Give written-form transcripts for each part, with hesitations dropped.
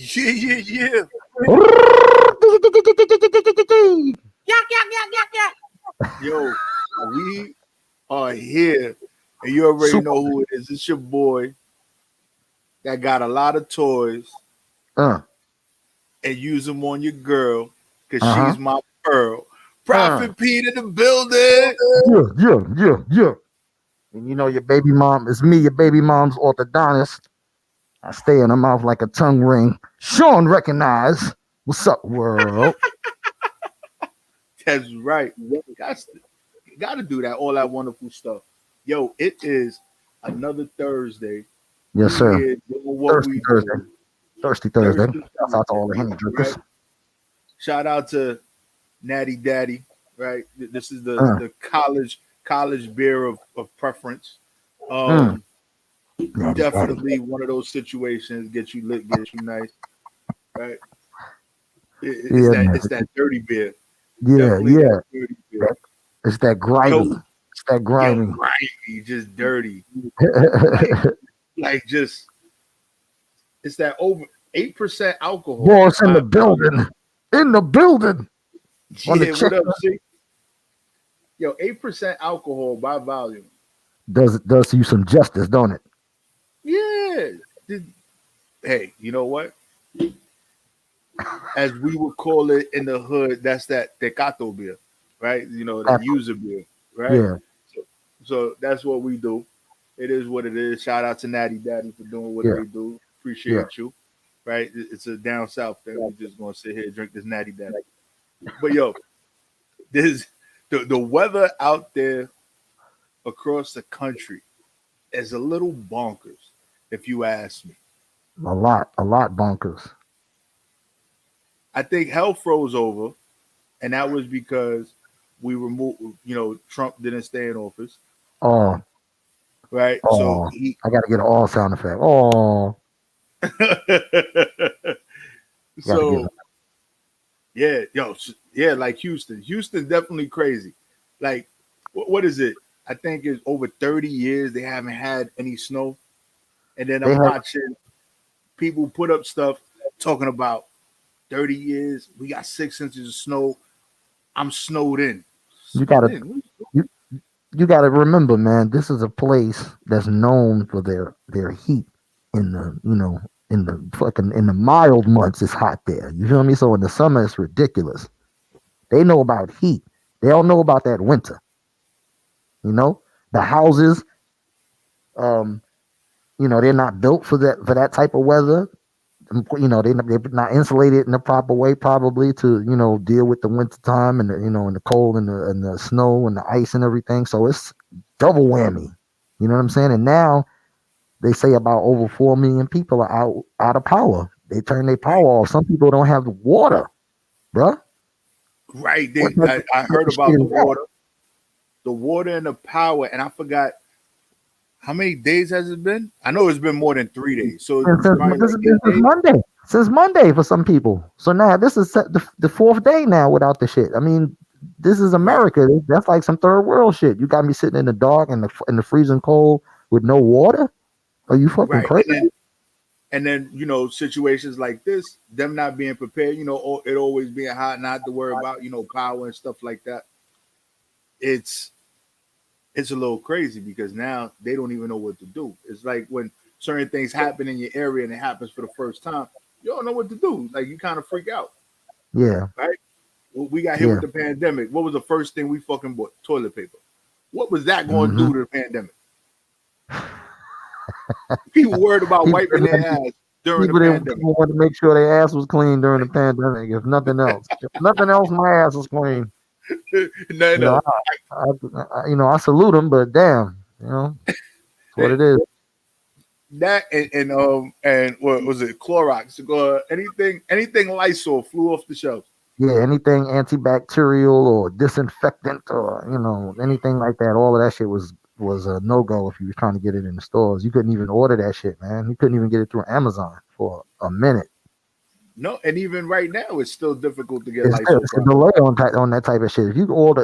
Yeah, yeah, yeah. Yak, yak, yak, yak, yak. Yo, we are here, and you already Super. know who it is. It's your boy that got a lot of toys Uh, and use them on your girl because uh-huh. she's my pearl. Uh. Prophet Pete in the building. Yeah. And you know your baby mom is me, your baby mom's orthodontist. I stay in her mouth like a tongue ring. Sean recognize. What's up, world? That's right. Got to do that. All that wonderful stuff. Yo, it is another Thursday. Yes, We sir. here doing what Thirsty we Thursday. do. Thirsty Thursday. Thirsty Shouts out to Thursday, all the Henny drinkers. right? Shout out to Natty Daddy, right? This is the Uh, the college beer of preference. mm. Um, Natty Daddy. definitely one of those situations get you lit, get you nice, right? It's Yeah, that man. it's that dirty beer, Yeah, definitely that yeah. dirty beer. That, it's that grimy. Yo, It's that yo, grimy. grimy, just dirty, like just it's that over 8% alcohol Boss in by the volume. building. In the building. On the Yeah, check. what up, see? Yo, 8% alcohol by volume. Does you some justice, don't it? Yeah. Hey, you know what? As we would call it in the hood, that's that tecato beer, right? You know, that user beer, right? Yeah, So that's what we do. It is what it is. Shout out to Natty Daddy for doing what yeah, they do. yeah. Appreciate you, right? It's a down south thing. We just gonna sit here and drink this Natty Daddy. But yo, this the weather out there across the country is a little bonkers, if you ask me. A lot bonkers. I think hell froze over, and that was because we removed. Trump didn't stay in office, Oh, right? So oh. he, I gotta get an all sound effect. Oh, gotta get it. so yeah, yeah, like Houston. Houston definitely crazy. Like, what is it? I think it's over 30 years they haven't had any snow, and then They I'm have watching people put up stuff talking about 30 years. We got 6 inches of snow. I'm snowed in. you Snowed gotta in. you you gotta remember, man. This is a place that's known for their heat in the in the mild months. It's hot there. You feel me? So in the summer, it's ridiculous. They know about heat. They don't know about that winter. You know, the houses, um, they're not built for that type of weather. They're not insulated in the proper way, probably to deal with the winter time and and the cold and the snow and the ice and everything. So it's double whammy. You know what I'm saying? And now they say about over 4 million people are out of power. They turn their power Right, off. Some people don't have water, bruh. right. What I type heard of shit about is that? the water and the power, and I forgot how many days has it been. I know it's been more than 3 days, so And it's probably this like is this is 8 days. Monday. Since Monday for some people. So now this is the fourth day now without the shit. I mean, this is Right, America. That's like some third world shit. You got me sitting in the dark and the freezing cold with no water. Are you fucking right, crazy? and then situations like this, them not being prepared, it always being hot, not to worry about power and stuff like that. It's it's a little crazy because now they don't even know what to do. It's like when certain things happen in your area and it happens for the first time, you don't know what to do. Like you kind of freak out, Yeah, right? We got hit yeah. with the pandemic. What was the first thing we fucking bought? Toilet paper. What was that going to hmm do to the pandemic? People worried about People, wiping their ass during the pandemic. people want to make sure their ass was clean during the pandemic. If nothing else, my ass was clean. No, You know, no. I salute them, but damn, it's what Hey, it is. that and what was it? Clorox. Anything Lysol flew off the shelves. Yeah, anything antibacterial or disinfectant or anything like that. All of that shit was a no go if you was trying to get it in the stores. You couldn't even order that shit, man. You couldn't even get it through Amazon for a minute. No, and even right now, it's still difficult to get Lysol It's a products. delay on that type of shit. If you want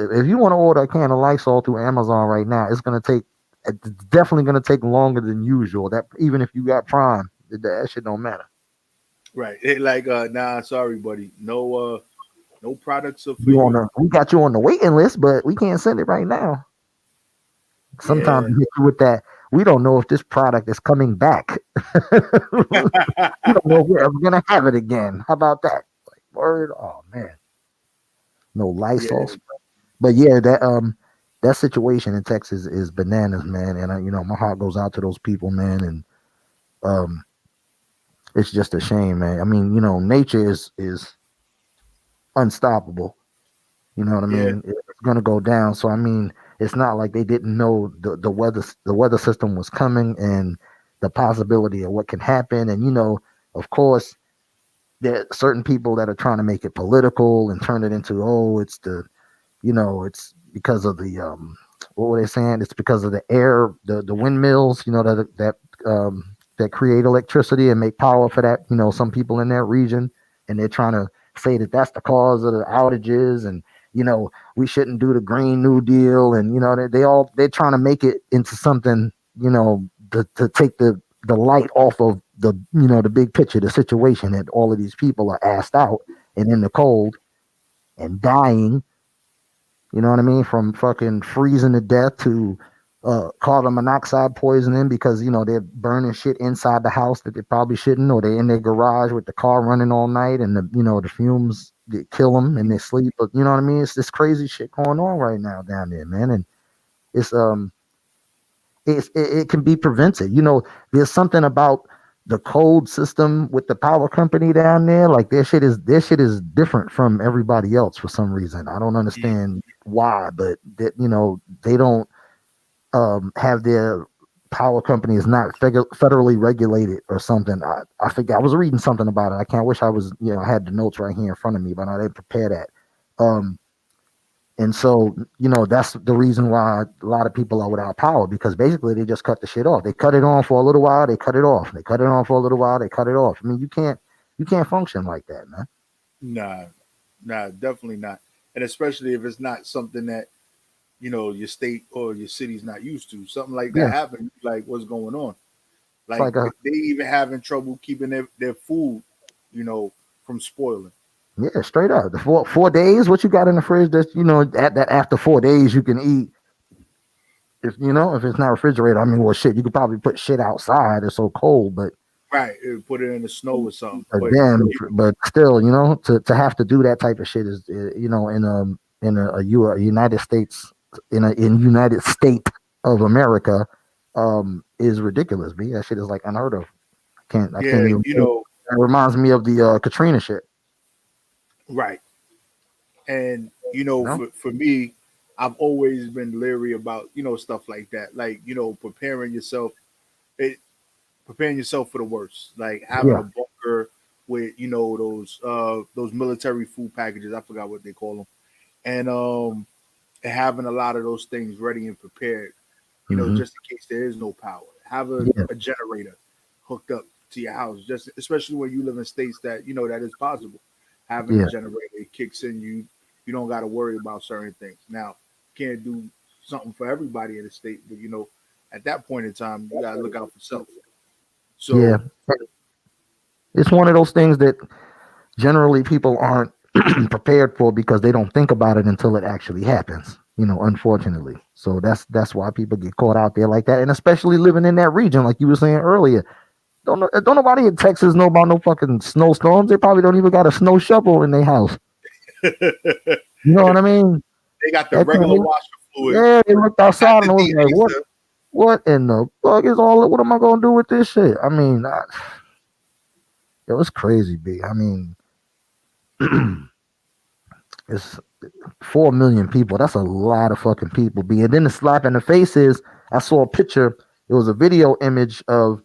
to order a can of Lysol through Amazon right now, it's definitely gonna take longer than usual. That even if you got Prime, that shit don't matter. Right. Like, nah, sorry, buddy. No products are for You on you. the we got you on the waiting list, but we can't send it right now. Sometimes Yeah. we hit you with that. We don't know if this product is coming back. We don't know if we're ever gonna have it again. How about that? Like, word. Oh man, no Yeah. Lysol spray. But yeah, that situation in Texas is bananas, man. And my heart goes out to those people, man. And um, it's just a shame, man. I mean, nature is unstoppable. You know what I Yeah. mean? It's gonna go down. So I mean, it's not like they didn't know the weather system was coming and the possibility of what can happen. And of course, there are certain people that are trying to make it political and turn it into, oh, it's because of the what were they saying? It's because of the air, the windmills, that create electricity and make power for that. Some people in that region, and they're trying to say that that's the cause of the outages, and we shouldn't do the Green New Deal, and they're trying to make it into something, to take the light off of the big picture, the situation that all of these people are asked out and in the cold and dying, you know what I mean? From fucking freezing to death to carbon monoxide poisoning because they're burning shit inside the house that they probably shouldn't, or they're in their garage with the car running all night, and the fumes that kill them in their sleep. But you know what I mean? It's this crazy shit going on right now down there, man, and it's it can be prevented. There's something about the code system with the power company down there. Like their shit is different from everybody else for some reason. I don't understand why, but that they don't have their power company is not federally regulated or something. I forget. I was reading something about it. I can't wish I was I had the notes right here in front of me, but I didn't prepare that. Um, and so, that's the reason why a lot of people are without power because basically they just cut the shit off. They cut it on for a little while, they cut it off. They cut it on for a little while, they cut it off. I mean, you can't function like that, man. Nah. Nah, definitely not. And especially if it's not something that, your state or your city's not used to. Something like that Yeah, happen, like what's going on? it's Like like a they even having trouble keeping their food, from spoiling. yeah, straight up. The 4 days, what you got in the fridge that at that after 4 days you can eat. If it's not refrigerated, I mean, well, shit, you could probably put shit outside. It's so cold, but Right. Put it in the snow or something. But damn, but still, to have to do that type of shit is, in a United States, in United State of America, is ridiculous. B, that shit is like unheard of. I can't yeah, even. It reminds me of the Katrina shit. right. And You know? for me, I've always been leery about stuff like that. Like it, preparing yourself for the worst. Like having Yeah, a bunker with those military food packages. I forgot what they call them, and having a lot of those things ready and prepared. hmm, Just in case there is no power. Have yeah, a generator hooked up to your house, just especially when you live in states that that is possible. Having a yeah, generator, it kicks in. You don't got to worry about certain things. Now, you can't do something for everybody in the state, but at that point in time, you got to look out for self. yeah. So It's one of those things that generally people aren't prepared for because they don't think about it until it actually happens. Unfortunately. So that's why people get caught out there like that, and especially living in that region, like you were saying earlier. Don't nobody in Texas know about no fucking snowstorms. They probably don't even got a snow shovel in their house. they You know what I mean? got the That regular thing, washer fluid, yeah, they looked not outside the and was like, "What? degreaser. What in the fuck is all? What am I gonna do with this shit?" I mean, it was crazy, b. I mean, it's 4 million people. That's a lot of fucking people, b. And then the slap in the face is, I saw a picture. It was a video image of,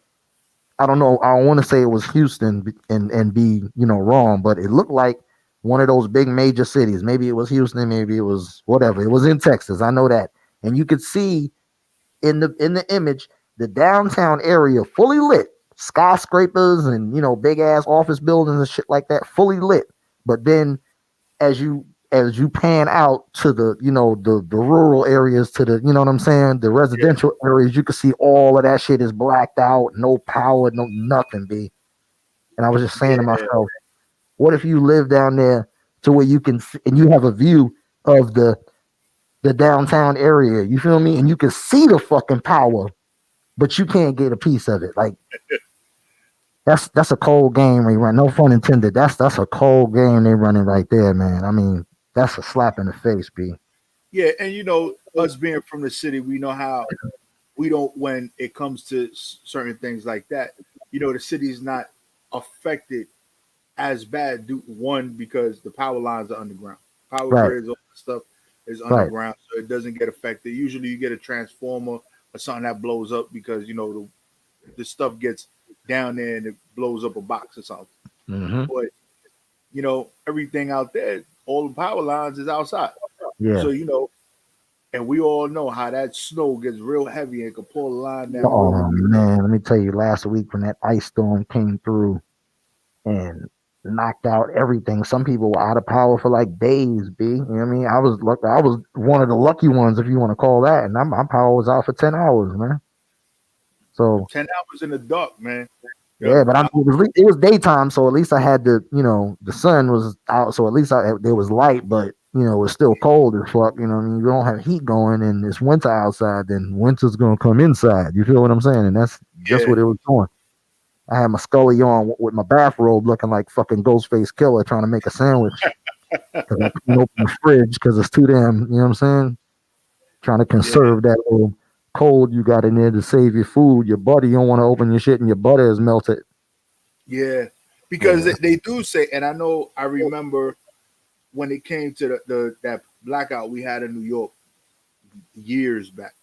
I don't know. I don't want to say it was Houston and be wrong, but it looked like one of those big major cities. Maybe it was Houston, maybe it was whatever. It was in Texas. I know that, and you could see in the image the downtown area fully lit, skyscrapers and big ass office buildings and shit like that, fully lit. But then as you pan out to the rural areas, to the what I'm saying, the Yeah, residential areas, you can see all of that shit is blacked out, no power, no nothing, b. And I was just saying to Yeah, myself, what if you live down there to where you can and you have a view of the downtown area? You feel me? And you can see the fucking power, but you can't get a piece of it. Like that's a cold game they run. No fun intended. That's a cold game they running right there, man. I mean, that's a slap in the face, B. yeah, and us being from the city, we know how we don't when it comes to certain things like that. The city is not affected as bad. One, because the power lines are underground, power Right, grids, all that stuff is right. underground, so it doesn't get affected. Usually, you get a transformer or something that blows up because the stuff gets down there and it blows up a box or something. Hmm. But everything out there, all the power lines is outside. Yeah. So and we all know how that snow gets real heavy and can pull a line down real Oh quick. man, let me tell you, last week when that ice storm came through and knocked out everything, some people were out of power for like days. B, you know what I mean? I was one of the lucky ones, if you want to call that, and my power was out for 10 hours, man. So 10 hours in the dark, man. Yeah, yeah, but it was daytime, so at least I had the sun was out, so at least there was light, but it was still cold as fuck. You know what I mean? You don't have heat going, and it's winter outside, then winter's gonna come inside. You feel what I'm saying? And that's just yeah, what it was doing. I had my scully on with my bathrobe, looking like fucking Ghostface Killer, trying to make a sandwich because I couldn't open the fridge because it's too damn. You know what I'm saying? Trying to yeah, conserve that little cold you got in there to save your food. Your butter, you don't want to open your shit, and your butter is melted. yeah. Because Yeah. they do say, and I remember when it came to the that blackout we had in New York years back.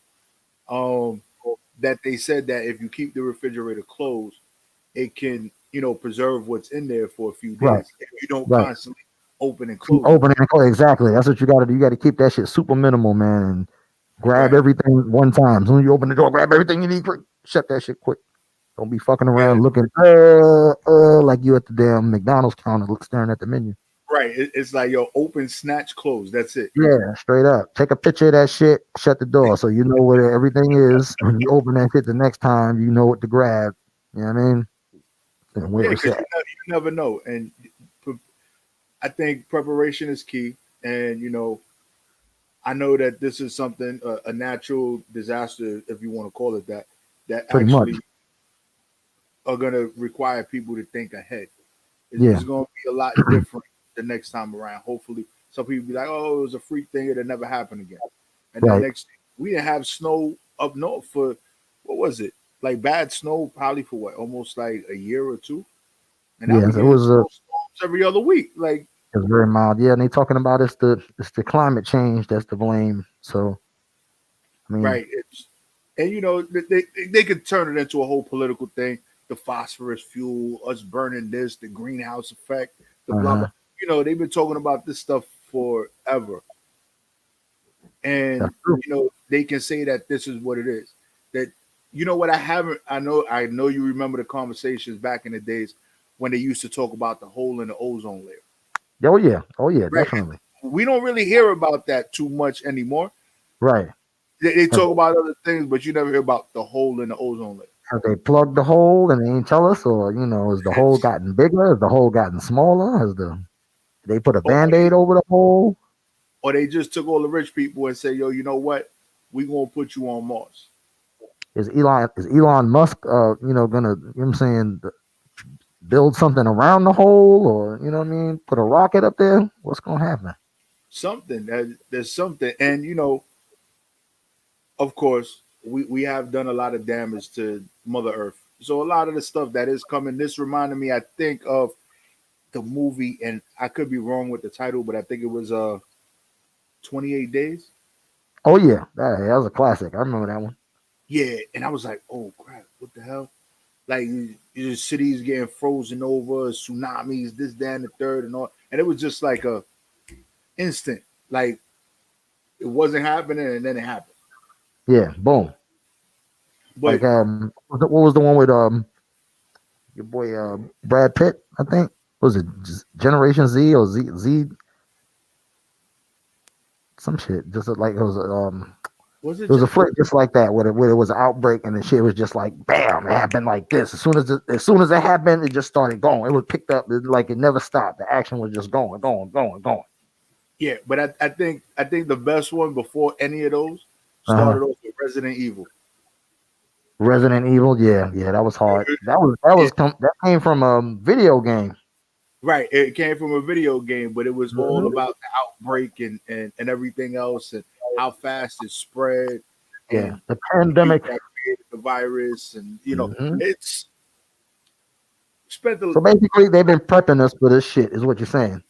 Um, that they said that if you keep the refrigerator closed, it can preserve what's in there for a few Right. days if you don't Right. constantly open and Keep close it. opening and close. Exactly. That's what you got to do. You got to keep that shit super minimal, man, and grab Right. everything one time. As soon as you open the door, grab everything you need. Quick. Shut that shit quick. Don't be fucking Yeah. around looking like you at the damn McDonald's counter, staring at the menu. Right. It's like open, snatch, close. That's it. Yeah, straight up. Take a picture of that shit. Shut the door so you know where everything is. When you open that shit the next time, you know what to grab. You know what I mean? And where Yeah, it's because at. you never know, and I think preparation is key. And I know that this is something a natural disaster, if you want to call it that, that Pretty much. actually are going to require people to think ahead. It's Yeah. going to be a lot different the next time around. Hopefully, some people be like, "Oh, it was a freak thing; it'll never happen again." And then Right. next, we didn't have snow up north for what was it? Like bad snow, probably for what, almost like a year or two. And now we Yes, it getting was snowstorms every other week. Like, it's very mild. Yeah, and they talking about it's the climate change that's to blame. So I mean, right? And they could turn it into a whole political thing. The phosphorus fuel, us burning this, the greenhouse effect, the blah blah. uh-huh. They've been talking about this stuff forever, and That's true. they can say that this is what it is. That what I haven't. I know you remember the conversations back in the days when they used to talk about the hole in the ozone layer. Oh yeah. Oh yeah, Right. definitely. We don't really hear about that too much anymore. Right. They Have, talk about other things, but you never hear about the hole in the ozone layer. have they plugged the hole and they ain't tell us, or has the hole gotten bigger? Has the hole gotten smaller? They put a Or band-aid over the hole? they just took all the rich people and say, "Yo, you know what? We gonna put you on Mars." Is Elon Musk gonna, what I'm saying, build something around the hole, or what I mean, put a rocket up there? What's gonna happen? Something. There's something, and of course, we have done a lot of damage to Mother Earth. So a lot of the stuff that is coming. This reminded me, I think, of the movie, and I could be wrong with the title, but I think it was 28 Days. Oh yeah, that was a classic. I remember that one. Yeah, and I was like, "Oh crap, what the hell?" Like your cities getting frozen over, tsunamis, this, that, and the third, and all. And it was just like a instant, like it wasn't happening, and then it happened. Yeah, boom. But Like what was the one with your boy Brad Pitt? I think was it Generation Z or Z some shit. Just like it was Was it It was a just flick just like that, where it was an outbreak and the shit was just like bam, it happened like this. As soon as it happened, it just started going. It was picked up like it never stopped. The action was just going, going, going, going. yeah? But I think the best one before any of those Uh huh. started off with Resident Evil. Resident Evil, yeah, yeah, that was hard. Yeah, That came from a video game. right. It came from a video game, but it was all Hmm. about the outbreak and everything else and how fast it spread Yeah, and the the people pandemic. that created the virus and Hmm. it's spent the So basically, they've been prepping us for this shit, is what you're saying.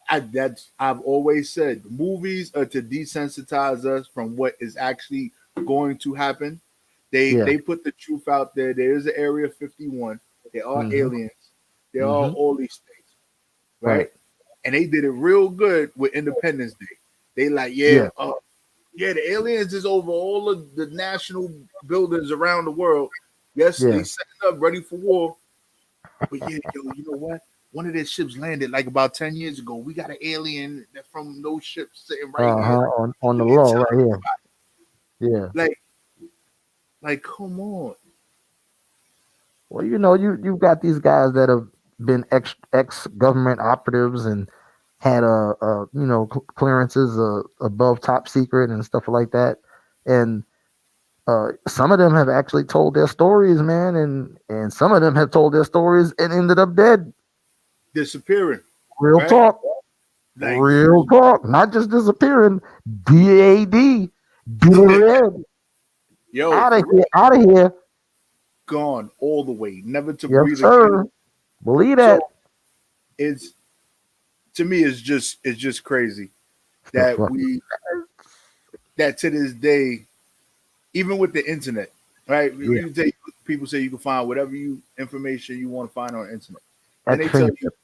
I've always said movies are to desensitize us from what is actually going to happen. They Yeah. they put the truth out there. There is an Area 51. There are Hmm. aliens. There are Hmm. all these things, Right. right? And they did it real good with Independence Day. They like, Yeah. yeah, the aliens is over all of the national buildings around the world. Yes, they Yeah. setting up ready for war. But yeah, yo, you know what? One of their ships landed like about 10 years ago. We got an alien that from those ships sitting right Uh here. huh. On the You low, tell right here. Yeah. like, come on. Well, you've got these guys that have been ex government operatives and had clearances above top secret and stuff like that, and some of them have actually told their stories, man, and some of them have told their stories and ended up dead. Disappearing, Real right? talk, Like, real talk, not just disappearing. DAD, dead, yo, out of for real, here, out of here. gone all the way, never to Yes, breathe again. sir. Believe So that. it's to me, it's just crazy The that fuck. that to this day, even with the internet, right? Yeah, People say you can find whatever you information you want to find on the internet. Then at they your tell you fingertips.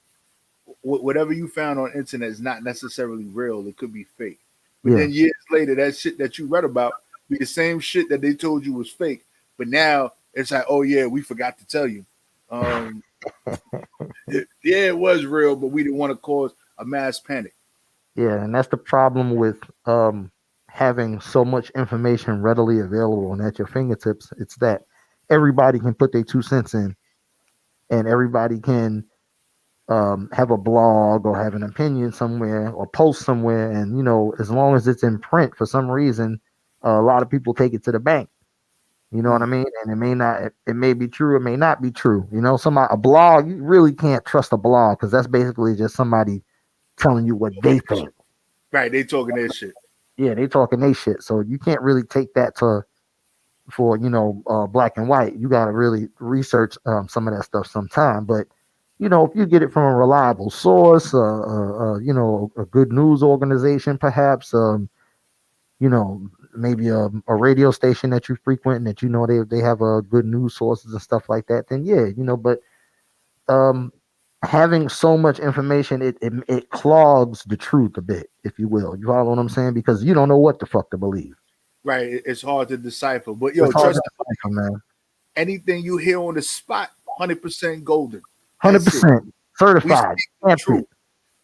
whatever you found on internet is not necessarily real. It could be fake. But Yeah. then years later, that shit that you read about be the same shit that they told you was fake. But now it's like, oh yeah, we forgot to tell you. Um, yeah, it was real, but we didn't want to cause a mass panic. Yeah, and that's the problem with having so much information readily available and at your fingertips. It's that everybody can put their 2 cents in, and everybody can have a blog or have an opinion somewhere or post somewhere, and as long as it's in print, for some reason, a lot of people take it to the bank. You know what I Mm, mean? And it may not, it may be true, it may not be true. A blog, you really can't trust a blog because that's basically just somebody telling you what they think. right? They talking their shit. Yeah, they talking they shit. So you can't really take that to for black and white. You got to really research some of that stuff sometime. But if you get it from a reliable source, a good news organization, perhaps, you know, maybe a radio station that you frequent and that they have good news sources and stuff like that, then yeah, But um, having so much information, it clogs the truth a bit, if you will. You follow what I'm saying? Because you don't know what the fuck to believe. Right? It's hard to decipher. But It's yo, hard to trust me, decipher, man. anything you hear on the spot, 100% golden. Hundred That's it. percent We certified. speak the Stamped it. truth.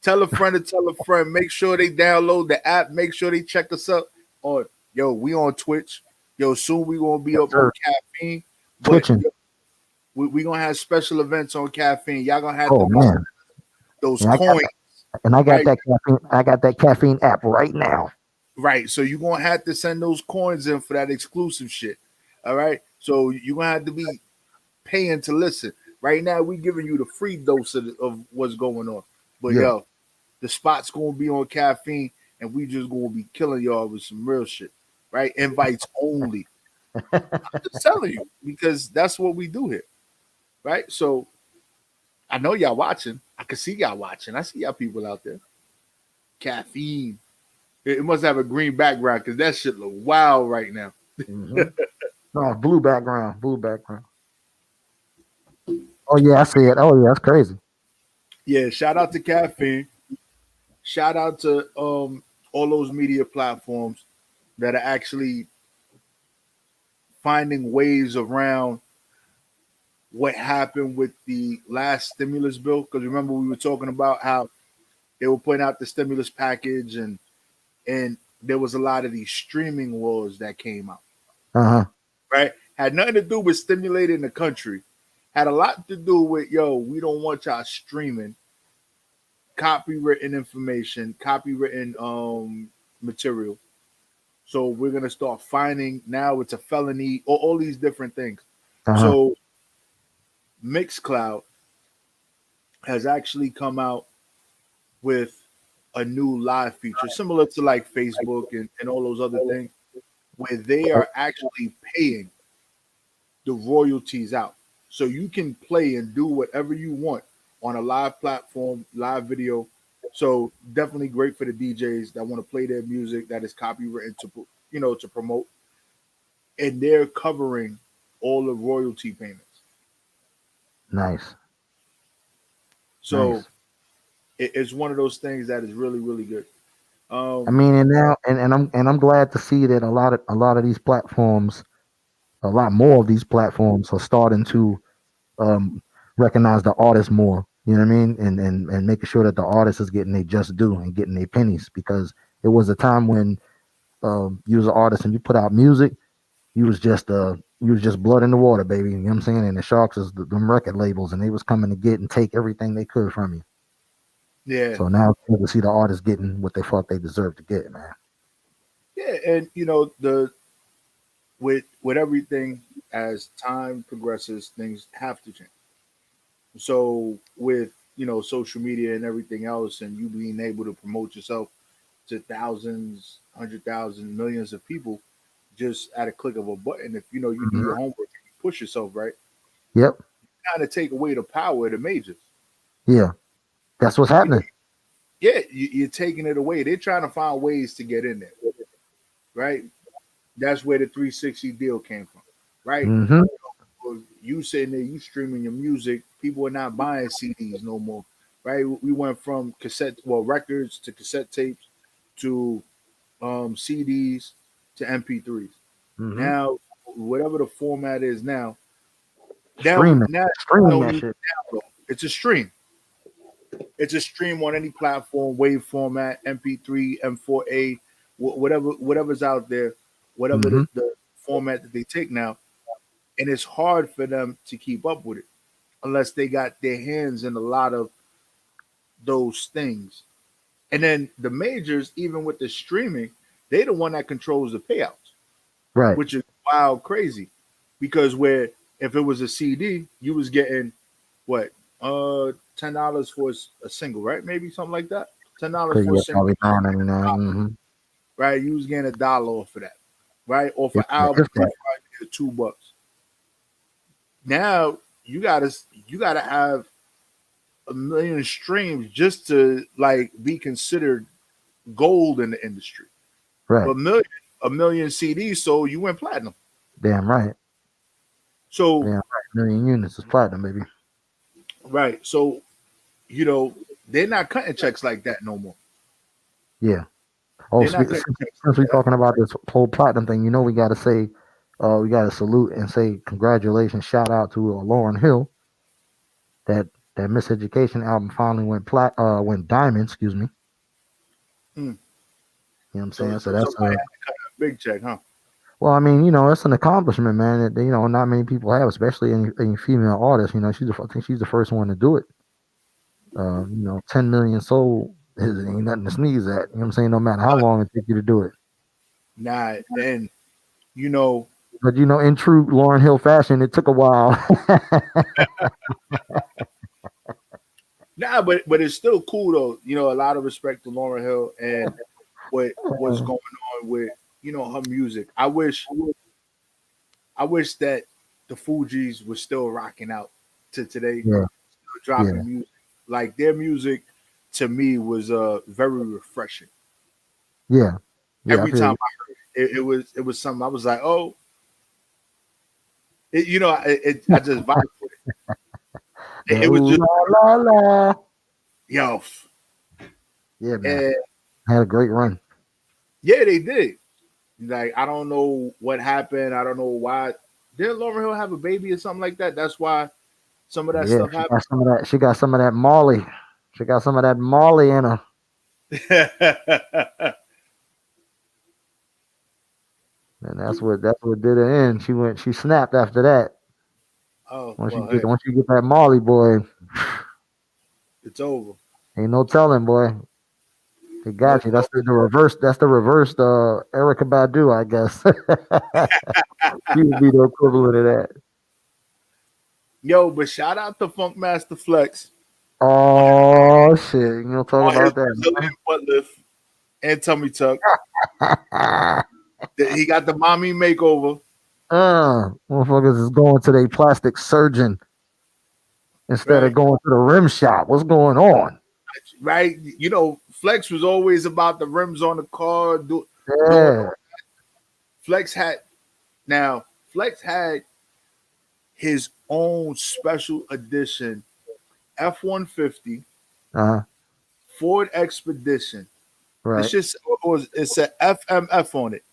Tell a friend to tell a friend. Make sure they download the app. Make sure they check us up on yo. We on Twitch. Yo, soon we gonna be Yes, up on sir. caffeine. But Twitching. yo, we gonna have special events on caffeine. Y'all gonna have to Oh be man. those And I got coins, and I got right? that caffeine. I got that caffeine app right now. Right. So you're gonna have to send those coins in for that exclusive shit. All right. So you're gonna have to be paying to listen. Right now, we giving you the free dose of what's going on. But Yeah. yo, the spot's gonna be on caffeine, and we just gonna be killing y'all with some real shit. Right? Invites only. I'm just telling you because that's what we do here. Right? So I know y'all watching. I can see y'all watching. I see y'all people out there. Caffeine. It must have a green background because that shit look wild right now. Hmm. No, blue background. Blue background. Oh yeah, I see it. Oh yeah, that's crazy. Yeah, shout out to caffeine. Shout out to all those media platforms that are actually finding ways around what happened with the last stimulus bill. Because remember, we were talking about how they were putting out the stimulus package, and there was a lot of these streaming wars that came out, Uh-huh. right? Had nothing to do with stimulating the country. Had a lot to do with, yo, we don't want y'all streaming copywritten information, copywritten material. So we're gonna start finding now it's a felony, or all these different things. Uh-huh. So Mixcloud has actually come out with a new live feature, similar to like Facebook and all those other things, where they are actually paying the royalties out. So you can play and do whatever you want on a live platform, live video. So definitely great for the DJs that want to play their music that is copywritten to promote, and they're covering all the royalty payments. Nice. So Nice. it's one of those things that is really really good. I mean, and now, and I'm glad to see that a lot of these platforms, a lot more of these platforms are starting to um, recognize the artist more. You know what I mean? And making sure that the artist is getting their just due and getting their pennies, because it was a time when you was an artist and you put out music, you was just blood in the water, baby. You know what I'm saying? And the Sharks is them record labels, and they was coming to get and take everything they could from you. Yeah, So now it's good to see the artists getting what they thought they deserve to get, man. yeah, and the with everything as time progresses, things have to change. So with social media and everything else, and you being able to promote yourself to thousands, 100,000, millions of people just at a click of a button, if you do your Mhm. homework and you push yourself right, Yep. kind of take away the power of the majors. Yeah. That's what's You know, happening. yeah, you're taking it away. They're trying to find ways to get in there, right? That's where the 360 deal came from, right? Hmm. Well, you sitting there, you streaming your music. People are not buying CDs no more, right? We went from records to cassette tapes to CDs to MP3s. Hmm. Now, whatever the format is now, Streaming. now you Stream don't that need shit. to download. It's a stream. It's a stream on any platform, wave format, MP3, M4A, whatever's out there, whatever Hmm. the format that they take now, and it's hard for them to keep up with it unless they got their hands in a lot of those things. And then the majors, even with the streaming, they the one that controls the payouts, Right. which is wild crazy. Because where if it was a CD, you was getting what $10 for a single, right? Maybe something like that. $10 for a Yeah, single, probably 9.99. Mm-hmm. right? You was getting $1 off of that, right? Or for If that, album, if you that. probably get $2. Now you gotta have a million streams just to like be considered gold in the industry. Right. But a million CDs sold, you went platinum. Damn right. So Damn right. Million units is platinum, baby. right, so you know they're not cutting checks like that no more. Yeah. Oh, They're not cutting since checks since we like that. talking about this whole platinum thing, we got to say, we got to salute and say congratulations, shout out to Lauren Hill. That that Miseducation album finally went diamond. Excuse me. Hmm. You know what I'm So saying? So so that's somebody had to cut a big check, huh? well, I mean, it's an accomplishment, man. That not many people have, especially any female artist. I think she's the first one to do it. 10 million sold ain't nothing to sneeze at. You know what I'm saying? No matter how long it takes you to do it. Nah, and you know, But in true Lauren Hill fashion, it took a while. but it's still cool though. A lot of respect to Lauryn Hill and what's going on with her music. I wish that the Fugees were still rocking out to today, Yeah, still yeah, dropping music. Like their music to me was very refreshing. yeah, yeah. I Every feel time you. I heard it, it was something I was like, oh, I just vibed with it. It, That it was ooh just la la la. yo, Yeah, man. and Had a great run. yeah, they did. Like I don't know what happened. I don't know why. Didn't Lauryn Hill have a baby or something like that? That's why some of that Yeah, stuff she happened. got some of that. She got some of that Molly. She got some of that Molly in her. And that's what did her in. She snapped after that. Oh well, hey, Once you get that Molly boy, it's over. ain't no telling, boy. They No, got you. no. The reverse. That's the reversed Erica Badu, I guess. She would be the equivalent of that. Yo, but shout out to Funkmaster Flex Oh shit! You gonna talk on his about Brazilian butt lift and tummy tuck. that? He got the mommy makeover, Motherfuckers is going to their plastic surgeon instead of right? going to the rim shop. What's going on? Right. You know, Flex was always about the rims on the car, doing Yeah. Flex had now Flex had his own special edition F-150 Uh huh. Ford Expedition. It's Right. just it's a FMF on it.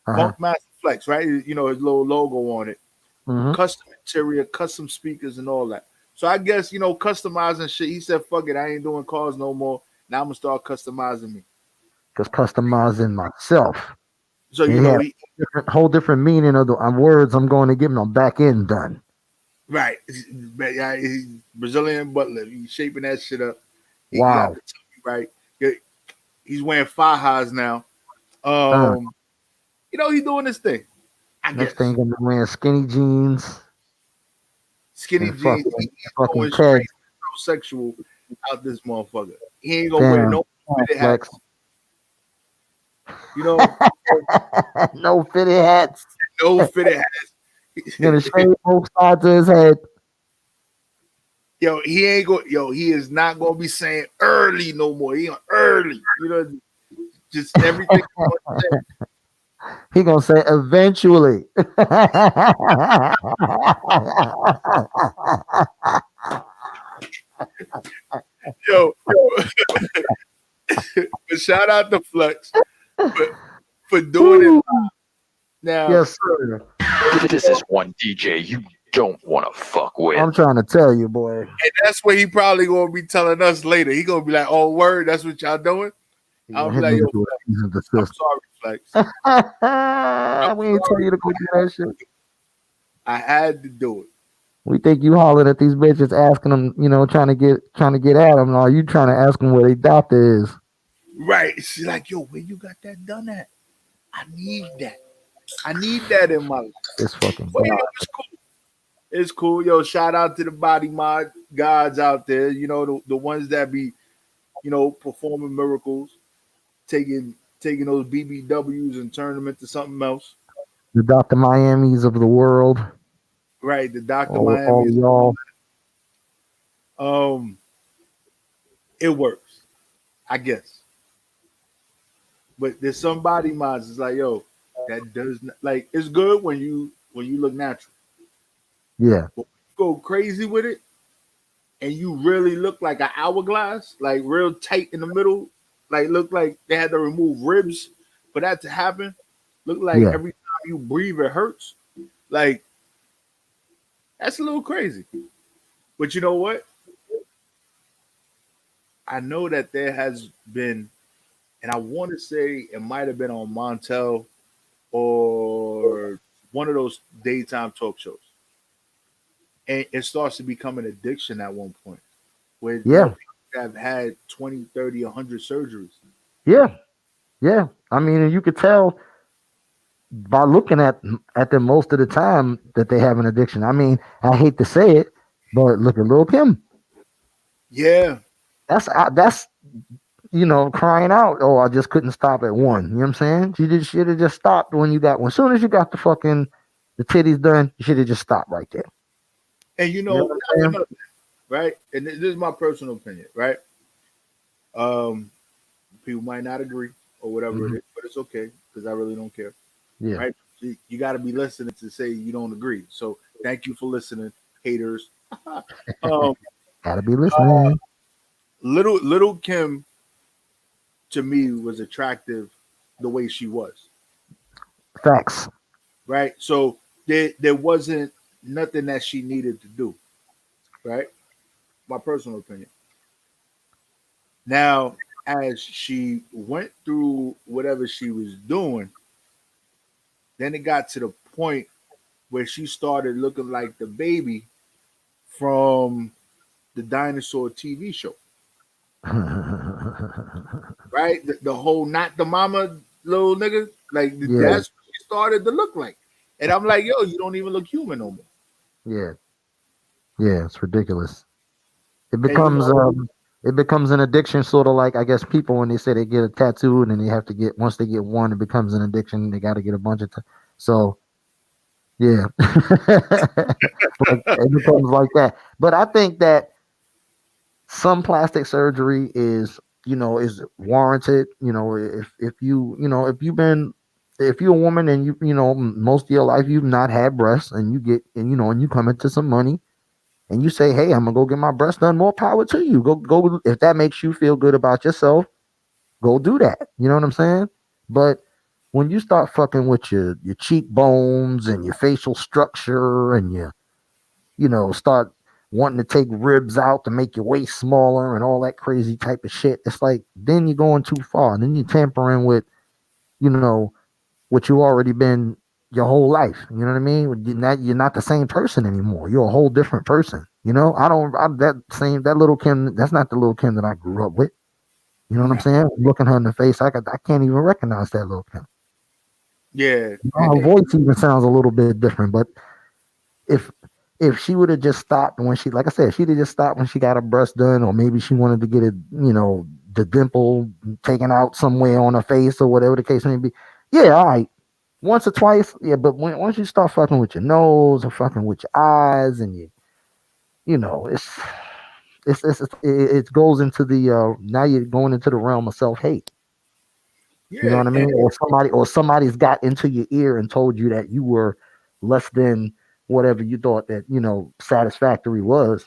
Uh huh. Funk Master Flex, right? You know, his little logo on it. Mm-hmm. Custom interior, custom speakers, and all that. So I guess, customizing shit. He said, "Fuck it, I ain't doing cars no more. Now I'm gonna start customizing me." Because customizing myself. So He had whole different meaning of the words I'm going to give him on back end done. right, but yeah, he's Brazilian butler. He's shaping that shit up. He got Wow. the tummy right. He's wearing fajas now. Uh, He's doing this thing. I Next thing guess gonna be wearing skinny jeans skinny and jeans. He's fucking going straight kegs. heterosexual out this motherfucker. He ain't gonna wear Damn. no fitted Flex. hats. You know, No fitted hats. no fitted hats. He's gonna shave both sides of his head. He ain't go. He is not gonna be saying early no more. He on early. Just everything. He gonna say eventually. Yo, but shout out to Flex for, for doing it now. Yes, sir. This is one DJ you don't want to fuck with. I'm trying to tell you, boy. And that's what he probably gonna be telling us later. He gonna be like, "Oh, word, that's what y'all doing." He I'll gonna be hit like, "Yo, niggas with Flex, a season I'm desist. sorry, Flex. I'm We ain't tell sorry. you to go do that shit. I had to do it." We think you hollering at these bitches, asking them, trying to get at them. No, you trying to ask them where their doctor is. Right? She's like, "Yo, where you got that done at? I need that. I need that in my life." It's fucking Well, God. it's cool. It's cool. Yo, shout out to the body mod gods out there. The ones that be, performing miracles, taking those BBWs and turning them into something else. The Dr. Miamis of the world. Right. The Dr. All Miami's. y'all. Um, it works, I guess. But there's some body mods. It's like, yo, that does not like it's good when you look natural. Yeah. But when you go crazy with it and you really look like an hourglass, like real tight in the middle, like look like they had to remove ribs for that to happen. Look like Yeah. every time you breathe it hurts. Like that's a little crazy. But you know what? I know that there has been, and I want to say it might have been on Montel or one of those daytime talk shows. And it starts to become an addiction at one point where, Yeah. people have had 20, 30, 100 surgeries. Yeah. Yeah. I mean, and you could tell by looking at them most of the time that they have an addiction. I mean, I hate to say it, but look at Lil Kim. Yeah. That's crying out. Oh, I just couldn't stop at one. You know what I'm saying? You just should have just stopped when you got one. As soon as you got the titties done, you should have just stopped right there. And You know what I'm that's saying? another thing, right? And this is my personal opinion, right? Um, People might not agree or whatever Mhm. it is, but it's okay because I really don't care, Yeah, right? You got to be listening to say you don't agree. So thank you for listening, haters. um, gotta be listening. little Kim to me was attractive the way she was, Facts. right? So there wasn't nothing that she needed to do, right? My personal opinion. Now, as she went through whatever she was doing, Then it got to the point where she started looking like the baby from the dinosaur TV show. Right? The whole not the mama little nigga, like Yeah, that's what she started to look like. And I'm like, yo, you don't even look human no more. yeah, yeah. It's ridiculous. It And you becomes know, it becomes an addiction, sort of like I guess people when they say they get a tattoo and then they have to get once they get one, it becomes an addiction. They got to get a bunch of. So yeah, like it becomes like that. But I think that some plastic surgery is is warranted. If if you've been if you're a woman and most of your life you've not had breasts and you get and you come into some money and you say, hey, I'm gonna go get my breast done, more power to you. Go if that makes you feel good about yourself, go do that. You know what I'm saying? But when you start fucking with your cheekbones and your facial structure and start wanting to take ribs out to make your waist smaller and all that crazy type of shit, it's like then you're going too far. And then you're tampering with, you know, what you already been your whole life. You know what I mean? You're not the same person anymore. You're a whole different person. That little Kim, that's not the little Kim that I grew up with. You know what I'm nah. saying? Looking her in the face, I can't even recognize that little Kim. Yeah. Her voice even sounds a little bit different, but if if she would have just stopped when she, like I said, she'd have just stopped when she got her breast done, or maybe she wanted to get it, the dimple taken out somewhere on her face or whatever the case may be. Yeah, all right, once or twice, yeah. But once you start fucking with your nose or fucking with your eyes, and it goes into the now you're going into the realm of self hate. You know Yeah. what I mean? Or somebody's got into your ear and told you that you were less than whatever you thought that, satisfactory was.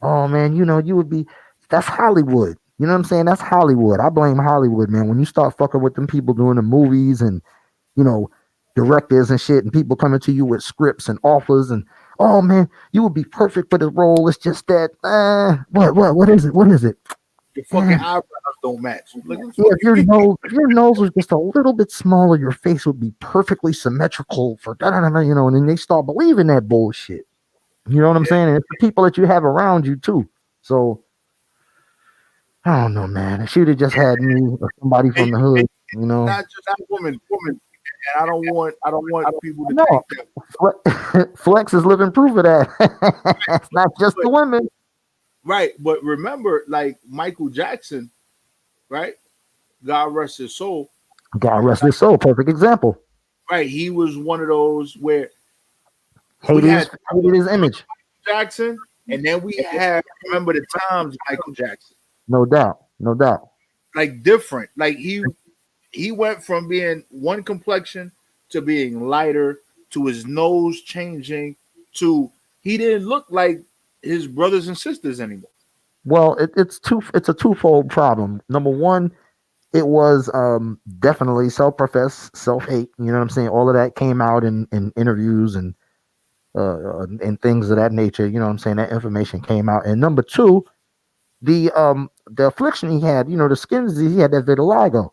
Oh man, you would be that's Hollywood. You know what I'm saying? That's Hollywood. I blame Hollywood, man. When you start fucking with them people doing the movies and, you know, directors and shit and people coming to you with scripts and offers and oh man, you would be perfect for the role. It's just that what is it? What is it? Your fucking Eh, eyebrows don't match. Like, what the Yeah, fuck if you your mean? nose if your nose was just a little bit smaller, your face would be perfectly symmetrical for da da da da, and then they start believing that bullshit. You know what I'm saying? And it's the people that you have around you too. So I don't know, man. If she'd have just had me or somebody And from the hood, you know. not just that woman. And I don't want people to No, think that. Flex is living proof of that. It's not just But, the women. right, but remember, like Michael Jackson, right? God rest his soul. God rest his soul. Perfect example. Right, he was one of those where we Hated his, had hated his image. Jackson, and then we had remember the times Michael Jackson, No doubt. No doubt. like different. Like he went from being one complexion to being lighter, to his nose changing, to he didn't look like his brothers and sisters anymore. Well, it's a twofold problem. Number one, it was definitely self-professed self-hate. You know what I'm saying? All of that came out in interviews and things of that nature. You know what I'm saying? That information came out. And number two, the affliction he had, the skin disease, he had that vitiligo.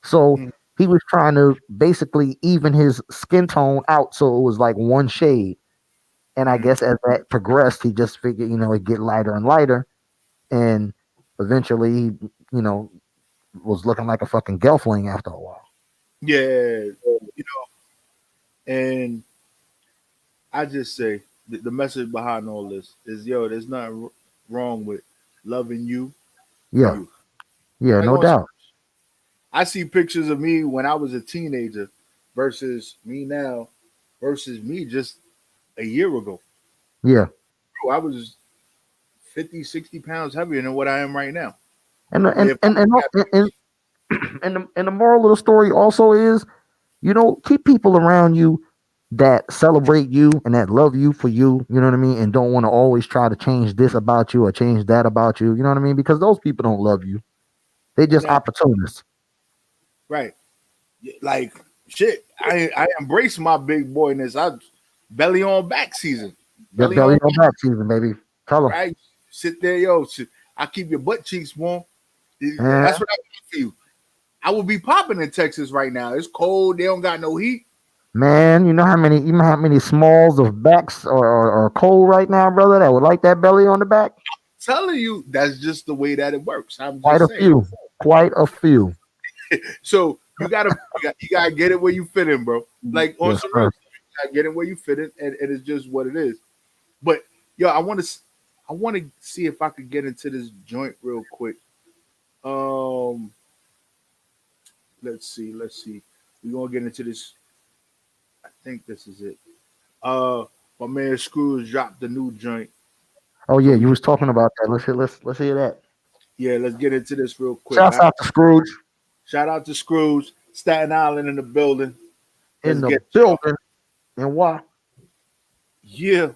So Mm. he was trying to basically even his skin tone out so it was like one shade. And I Mm. guess as that progressed, he just figured, it'd get lighter and lighter. And eventually, you know, was looking like a fucking gelfling after a while. Yeah, and I just say the message behind all this is, yo, there's nothing wrong with loving you for Yeah, you. yeah, Like no doubt. I see pictures of me when I was a teenager versus me now versus me just a year ago. Yeah, Bro, I was 50, 60 pounds heavier than what I am right now. and and If and and and, and the moral of the story also is, keep people around you that celebrate you and that love you for you. You know what I mean, and don't want to always try to change this about you or change that about you. You know what I mean, because those people don't love you. They just exactly opportunists. right, like shit, I embrace my big boyness. I belly on back season, That belly belly on on back season, baby. Tell right. Sit there, yo. I keep your butt cheeks warm. them. That's what I got for you. I would be popping in Texas right now. It's cold. They don't got no heat. Man, you know how many smalls of backs are cold right now, brother, that would like that belly on the back? Telling you, that's just the way that it works. I'm Quite just a saying. few. Quite a few. So you gotta get it where you fit in, bro. Like on Yes, some real sir. stuff, you gotta get it where you fit in, and it's just what it is. But yo, I want to see if I could get into this joint real quick. Um, let's see. We're gonna get into this. I think this is it. Uh, my man Scrooge dropped the new joint, Oh so yeah, we you can was talking about that. Let's hear that. yeah, let's get into this real quick. Shouts out to Scrooge Shout out to Scrooge, Staten Island in the building. in Let's the get it, y'all. building. And why? Yeah,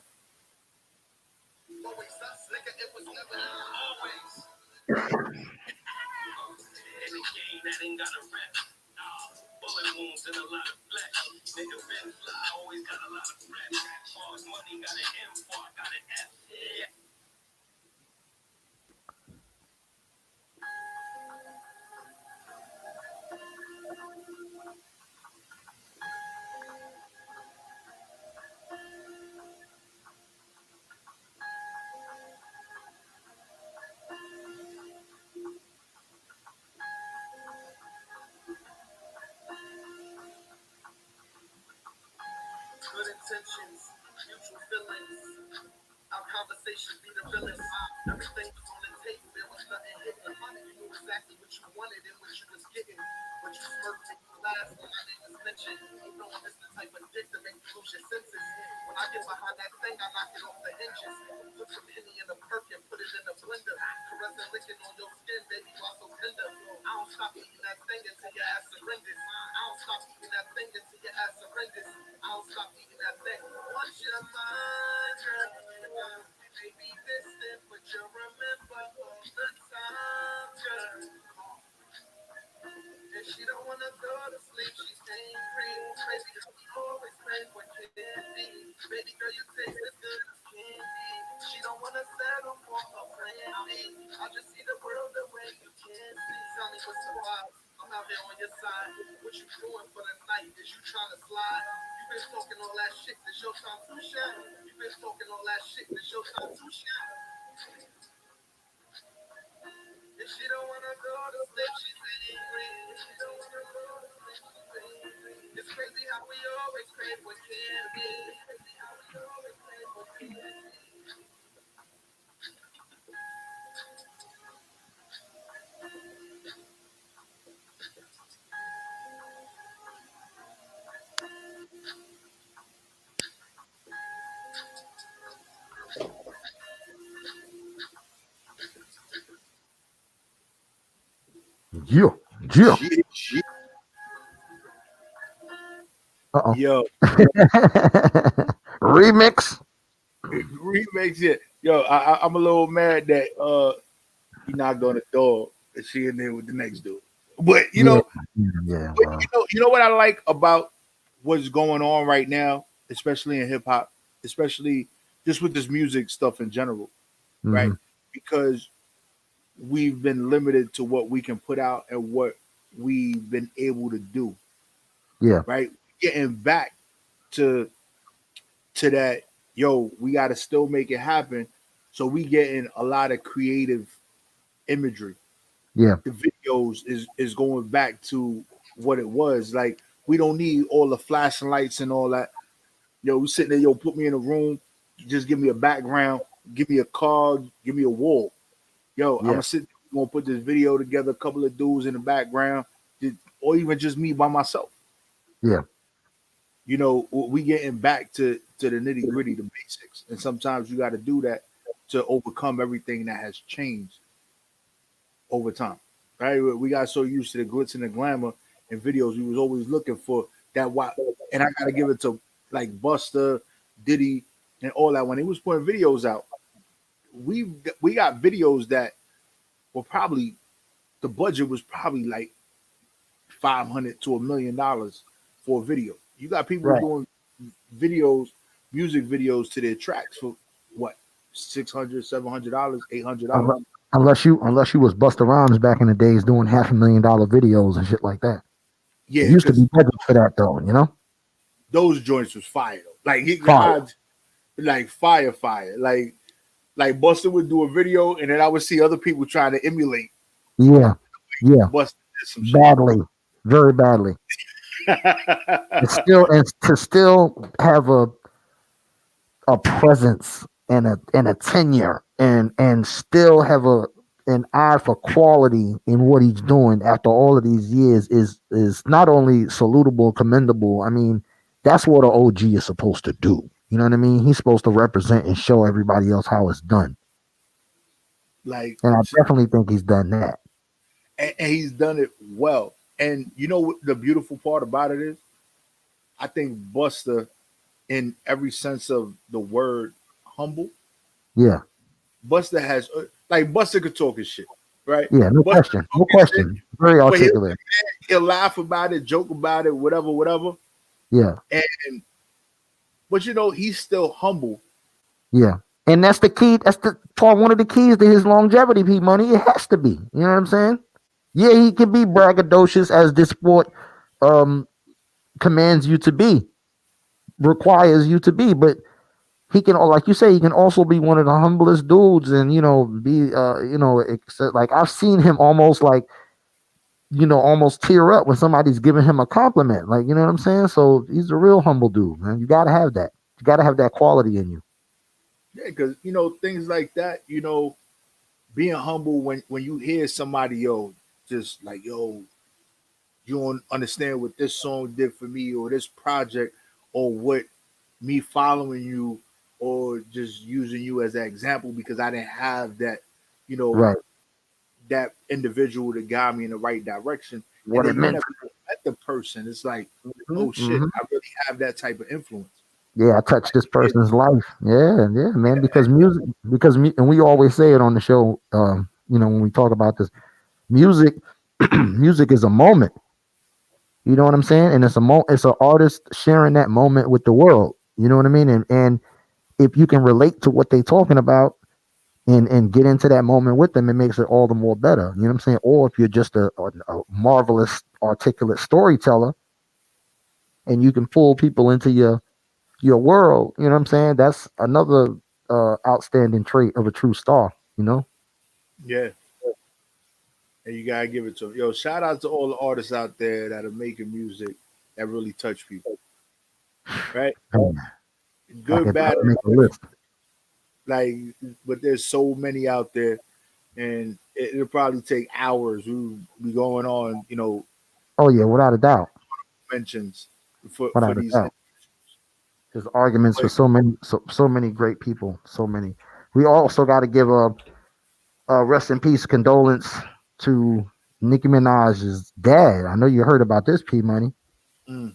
Yeah. Yeah. Uh yo, oh. Remix. remix it. Yo, I'm a little mad that he knocked on the door and she in there with the next dude. But Yeah. Yeah, but bro. you know what I like about what's going on right now, especially in hip hop, especially just with this music stuff in general, right? Hmm. Because we've been limited to what we can put out and what we've been able to do, Yeah. right? Getting back to that, yo, we got to still make it happen. So we getting a lot of creative imagery. Yeah. The videos is going back to what it was. Like we don't need all the flashing lights and all that. Yo, we sitting there, yo, put me in a room, just give me a background, give me a car, give me a wall. Yo, I'm Yeah. gonna sit, gonna put this video together, a couple of dudes in the background, or even just me by myself. Yeah. You know, we getting back to the nitty gritty, the basics, and sometimes you got to do that to overcome everything that has changed over time. Right? We got so used to the glitz and the glamour in videos. We was always looking for that. Why? And I got to give it to like Buster, Diddy, and all that. When they was putting videos out, we got videos that were probably the budget was probably like 500 to $1 million for a video. You got people Right. doing videos, music videos to their tracks for what, $600, $700, $800. Unless, unless you was Busta Rhymes back in the days doing $500,000 videos and shit like that. It Yeah, used to because be budget for that though, you know? those joints was fire. Like he Fire. had like fire. Like Buster would do a video, and then I would see other people trying to emulate Yeah, yeah, Buster did some shit. badly, very badly. And to still have a presence and a tenure and still have an eye for quality in what he's doing after all of these years is not only salutable, commendable. I mean, that's what an OG is supposed to do. You know what I mean? He's supposed to represent and show everybody else how it's done. Like, And I definitely think he's done that. And he's done it well. And you know what the beautiful part about it is? I think Buster, in every sense of the word, humble. Yeah. Buster has like Buster could talk his shit, right? Yeah, no Buster question. No question. shit, Very articulate. he'll laugh about it, joke about it, whatever. Yeah. And but you know, he's still humble. Yeah. And that's the key. That's the part, one of the keys to his longevity, P Money. It has to be. You know what I'm saying? Yeah, he can be braggadocious as this sport commands you to be, requires you to be, but he can, like you say, he can also be one of the humblest dudes, and be like I've seen him almost like almost tear up when somebody's giving him a compliment, like, you know what I'm saying? So he's a real humble dude, man. You gotta have that. You gotta have that quality in you. Yeah, because things like that, being humble when you hear somebody, just like, you don't understand what this song did for me, or this project, or what me following you, or just using you as an example because I didn't have that, Right. that individual to guide me in the right direction. What and it then you meant. never met the person. It's like, Mhm, oh shit, mhm. I really have that type of influence. Yeah, I touched this person's life. Yeah, yeah, man. Because music, and we always say it on the show. When we talk about this, music, music is a moment. You know what I'm saying? And it's an artist sharing that moment with the world. You know what I mean? And if you can relate to what they're talking about and get into that moment with them, it makes it all the more better. You know what I'm saying? Or if you're just a marvelous, articulate storyteller, and you can pull people into your world, you know what I'm saying? That's another outstanding trait of a true star, you know? Yeah. And you gotta give it to them. Yo, shout out to all the artists out there that are making music that really touch people. Right? Man, I Good, bad, can make a list. like, but there's so many out there, and it'll probably take hours. We'll be going on, Oh yeah, without a doubt. mentions for Without a these. doubt. There's arguments for But so many great people. So many. We also got to give a rest in peace condolence to Nicki Minaj's dad. I know you heard about this, P Money. mm,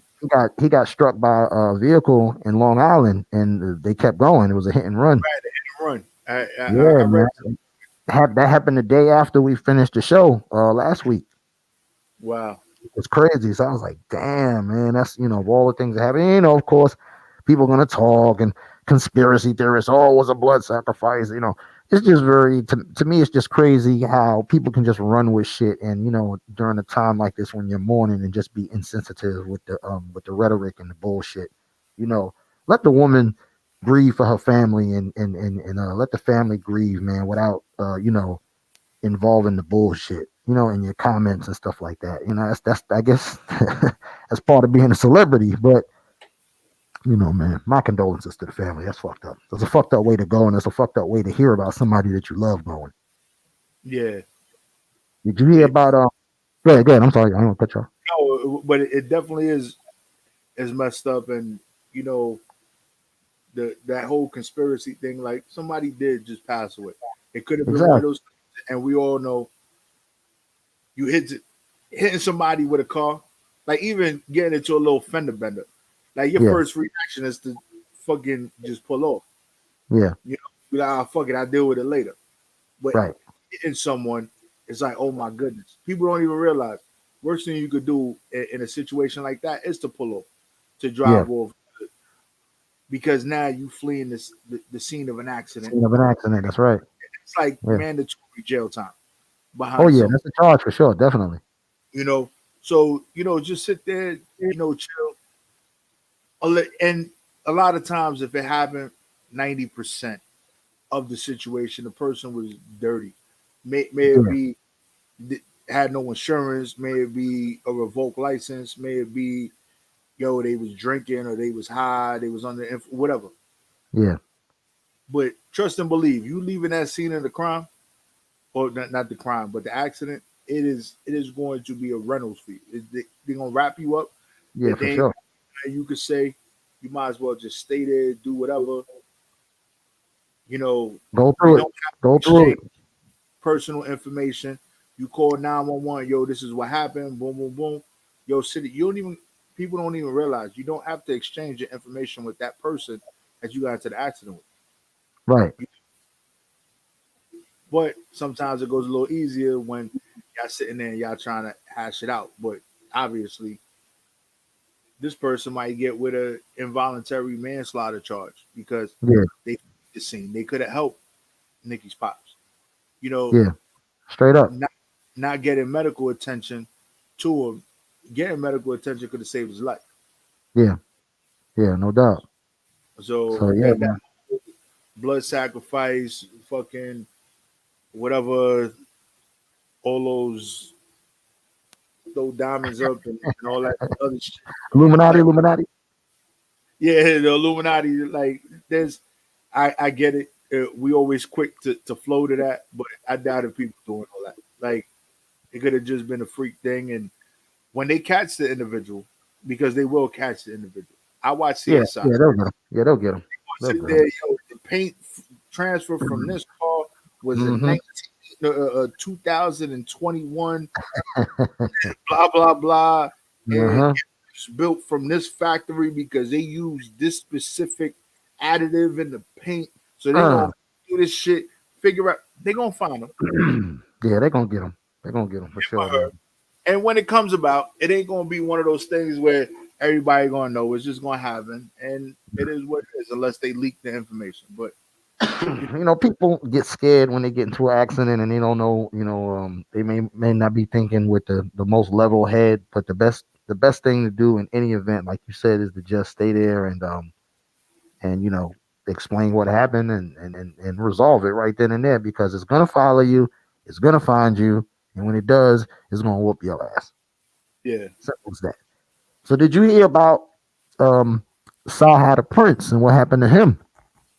He got struck by a vehicle in Long Island, and they kept going. It was a hit and run. right, the run. I Yeah, read. man. That happened the day after we finished the show last week. Wow. It was crazy. So I was like, damn, man, that's, of all the things that happen. Of course, people are going to talk and conspiracy theorists, oh, it was a blood sacrifice. It's just to me, it's just crazy how people can just run with shit. And, during a time like this when you're mourning, and just be insensitive with the rhetoric and the bullshit, let the woman grieve for her family, and let the family grieve, man, without, involving the bullshit, in your comments and stuff like that. That's I guess that's part of being a celebrity. But man, my condolences to the family. That's fucked up. That's a fucked up way to go, and it's a fucked up way to hear about somebody that you love going. Yeah. Did you hear It, about Go ahead. I'm sorry, I don't want to cut you off. no, but it definitely is messed up, and that whole conspiracy thing. Like, somebody did just pass away. It could have been one of Exactly. those, and we all know you hitting somebody with a car, like even getting into a little fender bender. Like, your Yeah. first reaction is to fucking just pull off. Yeah. Be like, fuck it, I'll deal with it later. But Right. hitting someone, it's like, oh my goodness. People don't even realize worst thing you could do in a situation like that is to pull off, to Yeah. drive off, because now you fleeing the scene of an accident. Scene of an accident. That's right. It's like Yeah. mandatory jail time Oh behind yeah, someone. that's a charge for sure. Definitely. So just sit there, chill. And a lot of times, if it happened, 90% of the situation, the person was dirty. May it Yeah, be had no insurance, may it be a revoked license, may it be they was drinking or they was high, they was under whatever. yeah, But trust and believe, you leaving that scene of the crime, or not the crime, but the accident, it is going to be a rentals fee. They're gonna wrap you up. yeah, for They sure. and you could say you might as well just stay there, do whatever. You know, Go you through it. don't have to Go through exchange it. personal information. You call 911. Yo, this is what happened. Boom, boom, boom. Yo, city. You don't even. People don't even realize you don't have to exchange your information with that person that you got into the accident Right. with. But sometimes it goes a little easier when y'all sitting there and y'all trying to hash it out. But obviously, this person might get with a involuntary manslaughter charge because Yeah. they the scene. They could have helped Nikki's pops. You know, Yeah. Straight up. not not getting medical attention to him. Getting medical attention could have saved his life. Yeah. Yeah. No doubt. So So yeah, that man. blood sacrifice, fucking whatever, all throw diamonds up and all that other shit. Illuminati. Like, Illuminati. yeah, the Illuminati. Like, I get it. We always quick to flow to that, but I doubt if people doing all that. Like, it could have just been a freak thing. And when they catch the individual, because they will catch the individual. I watch Yeah. CSI. Yeah. They'll get him. Yeah. They'll get him. They'll Sit get there, him. the paint transfer from this car was a Mm-hmm. 2021, blah blah blah, and Uh-huh. it's built from this factory because they use this specific additive in the paint. So they Uh. gonna do this shit, figure out they gonna find them. Yeah, they're gonna get him. They're gonna get him for sure, man. And when it comes about, it ain't gonna be one of those things where everybody gonna know. It's just gonna happen, and it is what it is, unless they leak the information. But People get scared when they get into an accident and they don't know. They may not be thinking with the most level head. But the best thing to do in any event, like you said, is to just stay there and explain what happened and resolve it right then and there because it's gonna follow you, it's gonna find you, and when it does, it's gonna whoop your ass. yeah, Simple as that. So did you hear about um Saha the Prince and what happened to him?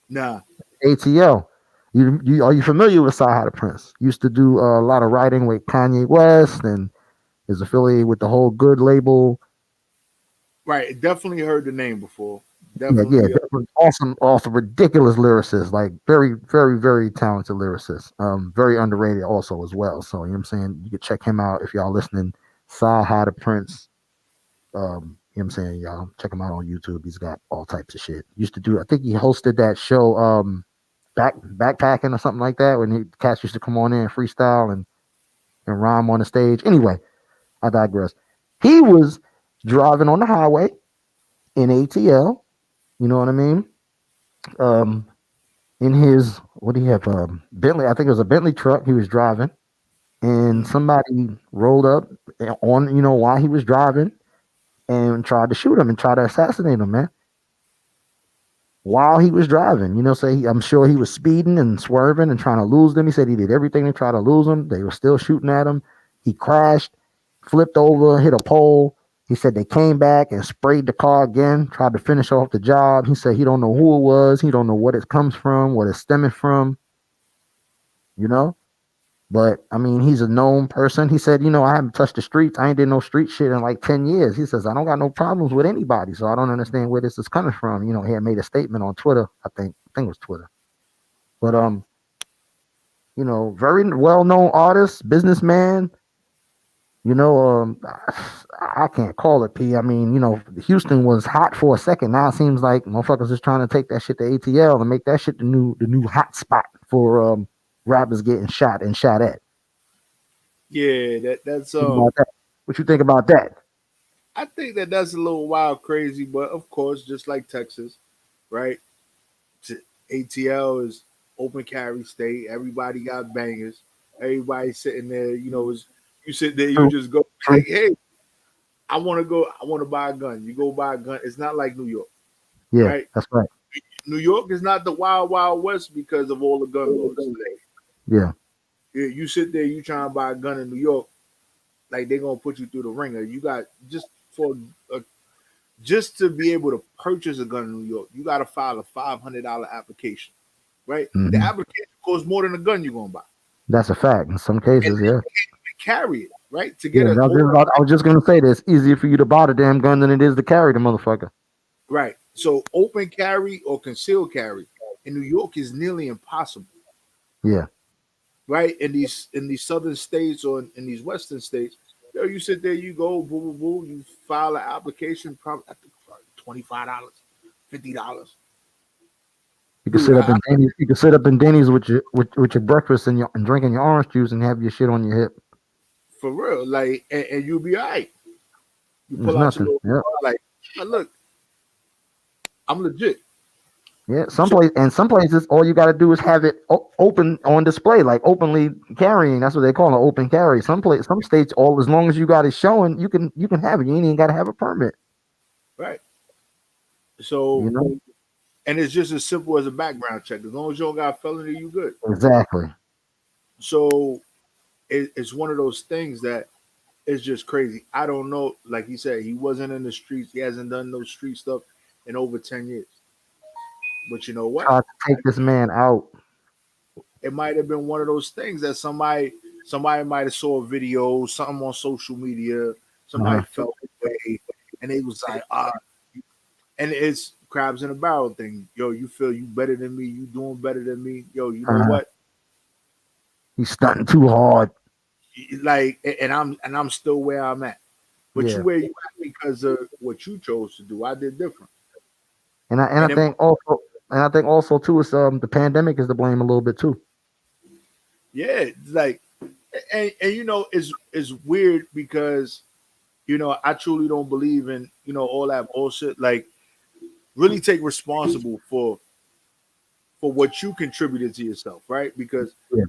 nah, ATL. You are you familiar with Saha the Prince? Used to do a lot of writing with Kanye West and is affiliated with the whole Good label. right. Definitely heard the name before. Yeah, yeah, Definitely, definitely awesome, ridiculous lyricist, like very, very, very talented lyricist. Very underrated also as well. So you know what I'm saying? You can check him out if y'all listening. Saha the Prince. You know what I'm saying? Y'all check him out on YouTube. He's got all types of shit. Used to do I think he hosted that show backpacking or something like that when cats used to come on in and freestyle and rhyme on the stage. Anyway, I digress. He was driving on the highway in ATL. You know what I mean? Um, in his what do you have? Bentley. I think it was a Bentley truck he was driving, and mm, somebody rolled up on while he was driving and tried to shoot him and try to assassinate him, man. While he was driving, I'm sure he was speeding and swerving and trying to lose them. He said he did everything to try to lose them. They were still shooting at him. He crashed, flipped over, hit a pole. He said they came back and sprayed the car again, tried to finish off the job. He said he don't know who it was. He don't know what it comes from, what it's stemming from, you know? But I mean, he's a known person. He said, I haven't touched the streets. I ain't did no street shit in like 10 years. He says, I don't got no problems with anybody. So I don't understand where this is coming from. He had made a statement on Twitter. I think it was Twitter. But very well known artist, businessman. I can't call it P. I mean, Houston was hot for a second. Now it seems like motherfuckers is trying to take that shit to ATL and make that shit the new hot spot for rappers getting shot and shot at. yeah, that's Think about that. What you think about that? I think that's a little wild, crazy, but of course, just like Texas, right? ATL is open carry state. Everybody got bangers. Everybody sitting there, is you sit there, you True, just go true. like, hey, I want to go. I want to buy a gun. You go buy a gun. It's not like New York, Yeah, right? that's right. New York is not the wild, wild west because of all the gun laws. Like, Yeah. you sit there, you trying to buy a gun in New York, like they're gonna put you through the ringer. You got for a, just to be able to purchase a gun in New York, you got to file a $500 application, right? The Hmm. application costs more than the gun you're gonna buy, That's a fact. In some and cases, then yeah. you can't even carry it, right? To Yeah, get a I was just gonna say that it's easier for you to buy the damn gun than it is to carry the motherfucker. right. So open carry or concealed carry in New York is nearly impossible, Yeah. right? In these southern states or in these western states, yo, you sit there, you go, boo, boo, boo, you file an application, probably I think probably $25, $50. You can Dude, sit up in Denny's. You can sit up in Denny's with your breakfast and drinking your orange juice and have your shit on your hip. for real, like, and you'll be all right. You It's pull out your nothing. little Yeah. card, like, "Now look, I'm legit." Yeah. So Some places, all you got to do is have it open on display, like openly carrying. That's what they call an open carry. Some states, all as long as you got it showing, you can have it. You ain't even got to have a permit. right, so You know and it's just as simple as a background check. As long as you don't got a felony, you good. exactly. So it's one of those things that is just crazy. I don't know. Like he said, he wasn't in the streets. He hasn't done no street stuff in over 10 years. But you know what? Tried to take this man out. It might have been one of those things that somebody might have saw a video, something on social media, somebody Uh-huh. felt the way, and they was like, and it's crabs in a barrel thing. Yo, you feel you better than me, you doing better than me. Yo, you know Uh-huh. what? He's stunting too hard. Like, and I'm still where I'm at. But you Yeah. where you at because of what you chose to do. I did different. And I And then, think also too is the pandemic is to blame a little bit too. yeah, like, and it's weird because I truly don't believe in all that bullshit. Like, really take responsible for what you contributed to yourself, right? Because Yeah.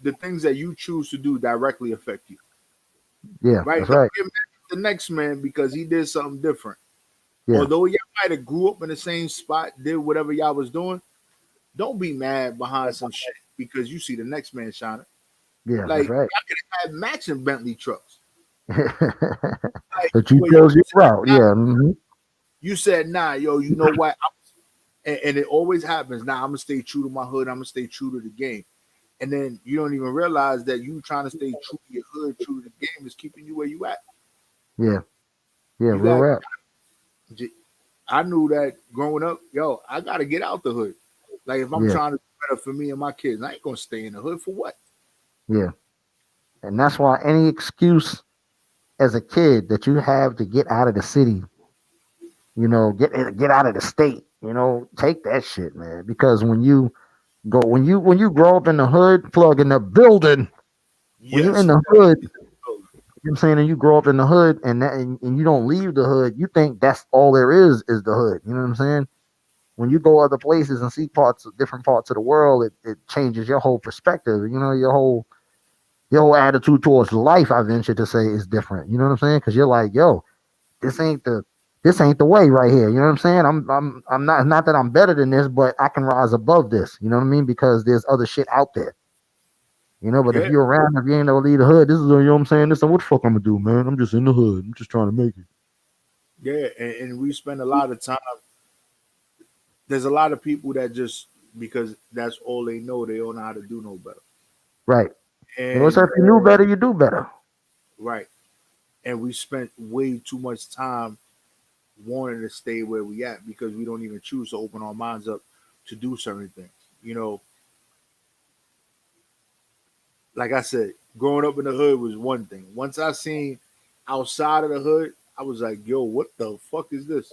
the things that you choose to do directly affect you, Yeah, right? that's Don't right. get mad at the next man because he did something different. Yeah. Although y'all might have grew up in the same spot, did whatever y'all was doing, don't be mad behind some shit because you see the next man shining. Yeah, Like, that's right. y'all could have had matching Bentley trucks. Like, But you but chose your route. Yeah. Hmm. you said, nah, yo, you know what? And it always happens. Nah, I'm gonna stay true to my hood. I'm gonna stay true to the game. And then you don't even realize that you trying to stay true to your hood, true to the game is keeping you where you at. Yeah. Yeah. You Real got. rap. I knew that growing up. Yo, I got to get out the hood. Like, if I'm Yeah. trying to do better for me and my kids, I ain't gonna stay in the hood for what? Yeah. And that's why any excuse as a kid that you have to get out of the city, get out of the state, take that shit, man. Because when you grow up in the hood, plug in the building, when you're in Yes. the hood, I'm saying, and you grow up in the hood and you don't leave the hood, you think that's all there is the hood. You know what I'm saying? When you go other places and see different parts of the world, it changes your whole perspective. Your whole attitude towards life, I venture to say, is different. You know what I'm saying? Because you're like, yo, this ain't the way right here. You know what I'm saying? I'm not that I'm better than this, but I can rise above this. You know what I mean? Because there's other shit out there. But if Yeah, you're around, if you ain't never leave the hood, this is what I'm saying. This is what the fuck I'm gonna do, man. I'm just in the hood. I'm just trying to make it. yeah, and we spend a lot of time. There's a lot of people that just because that's all they know don't know how to do no better. Right. So And if you knew better, you do better. right, and we spent way too much time wanting to stay where we at because we don't even choose to open our minds up to do certain things. You know, like I said, growing up in the hood was one thing. Once I seen outside of the hood, I was like, yo, what the fuck is this?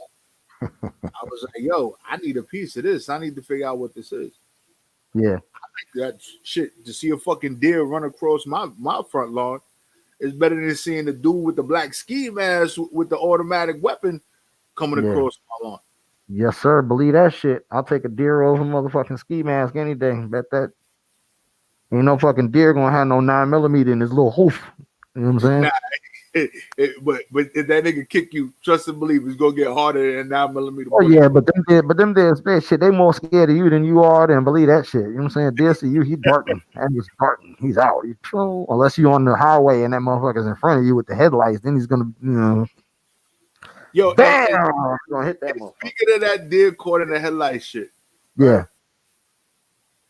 I was like, yo, I need a piece of this. I need to figure out what this is. Yeah. That shit, to see a fucking deer run across my front lawn is better than seeing the dude with the black ski mask with the automatic weapon coming Yeah. across my lawn. Yes, sir. Believe that shit. I'll take a deer over motherfucking ski mask any day. Bet that ain't no fucking deer gonna have no 9mm in his little hoof. You know what I'm Nah, saying? But if that nigga kick you, trust and believe it's gonna get harder than 9 millimeter Oh bullet. yeah, but them there space shit, they more scared of you than you are. Then believe that shit. You know what I'm saying? Dear to you, he darting. And he's darting. He's out. Unless you on the highway and that motherfucker's in front of you with the headlights, then he's gonna, Yo, bam, you're gonna hit that and motherfucker. speaking of that deer caught in the headlight shit, Yeah. right?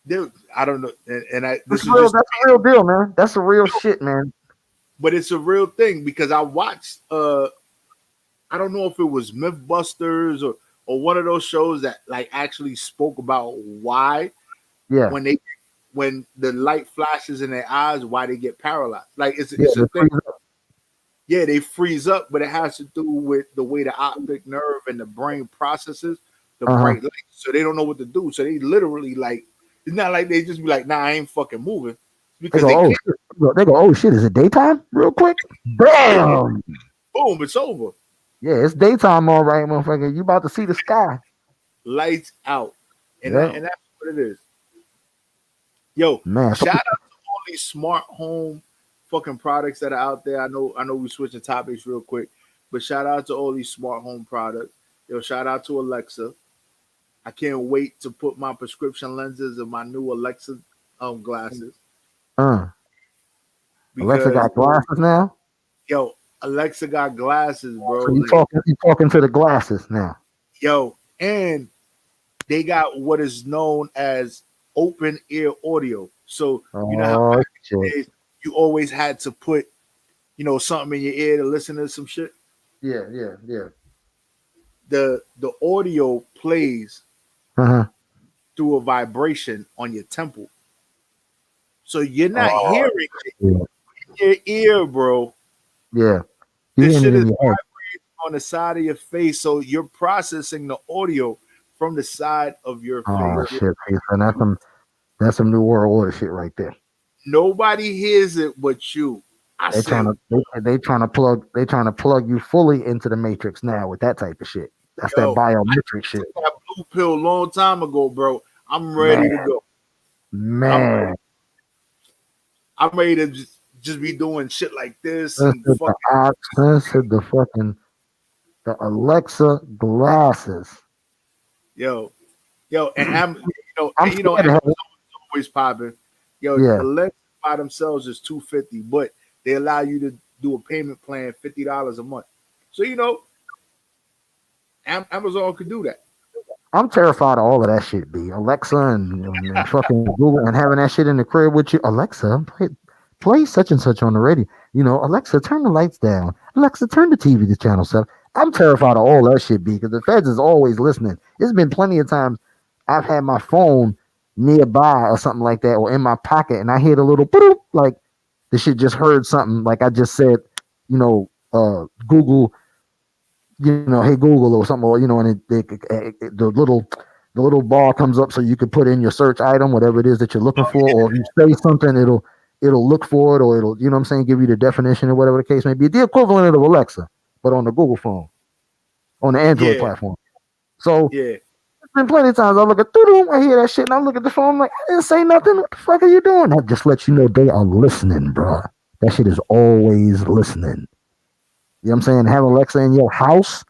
Dude, I don't know, and I That's this is real. just, That's a real deal, man. That's a real shit, man. but it's a real thing because I watched. I don't know if it was MythBusters or one of those shows that like actually spoke about why Yeah. when the light flashes in their eyes, why they get paralyzed. Like it's Yeah. a thing. Yeah, they freeze up, but it has to do with the way the optic nerve and the brain processes the bright light. So they don't know what to do. So they literally like it's not like they just be like, nah, I ain't fucking moving. They Because go, they oh can't. shit. They go, oh shit. Is it daytime? Real quick. Bam. Boom, it's over. Yeah, it's daytime, all right, motherfucker. You about to see the sky. Lights out. And Yeah, and that's what it is. Yo, man. shout out to all these smart home fucking products that are out there. I know we switching topics real quick, but shout out to all these smart home products. Yo, shout out to Alexa. I can't wait to put my prescription lenses in my new Alexa glasses Alexa because got glasses now. yo, Alexa got glasses, bro. So Like, you talking to the glasses now. yo, and they got what is known as open ear audio. So you know how Oh back in the shit. days you always had to put, something in your ear to listen to some shit. Yeah. The audio plays Uh-huh. through a vibration on your temple. So you're not Oh hearing it yeah. in your ear, bro. Yeah. You This hearing shit it is in your head. vibrating on the side of your face. So you're processing the audio from the side of your Oh face. shit, Jason. That's some new world order shit right there. Nobody hears it but you. I They trying said, to they trying to plug you fully into the matrix now with that type of shit. That's that yo, I biometric shit. took that blue pill a long time ago, bro. I'm ready Man, to go. I'm man. I'm ready to just be doing shit like this This and is the fucking this is the fucking the Alexa glasses. yo, and I'm I'm and scared of Amazon it. always popping. Yo, Yeah. the lenses by themselves is $250, but they allow you to do a payment plan $50 a month. So Amazon could do that. I'm terrified of all of that shit, B. Alexa and fucking Google and having that shit in the crib with you. Alexa, play such and such on the radio. Alexa, turn the lights down. Alexa, turn the TV to channel 7. I'm terrified of all that shit, B, because the feds is always listening. There's been plenty of times I've had my phone nearby or something like that or in my pocket and I hear the little boop, like the shit just heard something like I just said, Google, hey Google or something, or and the little bar comes up so you can put in your search item, whatever it is that you're looking for, or if you say something, it'll look for it, or it'll, what I'm saying, give you the definition or whatever the case may be. The equivalent of Alexa, but on the Google phone, on the Android Yeah, platform. So yeah, there's been plenty of times I look at I hear that shit, and I look at the phone, I'm like, I didn't say nothing. What the fuck are you doing? That just lets you know they are listening, bro. That shit is always listening. You know what I'm saying? Have Alexa in your house.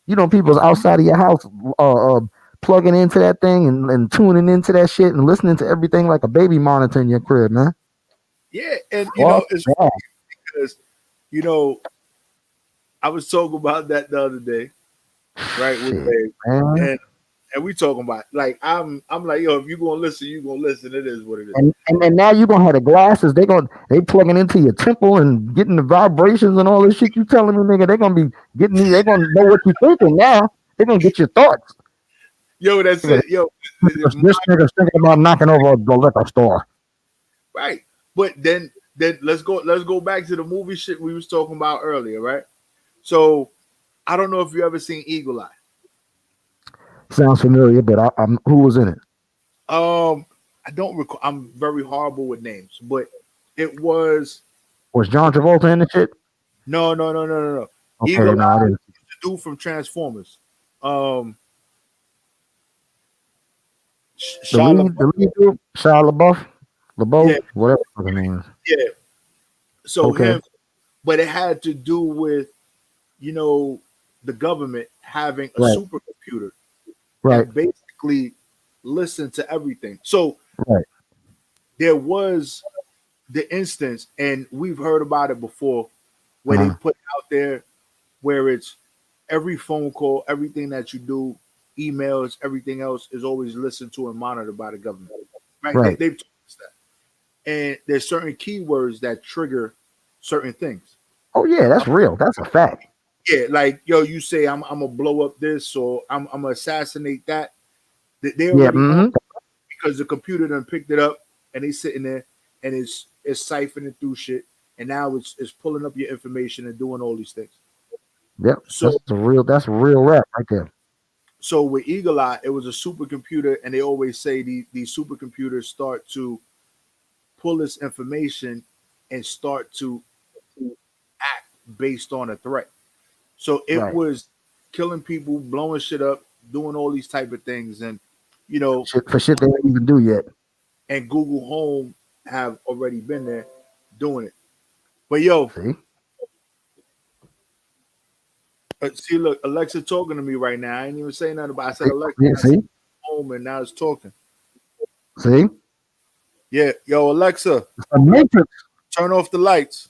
People's outside of your house plugging into that thing and tuning into that shit and listening to everything like a baby monitor in your crib, man. yeah. And Fuck it's that. because you know I was talking about that the other day, right, with Shit, Dave, man. and we talking about like I'm like, yo, if you gonna listen, you gonna listen. It is what it is. And now you're gonna have the glasses. They plugging into your temple and getting the vibrations and all this shit you telling me, nigga. They're gonna be getting you. They're gonna know what you're thinking now. They're gonna get your thoughts. Yo, that's Nigga, it. Yo, this nigga's thinking about knocking over the liquor store. right. But then let's go back to the movie shit we was talking about earlier, right? So I don't know if you ever seen Eagle Eye. Sounds familiar, but I'm who was in it? I don't recall. I'm very horrible with names, but it was Was John Travolta in the shit? no. Okay, Eagle no, Eye I is didn't. the dude from Transformers. Um, Shia The LaBeouf. lead dude, Shia LaBeouf, Yeah, whatever his name is. yeah. So Okay. him but it had to do with, you know, the government having a Right. supercomputer Right. that basically listened to everything. So Right. there was the instance, and we've heard about it before, where they Uh-huh. put out there where it's every phone call, everything that you do, emails, everything else is always listened to and monitored by the government. Right? Right. They've told us that. And there's certain keywords that trigger certain things. Oh yeah, that's real. That's a fact. Yeah, like yo, you say I'm gonna blow up this or I'm gonna assassinate that. They Yeah. already on Mm-hmm. because the computer done picked it up and they sitting there and it's siphoning through shit and now it's pulling up your information and doing all these things. Yep. So That's a real rap right there. so with Eagle Eye, it was a supercomputer, and they always say these supercomputers start to pull this information and start to act based on a threat. So it Right. was killing people, blowing shit up, doing all these type of things, and you know, Shit they didn't even do yet. and Google Home have already been there doing it. But yo, See? see, look, Alexa talking to me right now. I ain't even saying nothing about. I said Alexa, Yeah, see? home, and now it's talking. See? Yeah, yo, Alexa, The Matrix. turn off the lights.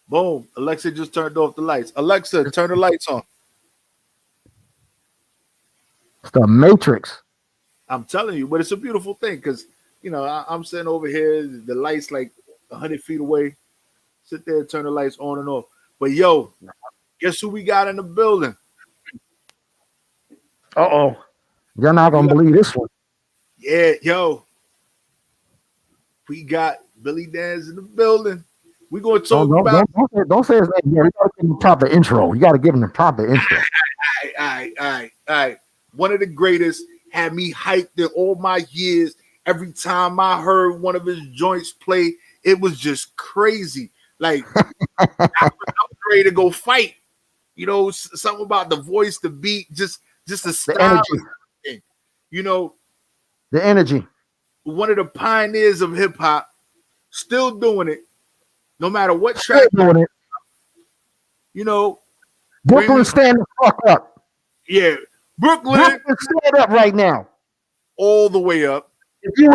Boom. Alexa just turned off the lights. Alexa, turn the lights on. It's the Matrix. I'm telling you, but it's a beautiful thing because, you know, I'm sitting over here, the lights like 100 feet away. Sit there, turn the lights on and off. But yo, guess who we got in the building? Uh-oh. You're not gonna believe this one. Yeah, yo, we got Billy Danze in the building. We gonna talk about. Don't say his name. Yeah, you gotta give him the proper intro. You gotta give him the proper intro. All right. One of the greatest, had me hyped in all my years. Every time I heard one of his joints play, it was just crazy. Like I was ready to go fight. You know, something about the voice, the beat, just the The style. energy. You know, The energy. one of the pioneers of hip hop, still doing it, no matter what Still track. doing it. You know, Brooklyn, stand the fuck up. yeah, Brooklyn, stand up right now. all the way up. If you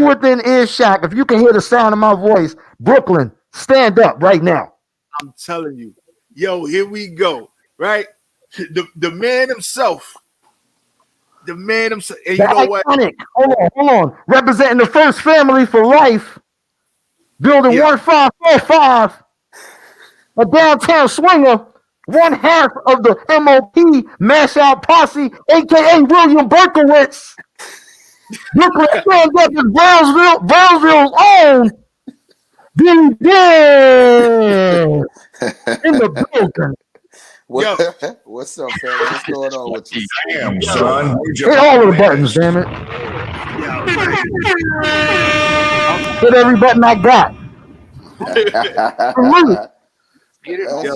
within earshot, if you can hear the sound of my voice, Brooklyn, stand up right now. I'm telling you, yo, here we go, right? The man himself, and you know what? Iconic. Hold on. Representing the first family for life. Building Yeah. 1545. A downtown swinger. One half of the MOP Mash Out Posse, aka William Berkowitz. Brooklyn stand up in Brownsville's own Billy Danze in the building. What's up, fam? What's going on with you? Damn, son. Hit all of the buttons, damn it. Hit every button I got.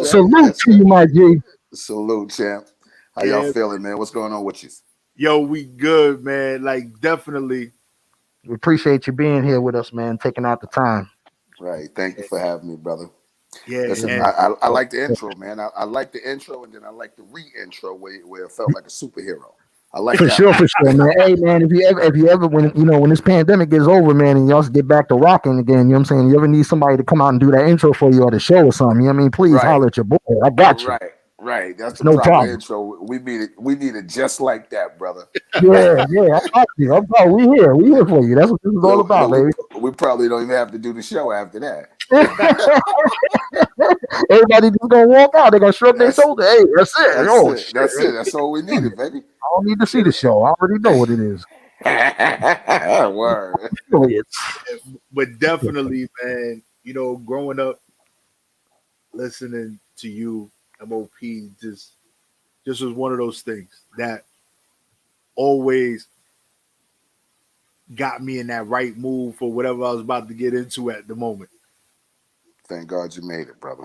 Salute to you, my G. Salute, champ. How y'all feeling, man? What's going on with you? Yo, we good, man. Like, definitely. We appreciate you being here with us, man. Taking out the time. Right. Thank you for having me, brother. Yeah, Listen, and I like the intro, man. I like the intro, and then I like the re-intro where it felt like a superhero. I like For that. sure, man. Hey, man, if you ever, when this pandemic gets over, man, and y'all get back to rocking again, you know what I'm saying? You ever need somebody to come out and do that intro for you or the show or something, you know what I mean? Please holler at your boy. I got you. Right. That's the no proper problem. intro. We need it just like that, brother. Yeah. I got you. We here for you. That's what this is all about, baby. We probably don't even have to do the show after that. Everybody just gonna walk out. They're gonna shrug their shoulder. Hey, that's it. That's it. That's all we needed, baby. I don't need to see the show. I already know what it is. Word. but definitely, man, you know, growing up, listening to you, MOP, just was one of those things that always got me in that right mood for whatever I was about to get into at the moment. Thank God you made it, brother.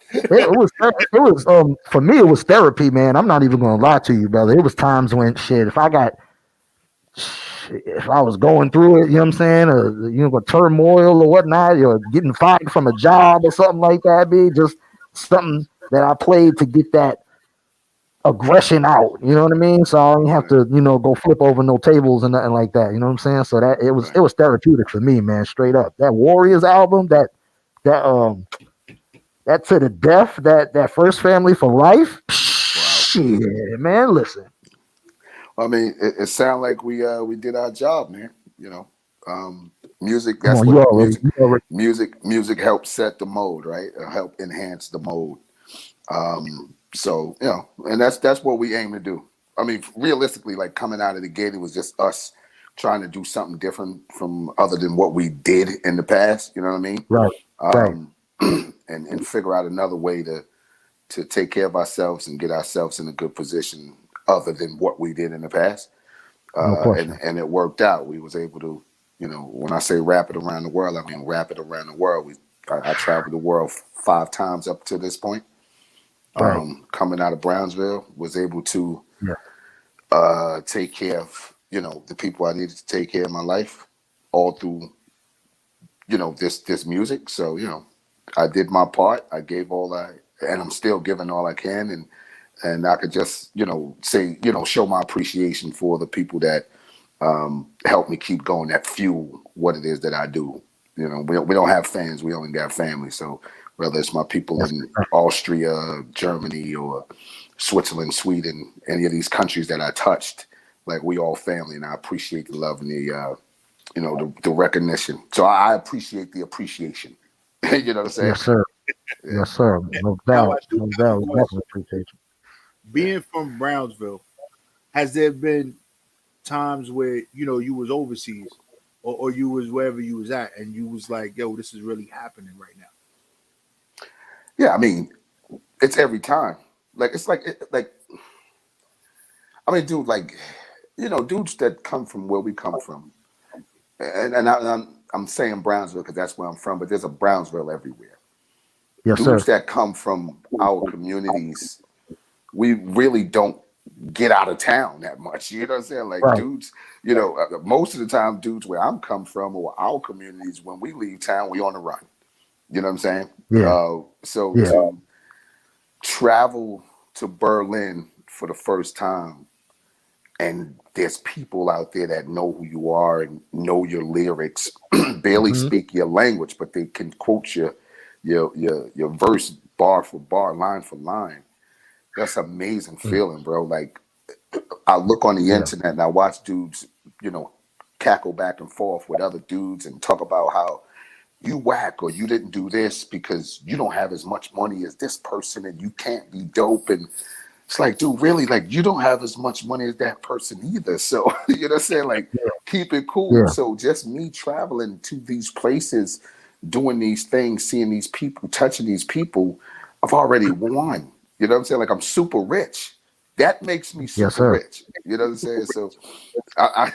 It was for me, it was therapy, man. I'm not even gonna lie to you, brother. It was times when if I got if I was going through it, you know what I'm saying, or turmoil or whatnot, or getting fired from a job or something like that, be just something that I played to get that aggression out. You know what I mean? So I didn't have to, go flip over no tables and nothing like that. You know what I'm saying? So that it was therapeutic for me, man. Straight up, that Warriors album, that that to the death, that first family for life. Shit, man. Listen. I mean, it sounded like we did our job, man. You know, music. Come That's on, what you already. music helps set the mode, right? Help enhance the mode. So and that's what we aim to do. I mean, realistically, like coming out of the gate, it was just us trying to do something different from other than what we did in the past. You know what I mean? Right. Right. And figure out another way to take care of ourselves and get ourselves in a good position other than what we did in the past. No question. And it worked out. We was able to, when I say wrap it around the world, I mean wrap it around the world. I traveled the world 5 times up to this point. Right. Coming out of Brownsville, was able to take care of, the people I needed to take care of in my life, all through, this music. So, I did my part. I gave and I'm still giving all I can. And I could just, say, show my appreciation for the people that help me keep going, that fuel what it is that I do. We don't have fans. We only got family. So whether it's my people in Austria, Germany, or Switzerland, Sweden, any of these countries that I touched, like we all family, and I appreciate the love and the recognition. So I appreciate the appreciation. You know what I'm saying? Yes, sir. Yes, sir. No Now I doubt. do No have a doubt. We question. definitely appreciate you. Being from Brownsville, has there been times where you was overseas, or you was wherever you was at, and you was like, "Yo, this is really happening right now." Yeah, I mean, it's every time. Like it's like I mean, dude, like dudes that come from where we come from, and I'm saying Brownsville because that's where I'm from, but there's a Brownsville everywhere. Yes, Dudes sir. that come from our communities, we really don't get out of town that much. You know what I'm saying? Like Right. dudes, most of the time, dudes where I'm come from or our communities, when we leave town, we on the run. You know what I'm saying? Yeah. So Yeah. to travel to Berlin for the first time, and there's people out there that know who you are and know your lyrics, barely Hmm. speak your language, but they can quote your verse bar for bar, line for line. That's amazing feeling, bro. Like I look on the Yeah. internet and I watch dudes, cackle back and forth with other dudes and talk about how you whack or you didn't do this because you don't have as much money as this person and you can't be dope. And it's like, dude, really, like you don't have as much money as that person either. So you know what I'm saying? Like, keep it cool. Yeah. So just me traveling to these places, doing these things, seeing these people, touching these people, I've already won. You know what I'm saying? Like I'm super rich. That makes me Yes, super sir. rich. You know what I'm saying? So I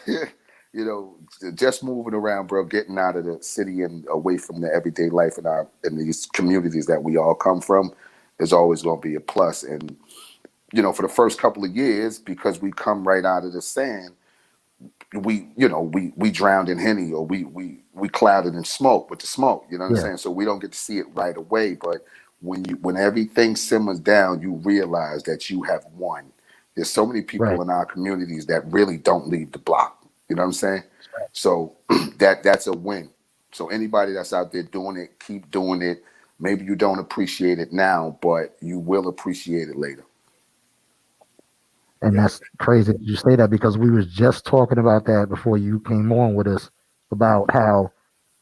just moving around, bro, getting out of the city and away from the everyday life in these communities that we all come from is always going to be a plus. And for the first couple of years, because we come right out of the sand, we drowned in Henny, or we clouded in smoke with the smoke. You know what I'm Yeah. saying? So we don't get to see it right away. But when everything simmers down, you realize that you have won. There's so many people Right. in our communities that really don't leave the block. You know what I'm saying? So that's a win. So anybody that's out there doing it, keep doing it. Maybe you don't appreciate it now, but you will appreciate it later. And Yeah, that's crazy that you say that because we was just talking about that before you came on with us about how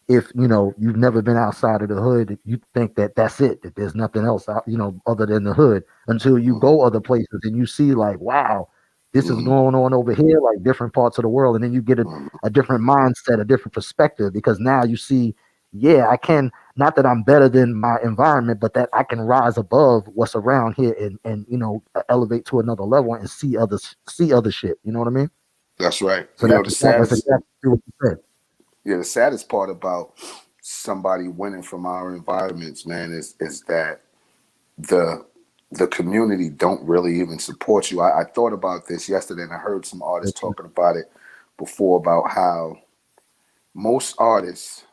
if you've never been outside of the hood, you think that that's it, that there's nothing else out, other than the hood, until you Mhm. go other places and you see like, wow, this is Mhm. going on over here, like different parts of the world, and then you get Mhm. a different mindset, a different perspective, because now you see, yeah, I can, not that I'm better than my environment, but that I can rise above what's around here and elevate to another level and see other shit. You know what I mean? That's right. So that's exactly what you said. The saddest part about somebody winning from our environments, man, is that the the community don't really even support you. I thought about this yesterday, and I heard some artists talking about it before about how most artists,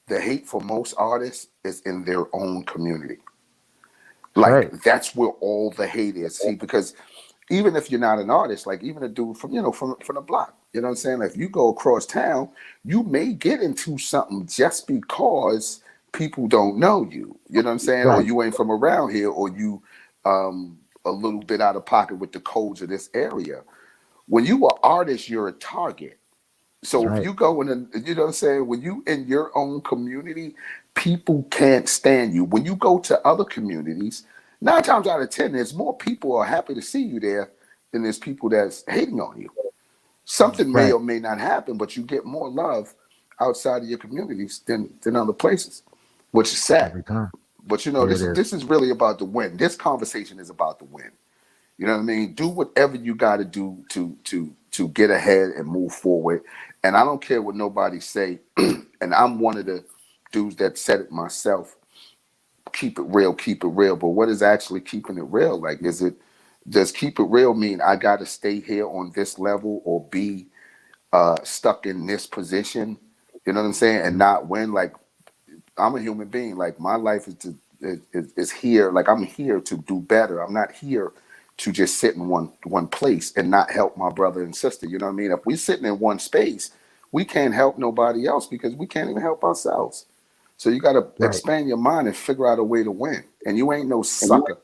the hate for most artists is in their own community. Like Right. that's where all the hate is. See, because even if you're not an artist, like even a dude from from the block, you know what I'm saying? Like if you go across town, you may get into something just because people don't know you. You know what I'm saying? Or Right. you ain't from around here, or you a little bit out of pocket with the codes of this area. When you are artist, you're a target. That's So if right. you go in, you know what I'm saying, when you in your own community, people can't stand you. When you go to other communities, 9 times out of 10, there's more people are happy to see you there than there's people that's hating on you. Something may Right. or may not happen, but you get more love outside of your communities than other places, which is sad. Every time. But Yeah, this it is is. this is really about the win. This conversation is about the win. You know what I mean? Do whatever you got to do to get ahead and move forward. And I don't care what nobody say. And I'm one of the dudes that said it myself. Keep it real, keep it real. But what is actually keeping it real? Like, does keep it real mean I got to stay here on this level or be stuck in this position? You know what I'm saying? And not win. Like, I'm a human being. Like my life is here. Like I'm here to do better. I'm not here to just sit in one place and not help my brother and sister. You know what I mean? If we're sitting in one space, we can't help nobody else because we can't even help ourselves. So you got to Right. expand your mind and figure out a way to win. And you ain't no sucker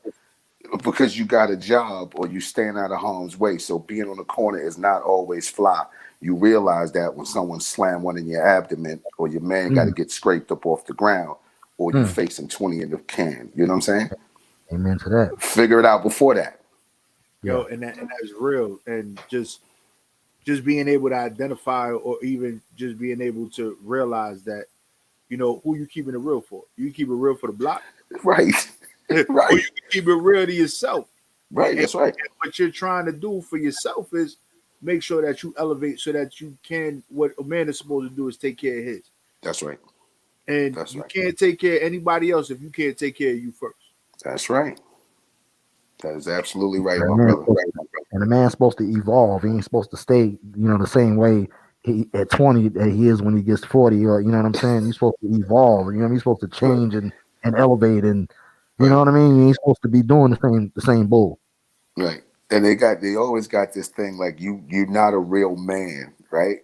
because you got a job or you staying out of harm's way. So being on the corner is not always fly. You realize that when someone slam one in your abdomen or your man got to Mm. get scraped up off the ground or you Mm. facing 20 in the can. You know what I'm saying? Amen to that. Figure it out before that. Yeah. Yo, and that's real. And just being able to identify or even just being able to realize that, who you keeping it real for. You keep it real for the block, Right. or you Right. can keep it real to yourself. Right. And That's right. what you're trying to do for yourself is make sure that you elevate so that you can, what a man is supposed to do is take care of his. That's right. And That's you right. can't take care of anybody else if you can't take care of you first. That's right. That is absolutely right, And my the man's brother. supposed and the man's supposed to evolve. He ain't supposed to stay, the same way he at 20 that he is when he gets 40. Or you know what I'm saying? He's supposed to evolve. You know, he's supposed to Right. change and elevate, and you know Right. what I mean. He ain't supposed to be doing the same bull. Right. And they always got this thing like you're not a real man, right?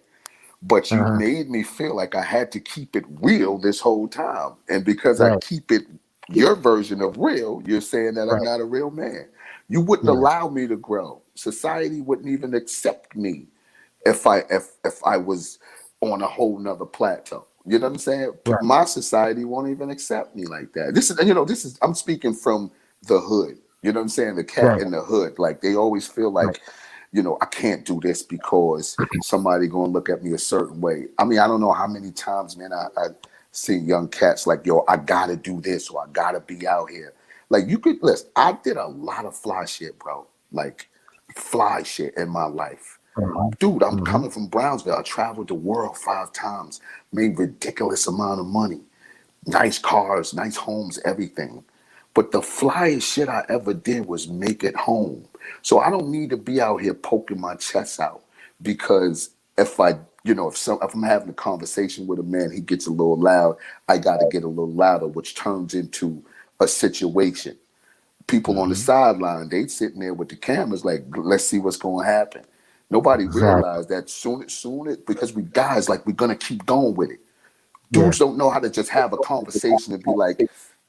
But you Uh-huh. made me feel like I had to keep it real this whole time. And because I Right. keep it your version of real, you're saying that I'm Right. not a real man. You wouldn't Yeah. allow me to grow. Society wouldn't even accept me if I was on a whole nother plateau. You know what I'm saying? Right. My society won't even accept me like that. This is I'm speaking from the hood. You know what I'm saying? The cat Right. in the hood. Like they always feel Right. like, I can't do this because somebody gonna look at me a certain way. I mean, I don't know how many times, man, I seen young cats like, yo, I gotta do this or I gotta be out here. Like you could listen, I did a lot of fly shit, bro. Like fly shit in my life. Dude, I'm Mm-hmm. coming from Brownsville. I traveled the world 5 times, made ridiculous amount of money, nice cars, nice homes, everything. But the flyest shit I ever did was make it home. So I don't need to be out here poking my chest out because if I, if I'm having a conversation with a man, he gets a little loud, I got to get a little louder, which turns into a situation. People on the Mm-hmm. sideline, they sitting there with the cameras like, let's see what's going to happen. Nobody Exactly. realized that because we guys, like, we're going to keep going with it. Yeah. Dudes don't know how to just have a conversation and be like,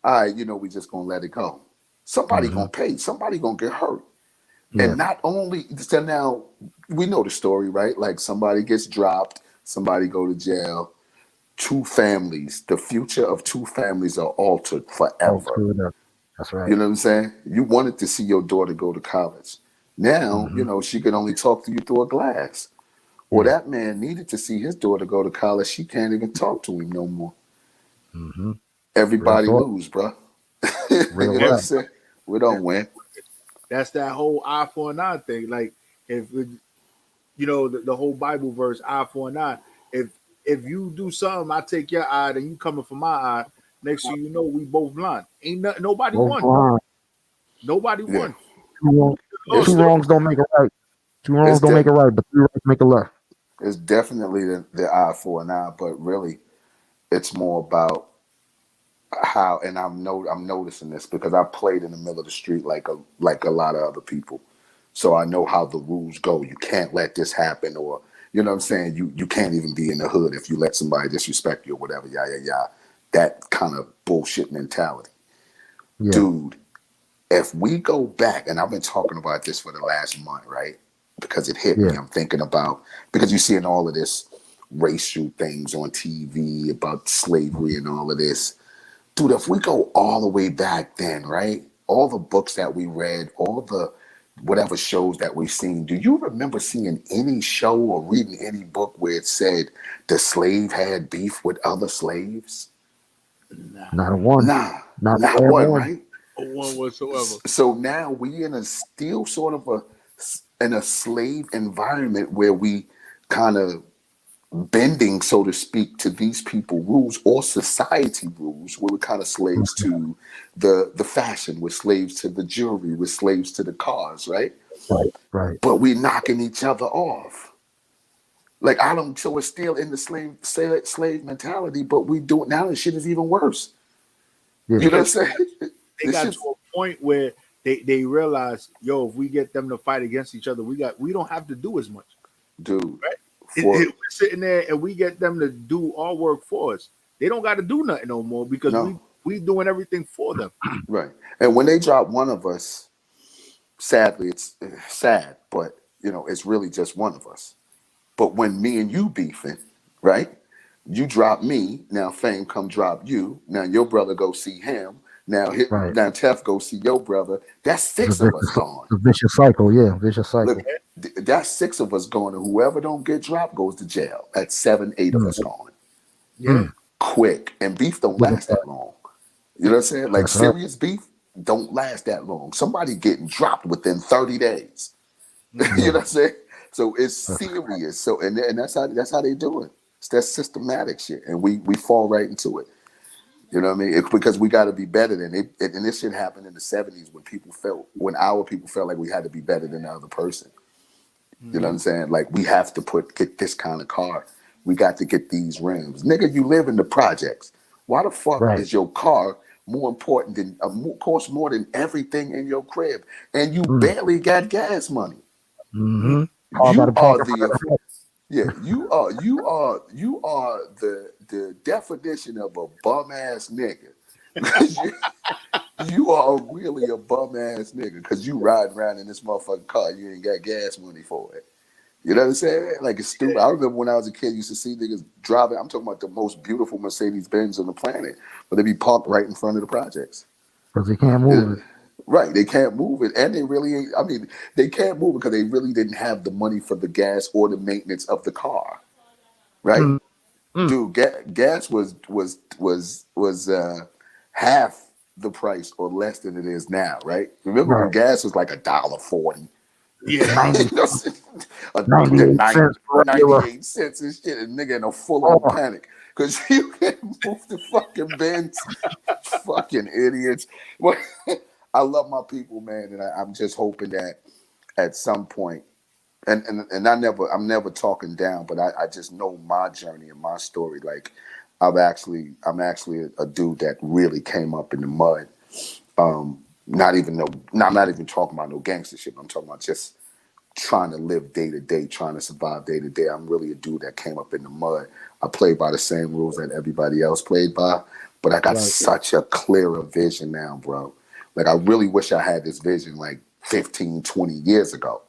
all right, we just going to let it go. Somebody Mm-hmm. going to pay. Somebody going to get hurt. Yeah. And not only, so now we know the story, right? Like somebody gets dropped, somebody go to jail. The future of two families are altered All forever. screwed up. That's right. You know what I'm saying? You wanted to see your daughter go to college. Now, Mm-hmm. she can only talk to you through a glass. Or Yeah. that man needed to see his daughter go to college. She can't even talk to him no more. Mm-hmm. Real Everybody talk. lose, bro. You Real know what I'm rap. saying? We don't win. That's that whole eye for an eye thing. Like the whole Bible verse, eye for an eye. If if you do something, I take your eye, then you coming for my eye. Next thing you know, we both blind. Ain't nobody Both won. blind. Nobody Yeah. won. Two wrongs, Oh, two It's still, wrongs don't make a right. Two wrongs it's don't make that a right, but three rights make a left. It's definitely the eye for an eye, but really, it's more about how. And I'm noticing this because I played in the middle of the street like a lot of other people, so I know how the rules go. You can't let this happen, or you know what I'm saying. You can't even be in the hood if you let somebody disrespect you or whatever. Yeah, yeah, yeah. That kind of bullshit mentality, Yeah, dude. If we go back, and I've been talking about this for the last month, right? Because it hit me. yeah, I'm thinking about because you're seeing all of this racial things on TV about slavery and all of this. Dude, if we go all the way back then, right? All the books that we read, all the whatever shows that we've seen, do you remember seeing any show or reading any book where it said the slave had beef with other slaves? Nah, not a one, Nah, not a not damn one, one. right? no one whatsoever. So now we in a still sort of in a slave environment where we kind of bending, so to speak, to these people rules or society rules, where we're kind of slaves to the fashion, we're slaves to the jewelry, we're slaves to the cars, right? Right, right. But we're knocking each other off. Like I don't, so we're still in the slave mentality, but we do it now. The shit is even worse. You Yeah, know what I'm Because saying? they This got to shit's a point where they realize, yo, if we get them to fight against each other, we don't have to do as much. dude. Right? For We're sitting there and we get them to do our work for us. They don't got to do nothing no more because no, we doing everything for them. right. And when they drop one of us, sadly, it's sad, but you know, it's really just one of us. But when me and you beefing, right? You drop me, now Fame come drop you. Now your brother go see him. right. Now Tef go see your brother. That's It's six of us gone. a vicious cycle. Yeah, vicious Look, cycle. that's six of us gone, and whoever don't get dropped goes to jail. That's seven, eight of Mm, us gone. Yeah. mm. Quick. And beef don't Look at last that. that long. You know what I'm saying? Like That's right. serious beef don't last that long. Somebody getting dropped within 30 days. You know Yeah, what I'm saying? So it's that's serious. So and that's how they do it. It's that systematic shit, and we fall right into it. You know what I mean? Because we got to be better than it. And this shit happened in the '70s when our people felt like we had to be better than the other person. You know what Mm-hmm. I'm saying? Like we have to get this kind of car. We got to get these rims, nigga. You live in the projects. Why the fuck right. is your car more important than cost more than everything in your crib, and you Mm, barely got gas money? mm-hmm. Car got to You park are in the front of the house. yeah, you are the definition of a bum ass nigga. you are really a bum ass nigga because you riding around in this motherfucking car. You ain't got gas money for it. You know what I'm saying? Like it's stupid. I remember when I was a kid, used to see niggas driving. I'm talking about the most beautiful Mercedes Benz on the planet, but they be parked right in front of the projects. Because he can't Yeah, move it. right. They can't move it. And they really ain't, I mean, they can't move it because they really didn't have the money for the gas or the maintenance of the car. Right? Mm, mm. Dude, gas was half the price or less than it is now, right? Remember when Right. gas was like $1.40? Yeah. 90, You know, a 98 cents regular. 98 cents and shit, and nigga in a full on Oh, panic because you can't move the fucking Benz. Fucking idiots. But I love my people, man, and I'm just hoping that at some point, and I'm never talking down, but I just know my journey and my story. Like I'm actually a dude that really came up in the mud. Not even no, no, I'm not even talking about no gangster shit. I'm talking about just trying to live day to day, trying to survive day to day. I'm really a dude that came up in the mud. I play by the same rules that everybody else played by, but I got right, such a clearer vision now, bro. Like I really wish I had this vision like 15, 20 years ago.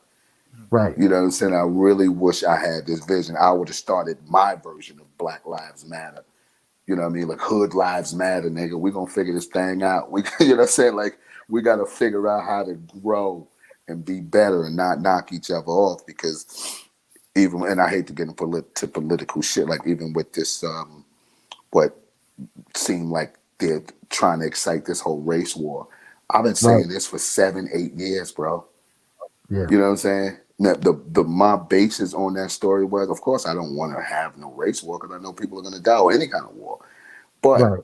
right. You know what I'm saying? I really wish I had this vision. I would have started my version of Black Lives Matter. You know what I mean? Like Hood Lives Matter, nigga. We're gonna figure this thing out. You know what I'm saying? Like we gotta figure out how to grow and be better and not knock each other off because even and I hate to get into political shit, like even with this what seemed like they're trying to excite this whole race war. I've been Right. saying this for 7, 8 years, bro. Yeah. You know what I'm saying? Now, the my basis on that story was, of course, I don't want to have no race war because I know people are going to die or any kind of war. But Right.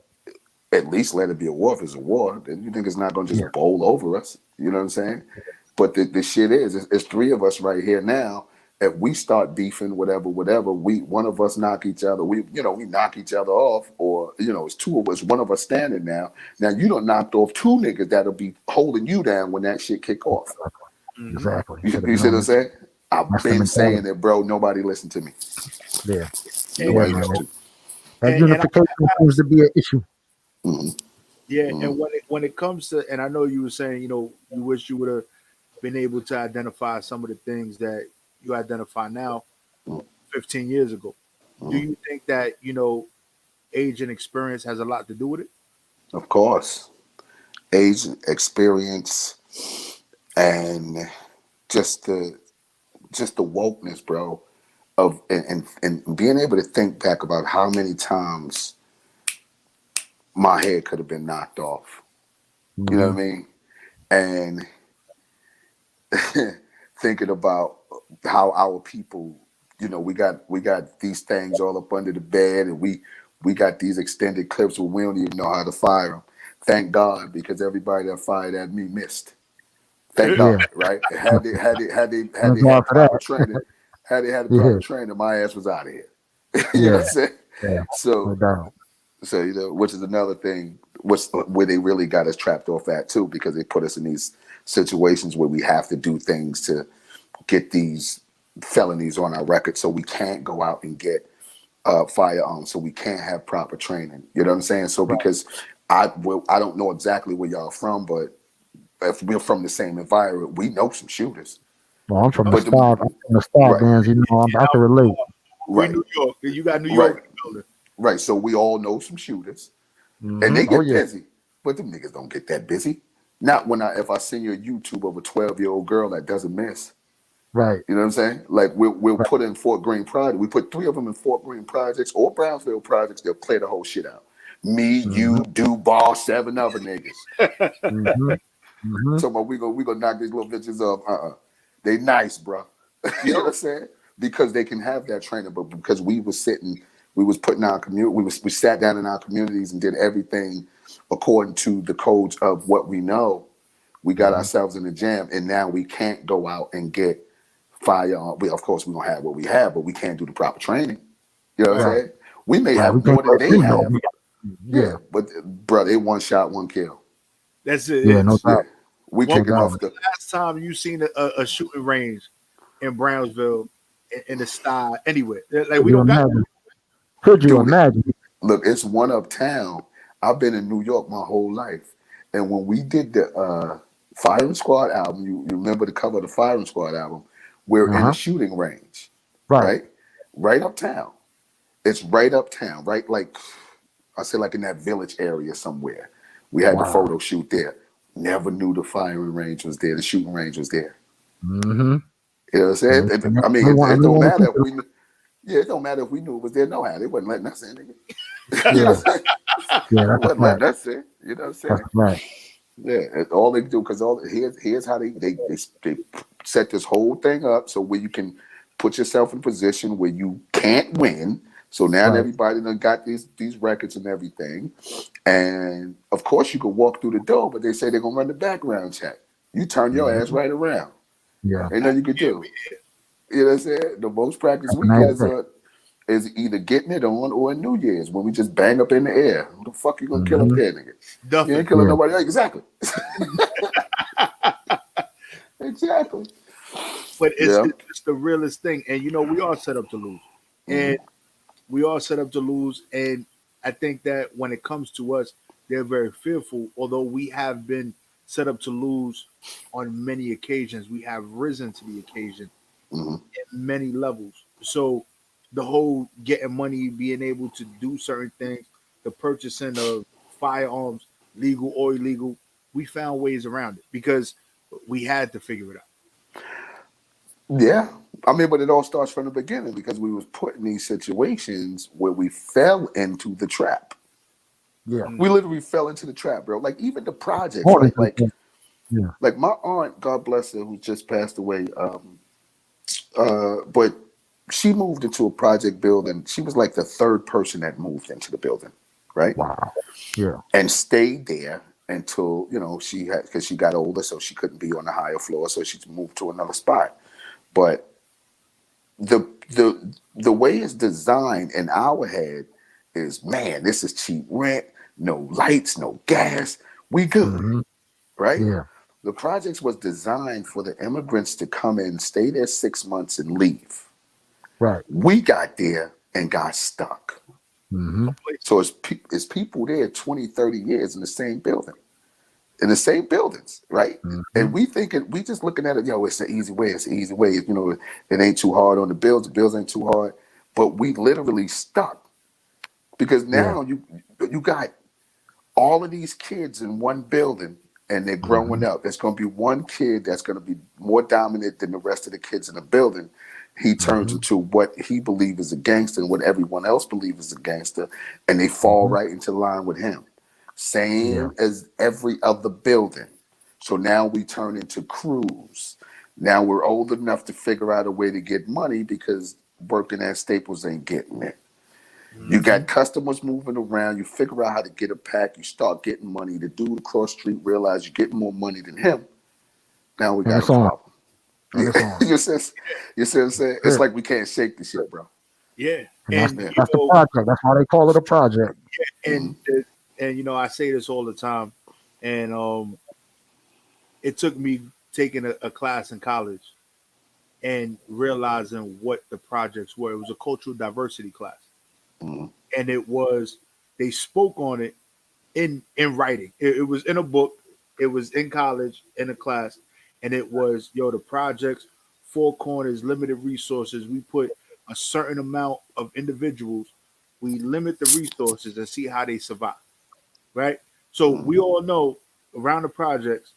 at least let it be a war. If it's a war, then you think it's not going to Yeah. just bowl over us. You know what I'm saying? But the shit is, it's three of us right here now if we start beefing, whatever, we one of us knock each other, we knock each other off, or it's two of us, one of us standing now. Now you done knocked off two niggas that'll be holding you down when that shit kick off. Exactly. You see what I'm saying? I've That's the been mentality. saying it, bro. Nobody listened to me. Yeah. Nobody Yeah, man. listened to. That And unification seems to be an issue. yeah, and when it comes to, and I know you were saying, you wish you would have been able to identify some of the things that you identify now 15 years ago. Do you think that, age and experience has a lot to do with it? Of course, age, experience, and just the wokeness, bro. Of and being able to think back about how many times my head could have been knocked off. You know what I mean? And thinking about how our people, we got these things all up under the bed, and we got these extended clips where we don't even know how to fire them. Thank God, because everybody that fired at me missed. Thank Yeah. God, right? Had they Thank God had for proper that. training, had they had the Yeah. proper training, my ass was out of here. You know Yeah. what I'm saying? Yeah. No So doubt. which is another thing, where they really got us trapped off at too, because they put us in these situations where we have to do things to get these felonies on our record, so we can't go out and get firearms, so we can't have proper training. You know what I'm saying? So because I don't know exactly where y'all from, but if we're from the same environment, we know some shooters. Well, I'm from the But star. I'm from the star right, bands. I can relate. We right, New York. You got New right, York in the building. right. So we all know some shooters, and they Oh get yeah. busy, but them niggas don't get that busy. Not if I send you a YouTube of a 12-year-old girl that doesn't miss. Right. You know what I'm saying? Like we'll Right. put in Fort Greene Project. We put 3 of them in Fort Greene projects or Brownsville projects. They'll clear the whole shit out. Me, you, Duval, 7 other niggas. Talking about we gonna knock these little bitches off. They nice, bro. You know what I'm saying? Because they can have that training, but because we was putting our community, we sat down in our communities and did everything according to the codes of what we know. We got ourselves in the jam, and now we can't go out and get firearm. Of course, we don't have what we have, but we can't do the proper training. You know what I'm Right. saying? We may Right. We have can't more than they you know. have. Yeah, but bro, they one shot, one kill. That's it. Yeah. No Yeah, doubt. we When kicking doubt. off the last time you seen a shooting range in Brownsville in the style anywhere? Like Could we you don't got. imagine? Could you dude. imagine? Look, it's one uptown. I've been in New York my whole life, and when we did the Firing Squad album, you remember the cover of the Firing Squad album? We're in the shooting range, Right. right? Right uptown. It's right uptown, right? Like I said, like in that village area somewhere. We had the Wow. photo shoot there. Never knew the firing range was there. The shooting range was there. Mm-hmm. You know what I'm saying? I mean, They it want don't to matter keep if we. Yeah, it don't matter if we knew it was there. No how. They wasn't letting us in. it. You know Yeah. what I'm saying? Yeah. They That's a wasn't fact. letting us in. You know what I'm saying? That's right. Yeah, and all they do, because here's how they set this whole thing up, so where you can put yourself in a position where you can't win. So now Right. everybody done got these records and everything, and of course you can walk through the door, but they say they're gonna run the background check. You turn your ass right around. Yeah. Ain't nothing you could do. You know what I'm saying? The most practice we get is either getting it on or in New Year's when we just bang up in the air. Who the fuck you gonna kill up there, nigga? You Duffy. ain't killing nobody. Exactly. Exactly. But Yeah. it's the realest thing, and we all set up to lose, and we all set up to lose. And I think that when it comes to us, they're very fearful. Although we have been set up to lose on many occasions, we have risen to the occasion hmm in many levels. So the whole getting money, being able to do certain things, the purchasing of firearms, legal or illegal, we found ways around it because we had to figure it out. Yeah. I mean, but it all starts from the beginning because we was put in these situations where we fell into the trap. Yeah. We literally fell into the trap, bro. Like even the projects, More right? than yeah. Like my aunt, God bless her, who just passed away. But she moved into a project building. She was like the third person that moved into the building, right? Wow. Yeah. And stayed there until she had, because she got older, so she couldn't be on the higher floor, so she moved to another spot. But the way it's designed in our head is, man, this is cheap rent, no lights, no gas, we good, Mm-hmm. right? Yeah. The projects was designed for the immigrants to come in, stay there 6 months, and leave. Right. We got there and got stuck. Mm-hmm. So it's people there 20, 30 years in the same building, in the same buildings, right? Mm-hmm. And we just looking at it, it's an easy way, it's an easy way. It ain't too hard on the bills ain't too hard. But we literally stuck because Yeah. now you got all of these kids in one building and they're Mm-hmm. growing up. There's going to be one kid that's going to be more dominant than the rest of the kids in the building. He turns Mm-hmm. into what he believes is a gangster and what everyone else believes is a gangster, and they fall Mm-hmm. right into line with him. Yeah. Same as every other building. So now we turn into crews. Now we're old enough to figure out a way to get money because working at Staples ain't getting it. You Mm-hmm. got customers moving around. You figure out how to get a pack. You start getting money. The dude across the street realize you're getting more money than him. Now we And got a it's on. problem. And it's on. You see what I'm saying? It's Good. like we can't shake the shit, bro. Yeah, And that's and Yeah. that's the project. That's why they call it a project. Mhm. and and I say this all the time, and it took me taking a class in college and realizing what the projects were. It was a cultural diversity class, Mhm. and it was they spoke on it in writing. It was in a book. It was in college in a class, and it was the projects, four corners, limited resources. We put a certain amount of individuals. We limit the resources and see how they survive. Right. So we Mhm. all know around the projects,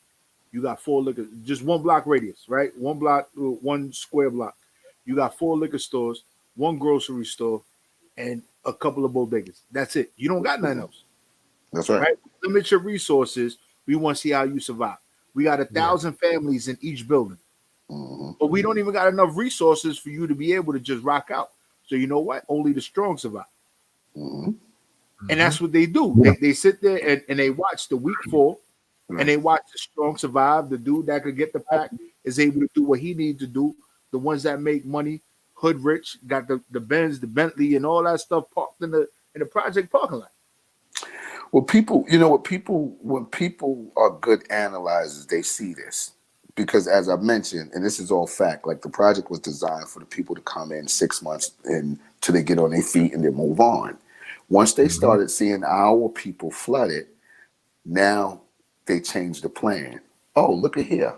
you got four liquor, just one block radius, right? One block, one square block. You got four liquor stores, one grocery store, and a couple of bodegas. That's it. You don't got nothing Mhm. else, That's right. right? Limit your resources. We want to see how you survive. We got a Yeah. thousand families in each building, Mhm. but we don't even got enough resources for you to be able to just rock out. So you know what? Only the strong survive. Mhm. And Mm-hmm. that's what they do. Yeah. They sit there and they watch the week four and Right. they watch the strong survive. The dude that could get the pack is able to do what he needs to do. The ones that make money, hood rich, got the Benz, the Bentley, and all that stuff parked in the project parking lot. Well, people, what people, when people are good analyzers, they see this. Because as I mentioned, and this is all fact, like the project was designed for the people to come in 6 months and till they get on their feet and then move on. Once they Mm-hmm. started seeing our people flooded, now they changed the plan. Oh, look at here.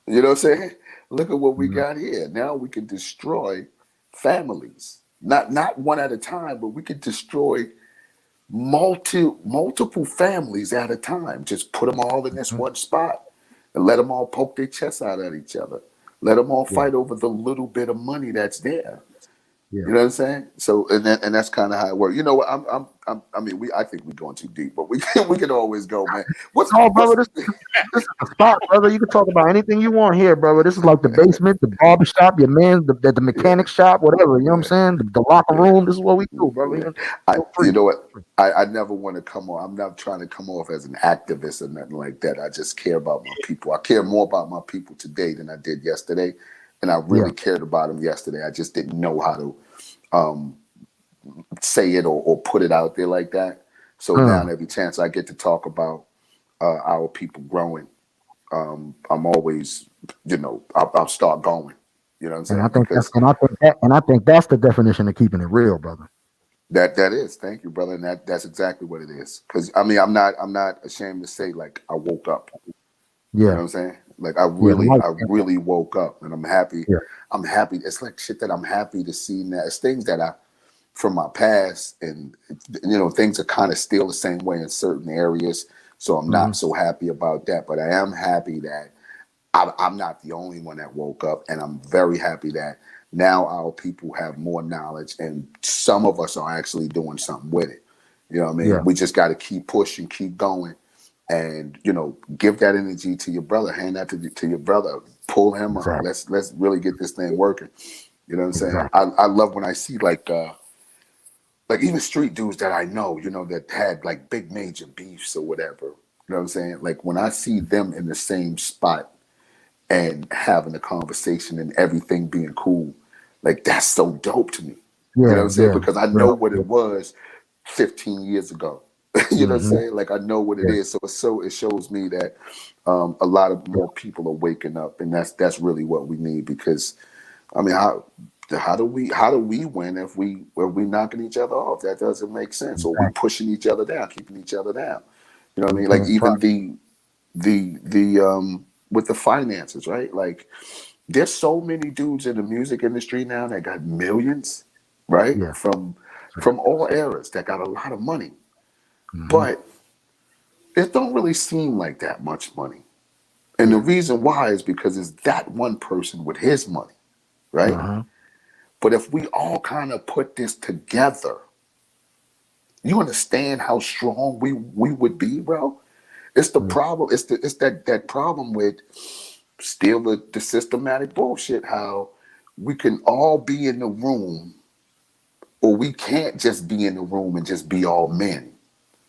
You know what I'm saying? Look at what we Mm-hmm. got here. Now we can destroy families. Not one at a time, but we can destroy multiple families at a time. Just put them all in this one spot and let them all poke their chests out at each other. Let them all Yeah. fight over the little bit of money that's there. Yeah. You know what I'm saying? So and that's kind of how it works. You know what? I mean, I think we're going too deep, but we can always go, man. What's No, brother, what's this is the spot, brother. You can talk about anything you want here, brother. This is like the basement, the barber shop, your man, the yeah, mechanic shop, whatever. You know what I'm yeah, saying? The locker yeah, room. This is what we do, brother. yeah. Feel You free. know what? I never want to come on. I'm not trying to come off as an activist or nothing like that. I just care about my people. I care more about my people today than I did yesterday, and I Yeah. really cared about them yesterday. I just didn't know how to um, say it or put it out there like that. So now, Uh, every chance I get to talk about our people growing, I'm always, I'll start going. You know what I'm and I saying? think that's Because and I think that's the definition of keeping it real, brother. that is, thank you, brother, and that's exactly what it is. Because I mean, I'm not ashamed to say like I woke up. You know Yeah. what I'm saying? Like I Yeah. The really, light. I really woke up, and I'm happy. Yeah. I'm happy. It's like shit that I'm happy to see now. It's things that I from my past, and things are kind of still the same way in certain areas. So I'm Mm-hmm. not so happy about that, but I am happy that I'm not the only one that woke up, and I'm very happy that now our people have more knowledge, and some of us are actually doing something with it. You know what I mean? Yeah. We just got to keep pushing, keep going, and give that energy to your brother. Hand that to your brother. Pull him up. Exactly. Let's really get this thing working. You know what I'm saying? Exactly. I love when I see like even street dudes that I know, that had like big major beefs or whatever. You know what I'm saying? Like when I see them in the same spot and having a conversation and everything being cool, Like that's so dope to me. You know what Yeah, I'm saying? yeah. Because I know Real. what it was 15 years ago. You know what I'm Mm-hmm. saying? Like I know what it Yeah, is. So it shows me that a lot of more people are waking up, and that's really what we need. Because I mean, how do we win if we knocking each other off? That doesn't make sense. Or we exactly. pushing each other down, keeping each other down. You know what I We mean? Like can't try. even the with the finances, right? Like there's so many dudes in the music industry now that got millions, right? Yeah. From all eras that got a lot of money. Mm-hmm. But it don't really seem like that much money. And the Yeah. reason why is because it's that one person with his money, right? Uh-huh. But if we all kind of put this together, you understand how strong we would be, bro? It's the Yeah. problem. It's that problem with still the systematic bullshit. How we can all be in the room, or we can't just be in the room and just be all men.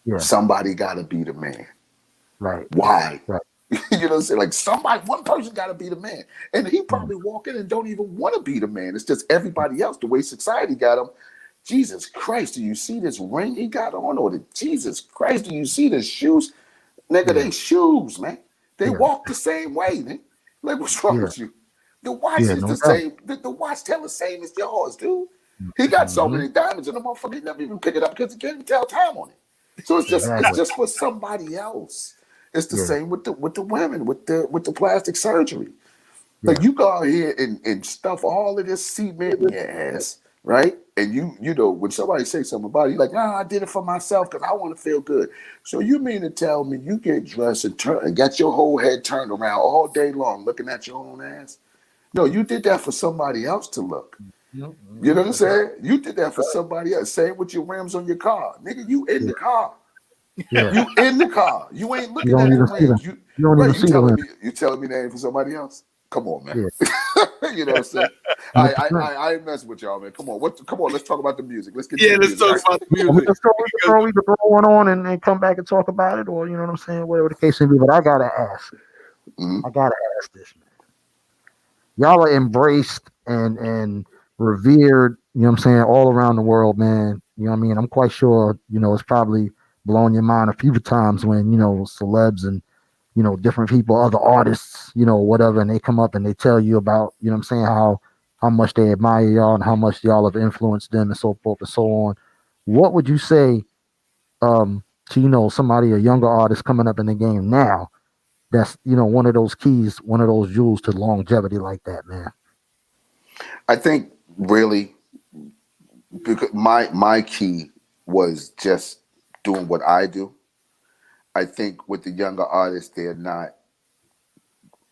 Yeah. Somebody got to be the man. Right. Why? Right. You know what I'm saying? Like somebody, one person got to be the man, and he Mm. probably walk in and don't even want to be the man. It's just everybody else. The way society got him. Jesus Christ, do you see this ring he got on? Or the Jesus Christ, do you see the shoes? Nigga, Yeah. they shoes, man. They Yeah. walk the same way, man. Like, what's wrong Yeah. with you? The watch Yeah. is No the doubt. same. The watch tell the same as yours, dude. He got so Mm-hmm. many diamonds in the motherfucker, he never even pick it up because he can't even tell time on it. So it's Exactly. just for somebody else. It's the Yeah. same with the women with the plastic surgery. Like Yeah. you go out here and stuff all of this cement in your ass, right? And you know when somebody say something about it, you're like, nah, I did it for myself because I want to feel good. So you mean to tell me you get dressed and got your whole head turned around all day long looking at your own ass? No, you did that for somebody else to look. You know what I'm That's right. saying? You did that for somebody else. Same with your rims on your car. Nigga, you in Yeah. the car. Yeah. You in the car. You ain't You looking don't at the even see them. rims. You You don't even right, see the rim. you telling me that ain't for somebody else? Come on, man. Yeah. You know what I'm saying? I I 100%. I, I ain't messing with y'all, man. Come on. Come on, let's talk about the music. Let's get to Yeah, the let's music. talk about the And we music can throw, because we can throw one on and come back and talk about it, or you know what I'm saying, whatever the case may be. But I gotta ask. Mhm. I gotta ask this, man. Y'all are embraced and revered, you know what I'm saying, all around the world, man. You know what I mean? I'm quite sure, it's probably blown your mind a few times when, celebs and, different people, other artists, whatever, and they come up and they tell you about, you know what I'm saying, how much they admire y'all and how much y'all have influenced them and so forth and so on. What would you say to, somebody, a younger artist coming up in the game now, that's, one of those keys, one of those jewels to longevity like that, man? I think really because my key was just doing what I do. I think with the younger artists,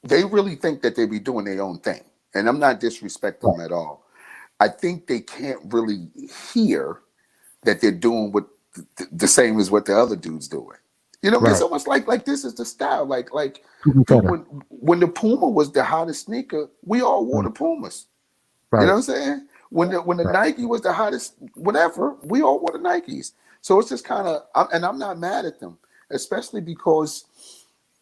they really think that they be doing their own thing. And I'm not disrespecting them at all. I think they can't really hear that they're doing what the same as what the other dude's doing. You know what I mean? It's Right. almost like this is the style. Like To each dude, other. when the Puma was the hottest sneaker, we all wore Mm. the Pumas. You know Right. what I'm saying? When the Right. Nike was the hottest, whatever, we all wore the Nikes. So it's just kind of, and I'm not mad at them, especially because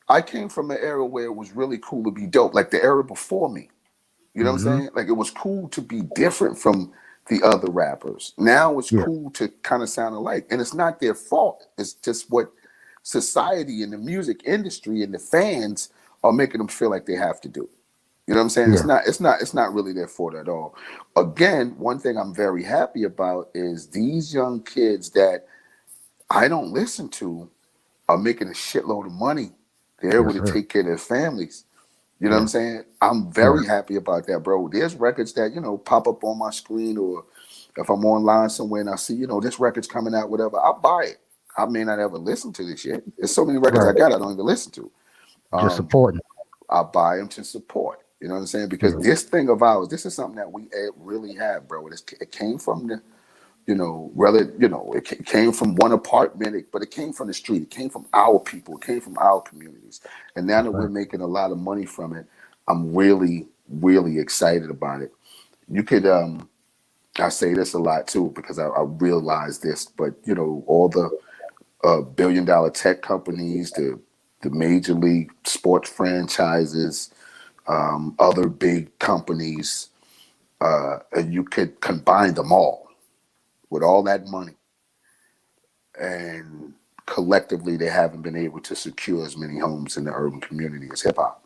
I came from an era where it was really cool to be dope, like the era before me. You know what I'm Mm-hmm. saying? Like it was cool to be different from the other rappers. Now it's Yeah. cool to kind of sound alike, and it's not their fault. It's just what society and the music industry and the fans are making them feel like they have to do. You know what I'm saying? It's Yeah. not. It's not really their fault at all. Again, one thing I'm very happy about is these young kids that I don't listen to are making a shitload of money. They're able Yes, to sir. take care of their families. You know what I'm Yeah. saying? I'm Yeah. very happy about that, bro. There's records that, pop up on my screen, or if I'm online somewhere and I see, this record's coming out, whatever, I'll buy it. I may not ever listen to this shit. There's so many records I Right. got I don't even listen to. Just Um, supporting. I buy them to support. You know what I'm saying? Because Yeah. this thing of ours, this is something that we really have, bro. It came from the, it came from one apartment, but it came from the street. It came from our people. It came from our communities. And now That's that we're right. making a lot of money from it, I'm really, really excited about it. You could, I say this a lot too because I realize this, but all the billion-dollar tech companies, the major league sports franchises, other big companies, and you could combine them all with all that money, and collectively they haven't been able to secure as many homes in the urban community as hip hop.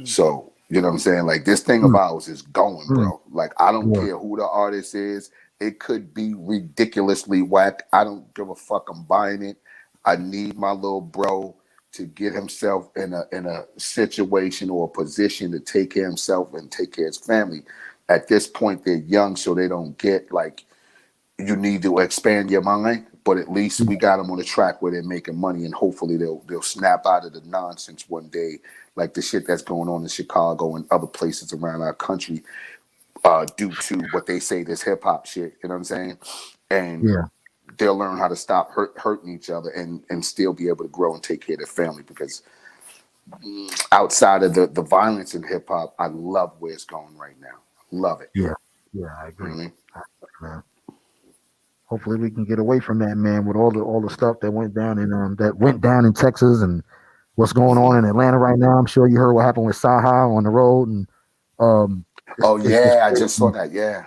So, you know what I'm saying? Like, this thing of ours is going, bro. Like, I don't care who the artist is. It could be ridiculously whack. I don't give a fuck. I'm buying it. I need my little bro to get himself in a situation or a position to take care of himself and take care of his family. At this point, they're young, so they don't get, like, you need to expand your mind. But at least we got them on a track where they're making money, and hopefully they'll snap out of the nonsense one day, like the shit that's going on in Chicago and other places around our country, due to what they say this hip hop shit. You know what I'm saying? And they'll learn how to stop hurting each other and still be able to grow and take care of their family. Because outside of the violence in hip hop, I love where it's going right now. Love it. Yeah, I agree. Mm-hmm. Man. Hopefully we can get away from that, man, with all the stuff that went down in Texas and what's going on in Atlanta right now. I'm sure you heard what happened with Saha on the road, and I just saw that. Yeah,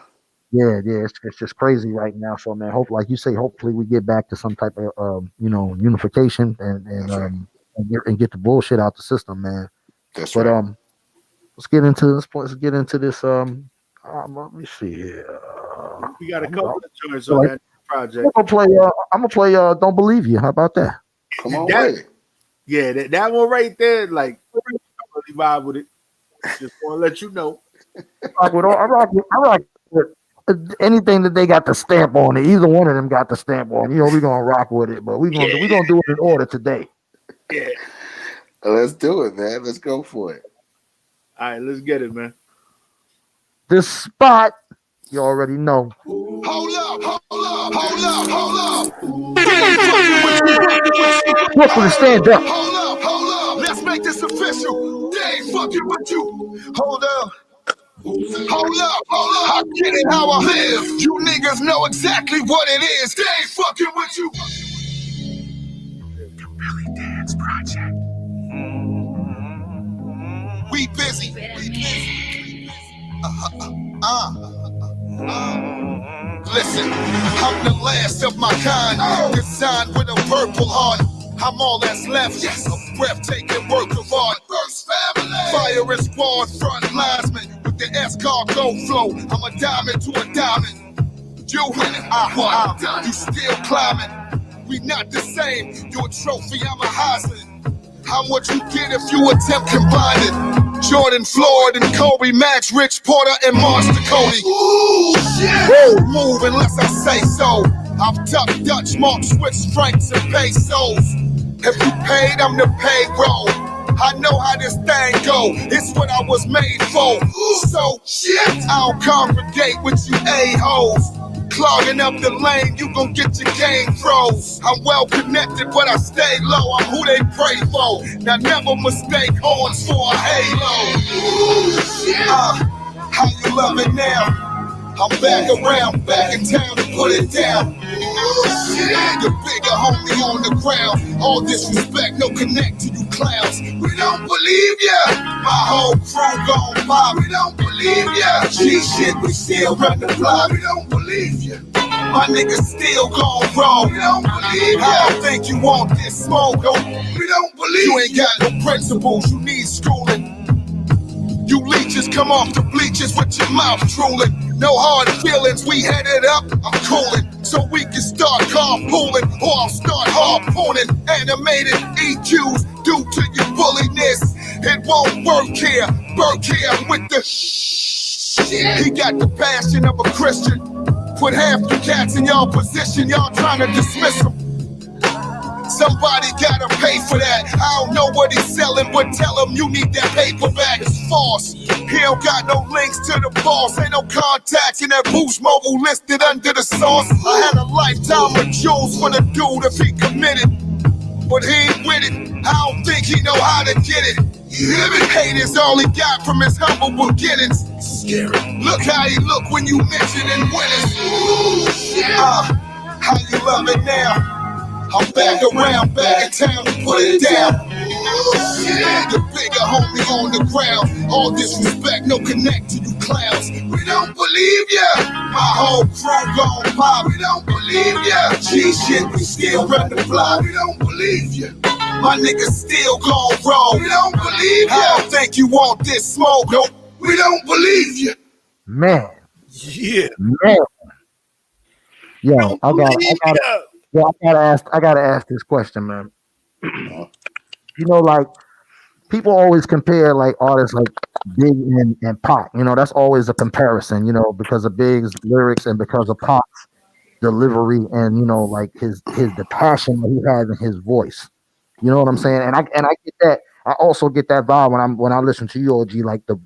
it's just crazy right now. So, man, like you say, hopefully we get back to some type of unification and get the bullshit out the system, man. That's right. Let's get into this. Let me see here. We got a couple of joints on that project. I'm gonna play. Don't Believe You. How about that? Come on, with it. Yeah, that one right there. Like, I really vibe with it. Just want to let you know. I rock with anything that they got the stamp on it. Either one of them got the stamp on. We're gonna rock with it, but we're gonna do it in order today. Yeah. Let's do it, man. Let's go for it. All right, let's get it, man. This spot, you already know. Hold up. Brooklyn, stand up. Hold up. Let's make this official. They ain't fucking with you. Hold up. I get it how I live. You niggas know exactly what it is. They ain't fucking with you. The Billy Danze Project. We busy. Listen, I'm the last of my kind, designed with a purple heart. I'm all that's left, a breathtaking work of art. First family, fire and squad, front linesman with the escargot flow. I'm a diamond to a diamond. You winning, I won. You still climbing. We not the same. You a trophy, I'm a Heisman. I'm what you get if you attempt combining. Jordan, Floyd, and Kobe, Max, Rich Porter, and Monster Cody. Ooh, shit. Move unless I say so. I've ducked Dutch marks, Swiss francs, and pesos. If you paid, I'm the payroll. I know how this thing go. It's what I was made for. So, shit, I don't congregate with you a-hoes. Clogging up the lane, you gon' get your game froze. I'm well connected, but I stay low. I'm who they pray for. Now never mistake horns for a halo. How you love it now? I'm back around, back in town to put it down. The bigger homie on the ground. All disrespect, no connect to you clowns. We don't believe ya. My whole crew gon' by. We don't believe ya. G-shit, we still run the block. We don't believe ya. My niggas still gone wrong. We don't believe ya. I don't think you want this smoke. We don't believe you. Ain't got no principles, you need schooling. You leeches come off the bleachers with your mouth drooling. No hard feelings, we headed up, I'm cooling. So we can start carpooling, or I'll start harpooning. Animated EQs due to your bulliness. It won't work here, with the shit. He got the passion of a Christian. Put half the cats in y'all position, y'all trying to dismiss them. Somebody gotta pay for that. I don't know what he's selling, but tell him you need that paperback. It's false. He don't got no links to the boss. Ain't no contacts in that Boost Mobile listed under the sauce. I had a lifetime of jewels for the dude if he committed, but he ain't with it. I don't think he know how to get it. You hear me? Hate is all he got from his humble beginnings. Scary. Look how he look when you mention and winners. How you love it now? I'm back around, back in town to put it down. The bigger homie on the ground. All disrespect, no connect to you clowns. We don't believe ya. My whole crew gon' pop. We don't believe ya. G shit, we still run the block. We don't believe ya. My niggas still gon' roll. We don't believe ya. I don't think you want this smoke. Nope. We don't believe ya. Man, Yeah. man. Yo, Don't believe ya. I gotta ask this question, man. You know, like people always compare like artists like Big and Pac. You know, that's always a comparison. You know, because of Big's lyrics and because of Pac's delivery and you know, like his the passion that he has in his voice. You know what I'm saying? And I get that. I also get that vibe when I listen to you, OG, like the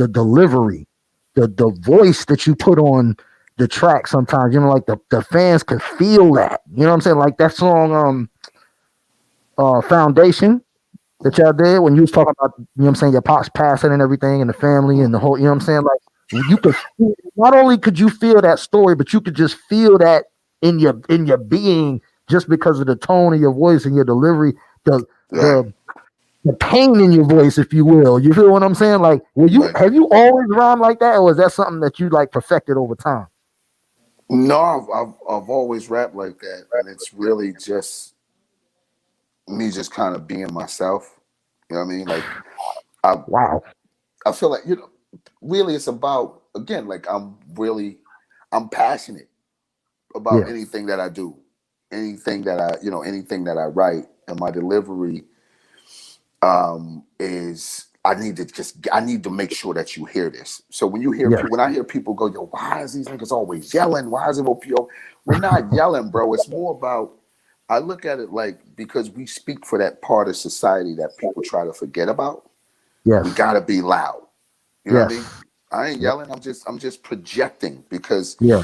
delivery, the voice that you put on the track sometimes, you know, like the fans can feel that. You know what I'm saying? Like that song Foundation that y'all did when you was talking about, you know what I'm saying, your pops passing and everything and the family and the whole, you know what I'm saying? Like you could feel, not only could you feel that story, but you could just feel that in your being just because of the tone of your voice and your delivery, the Right. the pain in your voice, if you will. You feel what I'm saying? Like, Right. have you always rhymed like that, or is that something that you like perfected over time? No, I've always rapped like that, and it's really just me just kind of being myself. You know what I mean? Like I Wow. I feel like, you know, really it's about, again, like I'm passionate about Yeah. anything that I do, anything that anything that I write, and my delivery is I need to make sure that you hear this. So Yeah. when I hear people go, yo, why is these niggas always yelling? Why is it OPO? We're not yelling, bro. It's more about, I look at it like, because we speak for that part of society that people try to forget about. We Yes. gotta be loud. You know what I mean? Yes. I ain't Yep. yelling. I'm just projecting because, Yeah.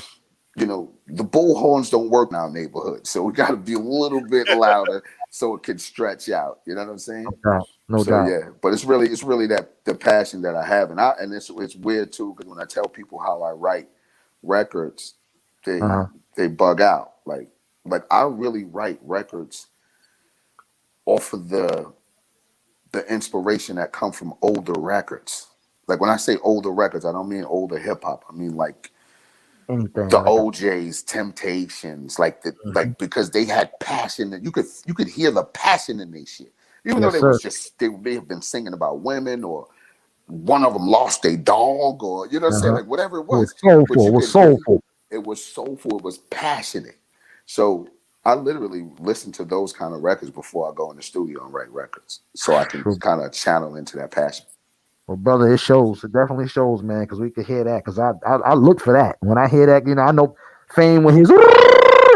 you know, the bullhorns don't work in our neighborhood, so we got to be a little bit louder so it can stretch out. You know what I'm saying? No doubt. No So doubt. yeah, but it's really that the passion that I have, and it's weird too because when I tell people how I write records, they Uh-huh. they bug out. Like I really write records off of the inspiration that come from older records. Like when I say older records, I don't mean older hip hop. I mean like Anything the like that. OJ's, Temptations, Mhm. like because they had passion that you could hear the passion in their shit. Even though Yes, sir. they may have been singing about women or one of them lost a dog or you know what I'm saying, Uh-huh. like whatever it It was was, but soulful. It you was could hear soulful. it was soulful, it was passionate. So I literally listen to those kind of records before I go in the studio and write records, so I can Well, kind of channel into that passion. well, brother, it shows. It definitely shows, man, because we could hear that. Because I look for that. When I hear that, you know, I know Fame when he's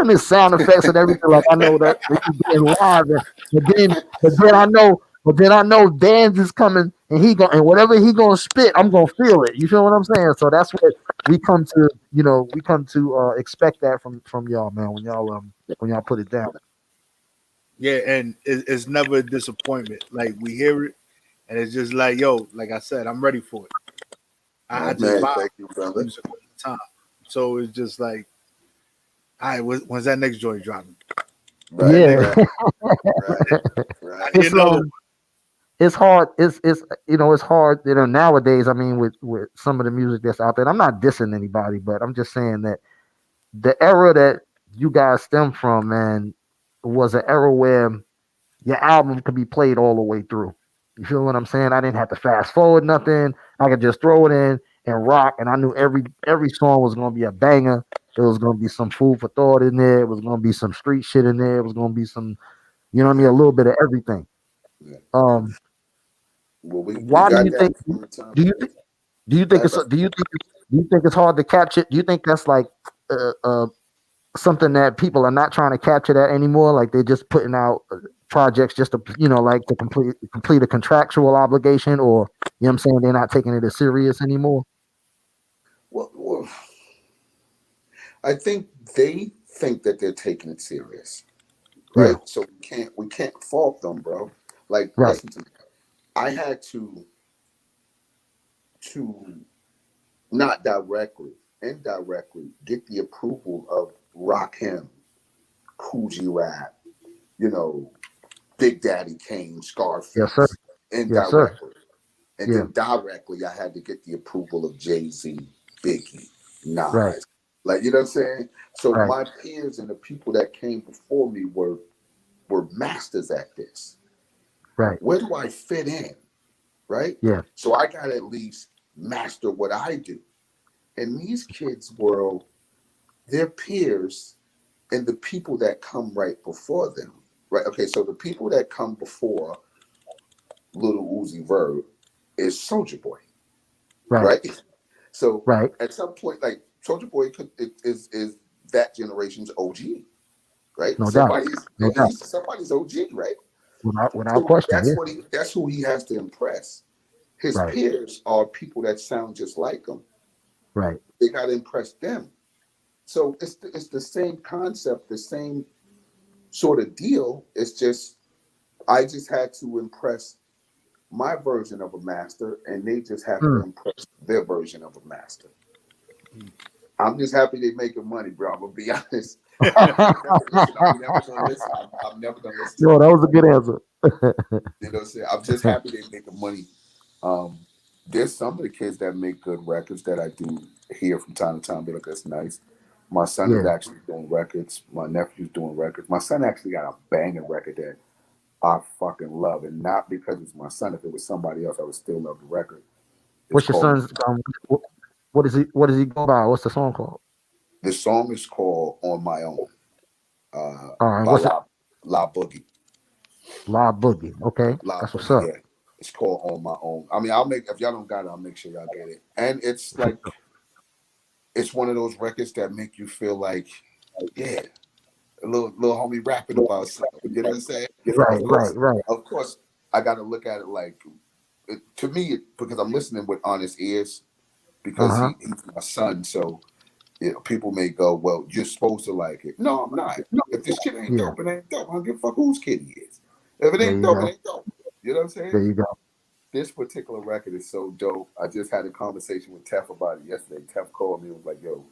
and his sound effects and everything. Like I know that this is being live, but then I know Dan's is coming, and and whatever he gonna spit, I'm gonna feel it. You feel what I'm saying? So that's what we come to expect that from y'all, man. When y'all put it down. Yeah, and it's never a disappointment. Like we hear it, and it's just like, yo, like I said, I'm ready for it. I just Man, vibe thank you, with brother. music all the time. So it's just like, all right, when's that next joint dropping? That Right, next, Yeah, right, right, right. you it's know, it's hard. It's hard. You know, nowadays. I mean, with some of the music that's out there, and I'm not dissing anybody, but I'm just saying that the era that you guys stem from, man, was an era where your album could be played all the way through. You feel what I'm saying? I didn't have to fast forward nothing. I could just throw it in and rock, and I knew every song was gonna be a banger. There was gonna be some food for thought in there. It was gonna be some street shit in there. It was gonna be some, you know what I mean, a little bit of everything. Yeah. Um, Well, we why do got you think? that from the time. Do you think? Do you Go think ahead, it's? brother. Do you think it's hard to capture? Do you think that's like uh, uh, something that people are not trying to capture that anymore? Like they're just putting out projects just to like to complete a contractual obligation, or you know what I'm saying, they're not taking it as serious anymore. Well, I think they think that they're taking it serious, Yeah. right? So we can't fault them, bro. Like, Right. listen to me. I had to not directly, indirectly get the approval of Rakim, Coogee Rap, you know, Big Daddy Kane, Yes, sir. Scarface, Yes, sir. indirectly. And Yeah. then directly, I had to get the approval of Jay-Z, Biggie, Nas. Right. Like, you know what I'm saying? So Right. my peers and the people that came before me were masters at this. Right. Where do I fit in? Right? Yeah. So I got to at least master what I do. In these kids' world, their peers and the people that come right before them. Right? Okay, so the people that come before Little Uzi Vert is Soldier Boy. Right. Right? So Right. at some point, like Soldier Boy is that generation's OG, right? No doubt. No doubt. He's somebody's OG, right? Without So question. Yeah. that's who he has to impress. His Right. peers are people that sound just like him. Right. They got to impress them. So it's the same concept, the same sort of deal. It's just I just had to impress my version of a master, and they just have to impress their version of a master. I'm just happy they're making money, bro. I'm gonna be honest. I'm never gonna listen. I'm never gonna listen. Yo, that was a good answer. You know what I'm saying? I'm just happy they're making money. There's some of the kids that make good records that I do hear from time to time. Be like, that's nice. My son is actually doing records. My nephew's doing records. My son actually got a banging record that I fucking love, and not because it's my son. If it was somebody else, I would still love the record. What's your son's? What is he? What does he go by? What's the song called? The song is called "On My Own" All right. by What's it? La Boogie. La Boogie. Okay, La that's what's Boogie, up. yeah. It's called "On My Own." I mean, I'll make if y'all don't got it, I'll make sure y'all get it. And it's like it's one of those records that make you feel like, yeah, a little homie rapping about something. You know what I'm saying? Right. Right. Of course, I got to look at it like to me because I'm listening with honest ears because he's my son. So people may go, well, you're supposed to like it. No, I'm not. If this shit ain't dope, it ain't dope. I don't give a fuck whose kid he is. If it ain't dope, it ain't dope. You know what I'm saying? There you go. This particular record is so dope. I just had a conversation with Tef about it yesterday. Tef called me and was like, yo,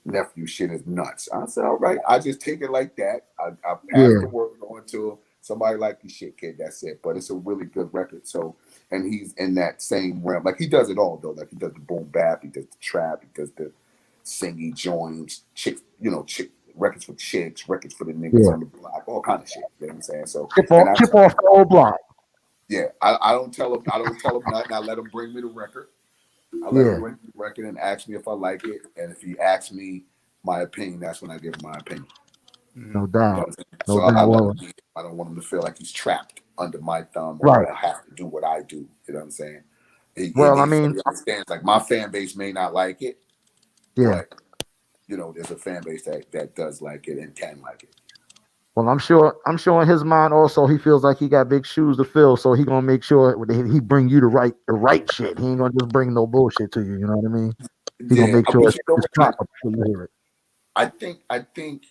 nephew shit is nuts. I said, all right. I just take it like that. I pass the word on to him. Somebody like your shit, kid. That's it. But it's a really good record. So, and he's in that same realm. Like he does it all though. Like he does the boom bap, he does the trap, he does the singy joints, chick records for chicks, records for the niggas on the block, all kind of shit. You know what I'm saying? So chip off the old block. Yeah, I don't tell him nothing. I let him bring me the record. I let him bring me the record and ask me if I like it. And if he asks me my opinion, that's when I give him my opinion. No doubt. So I don't want him to feel like he's trapped under my thumb or I have to do what I do. You know what I'm saying? He understands like my fan base may not like it, but there's a fan base that does like it and can like it. Well, I'm sure in his mind also he feels like he got big shoes to fill, so he gonna make sure he bring you the right shit. He ain't gonna just bring no bullshit to you. You know what I mean? He gonna make sure it's proper before you hear it. I think.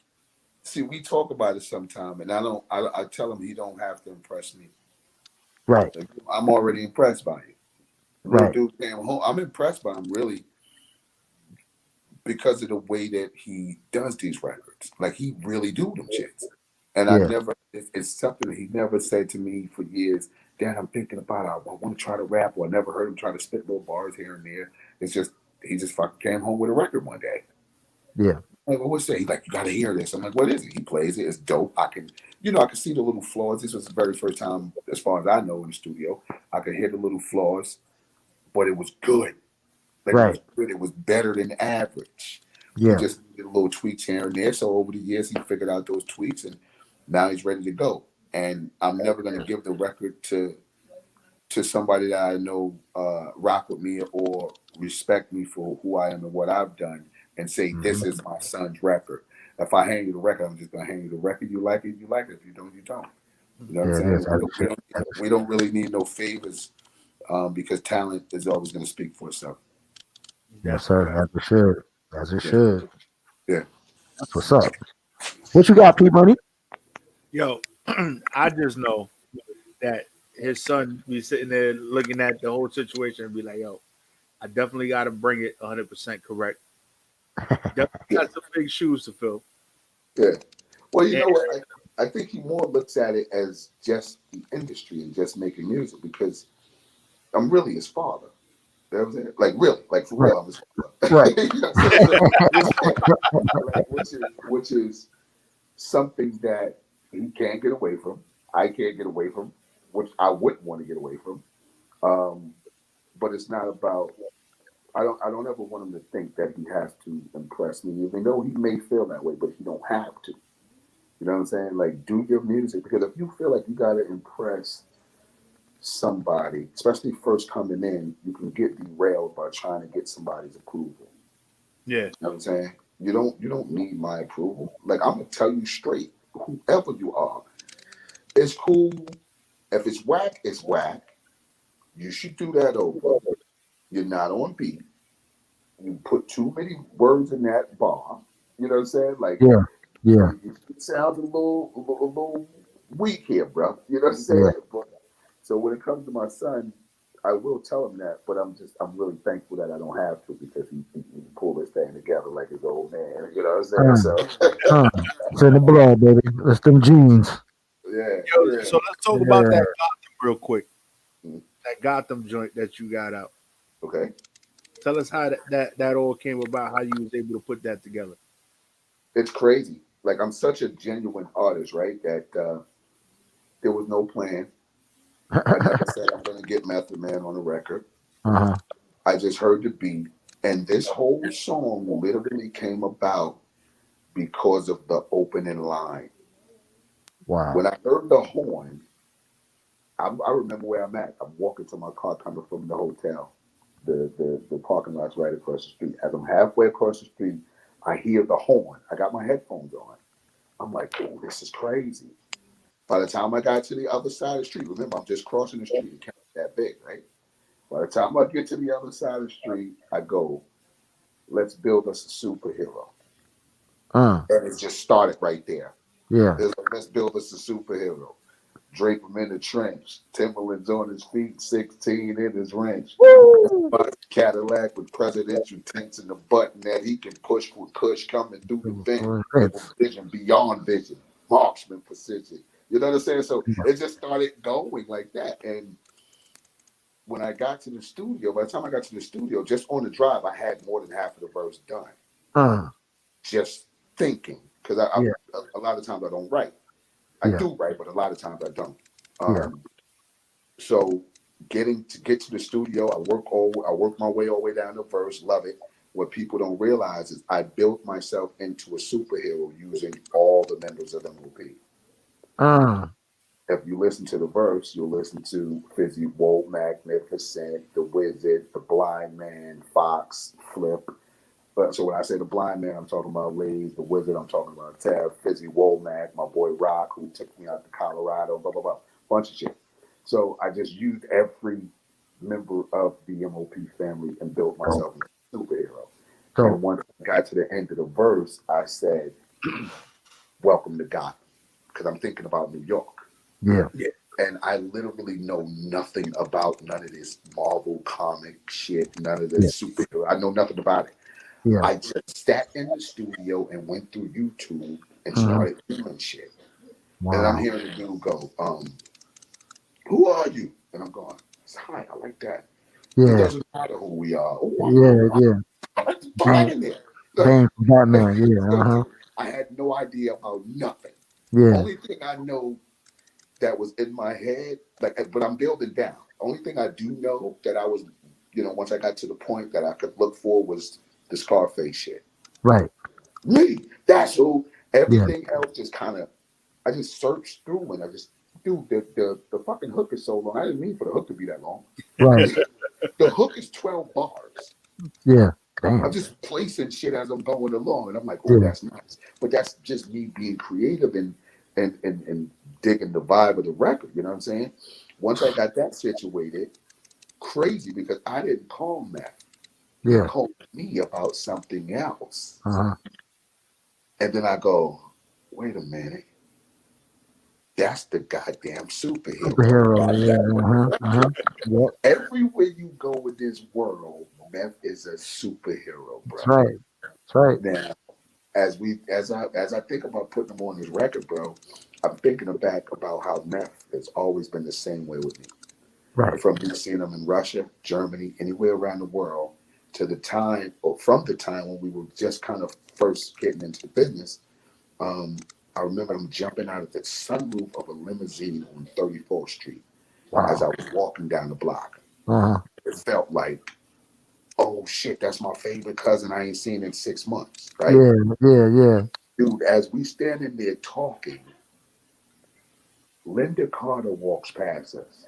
See, we talk about it sometime, and I tell him he don't have to impress me. Right. Like, I'm already impressed by you. Right. Dude came home. I'm impressed by him really because of the way that he does these records. Like he really do them shits. And it's something that he never said to me for years. Dad, I'm thinking about it. I want to try to rap, or I never heard him try to spit little bars here and there. It's just, he just fucking came home with a record one day. Yeah. I'm like, well, what's that? He's like, you got to hear this. I'm like, what is it? He plays it. It's dope. I can see the little flaws. This was the very first time, as far as I know, in the studio. I could hear the little flaws, but it was good. Like, it was good. It was better than average. Yeah. He just did a little tweaks here and there. So over the years, he figured out those tweaks, and now he's ready to go. And I'm never going to give the record to somebody that I know rock with me or respect me for who I am and what I've done and say, this is my son's record. If I hand you the record, I'm just going to hand you the record. You like it, you like it. If you don't, you don't. You know what I'm saying? We don't really need no favors because talent is always going to speak for itself. Yes, sir. As it should. As it should. Yeah. That's what's up. What you got, P Money? Yo, I just know that his son be sitting there looking at the whole situation and be like, yo, I definitely got to bring it 100% correct. Definitely got some big shoes to fill. Yeah. Well, you know what? I think he more looks at it as just the industry and just making music because I'm really his father. You know what I'm saying? Like really, like for Right. real, I'm just Right. you know what I'm saying? Like, which is something that he can't get away from. I can't get away from, which I wouldn't want to get away from. Um, but it's not about. I don't ever want him to think that he has to impress me. Even though he may feel that way, but he don't have to. You know what I'm saying? Like, do your music because if you feel like you gotta impress somebody, especially first coming in, you can get derailed by trying to get somebody's approval. Yeah. You know what I'm saying? You don't need my approval. Like I'm gonna tell you straight, whoever you are, it's cool. If it's whack, it's whack. You should do that over. You're not on beat. You put too many words in that bar. You know what I'm saying? Like Yeah. Yeah. it sounds a little weak here, bro. You know what I'm Yeah. saying? But, so when it comes to my son, I will tell him that, but I'm really thankful that I don't have to because he pulled this thing together like his old man. You know what I'm saying? So It's in the blood, baby. It's them jeans. yeah, Yo, yeah. so let's talk about Yeah. that Gotham real quick. Mm, That Gotham joint that you got out. okay. Tell us how that all came about. How you was able to put that together. It's crazy. Like I'm such a genuine artist, right? That there was no plan. I never said I'm gonna get Method Man on the record. Uh-huh. I just heard the beat, and this whole song literally came about because of the opening line. Wow. When I heard the horn, I remember where I'm at. I'm walking to my car coming from the hotel. The parking lot's right across the street. As I'm halfway across the street, I hear the horn. I got my headphones on. I'm like, oh, this is crazy. By the time I got to the other side of the street, remember, I'm just crossing the street. It can't be that big, right? By the time I get to the other side of the street, I go, let's build us a superhero. Uh. And it just started right there. Yeah. It's like, let's build us a superhero. Drape him in the trench. Timberlands on his feet, 16 in his wrench. Cadillac with presidential tanks in the button that he can push with Kush coming through the vent. It's, Vision beyond vision. Marksman precision. You know what I'm saying? So it just started going like that. And when I got to the studio, by the time I got to the studio, just on the drive, I had more than half of the verse done. uh. Just thinking. Because Yeah. a lot of times I don't write. I Yeah. do write, but a lot of times I don't. Yeah. So get to the studio, I work my way all the way down the verse, love it. What people don't realize is I built myself into a superhero using all the members of MOP. Uh. If you listen to the verse, you'll listen to Fizzy Woe, Magnificent, The Wizard, The Blind Man, Fox, Flip. But so when I say the blind man, I'm talking about Lays, the wizard, I'm talking about Tab, Fizzy Womack, my boy Rock, who took me out to Colorado, blah, blah, blah. Bunch of shit. So I just used every member of the MOP family and built myself a superhero. So And once I got to the end of the verse, I said, welcome to Gotham. Because I'm thinking about New York. yeah. And I literally know nothing about none of this Marvel comic shit, none of this superhero. I know nothing about it. Yeah. I just sat in the studio and went through YouTube and started doing shit. Wow. And I'm hearing the dude go, who are you? And I'm going, hi, I like that. It Yeah. doesn't matter who we are. Yeah. I like the Brian in there. Bang for Batman. Yeah. Uh-huh. I had no idea about nothing. Yeah. Only thing I know that was in my head, but I'm building down. Only thing I do know that I was, once I got to the point that I could look for was the Scarface shit. Right. Me, that's who. Yeah. Everything else just kind of, I just searched through and I just, dude, the fucking hook is so long. I didn't mean for the hook to be that long. Right. The hook is 12 bars. Yeah. Damn. I'm just placing shit as I'm going along, and I'm like, oh, that's nice. But that's just me being creative and digging the vibe of the record. You know what I'm saying? Once I got that situated, crazy because I didn't call Matt. He Yeah. called me about something else. Uh-huh. And then I go, wait a minute. That's the goddamn superhero. Superhero. Yeah. Yep. Everywhere you go in this world, Meth is a superhero, bro. That's right. That's right. Now, as I think about putting him on this record, bro, I'm thinking back about how Meth has always been the same way with me. Right. From me seeing them in Russia, Germany, anywhere around the world, to the time, or from the time when we were just kind of first getting into the business. I remember them jumping out of the sunroof of a limousine on 34th Street as I was walking down the block. It felt like, oh shit, that's my favorite cousin I ain't seen in 6 months, right? Yeah. Dude, as we standing there talking, Linda Carter walks past us.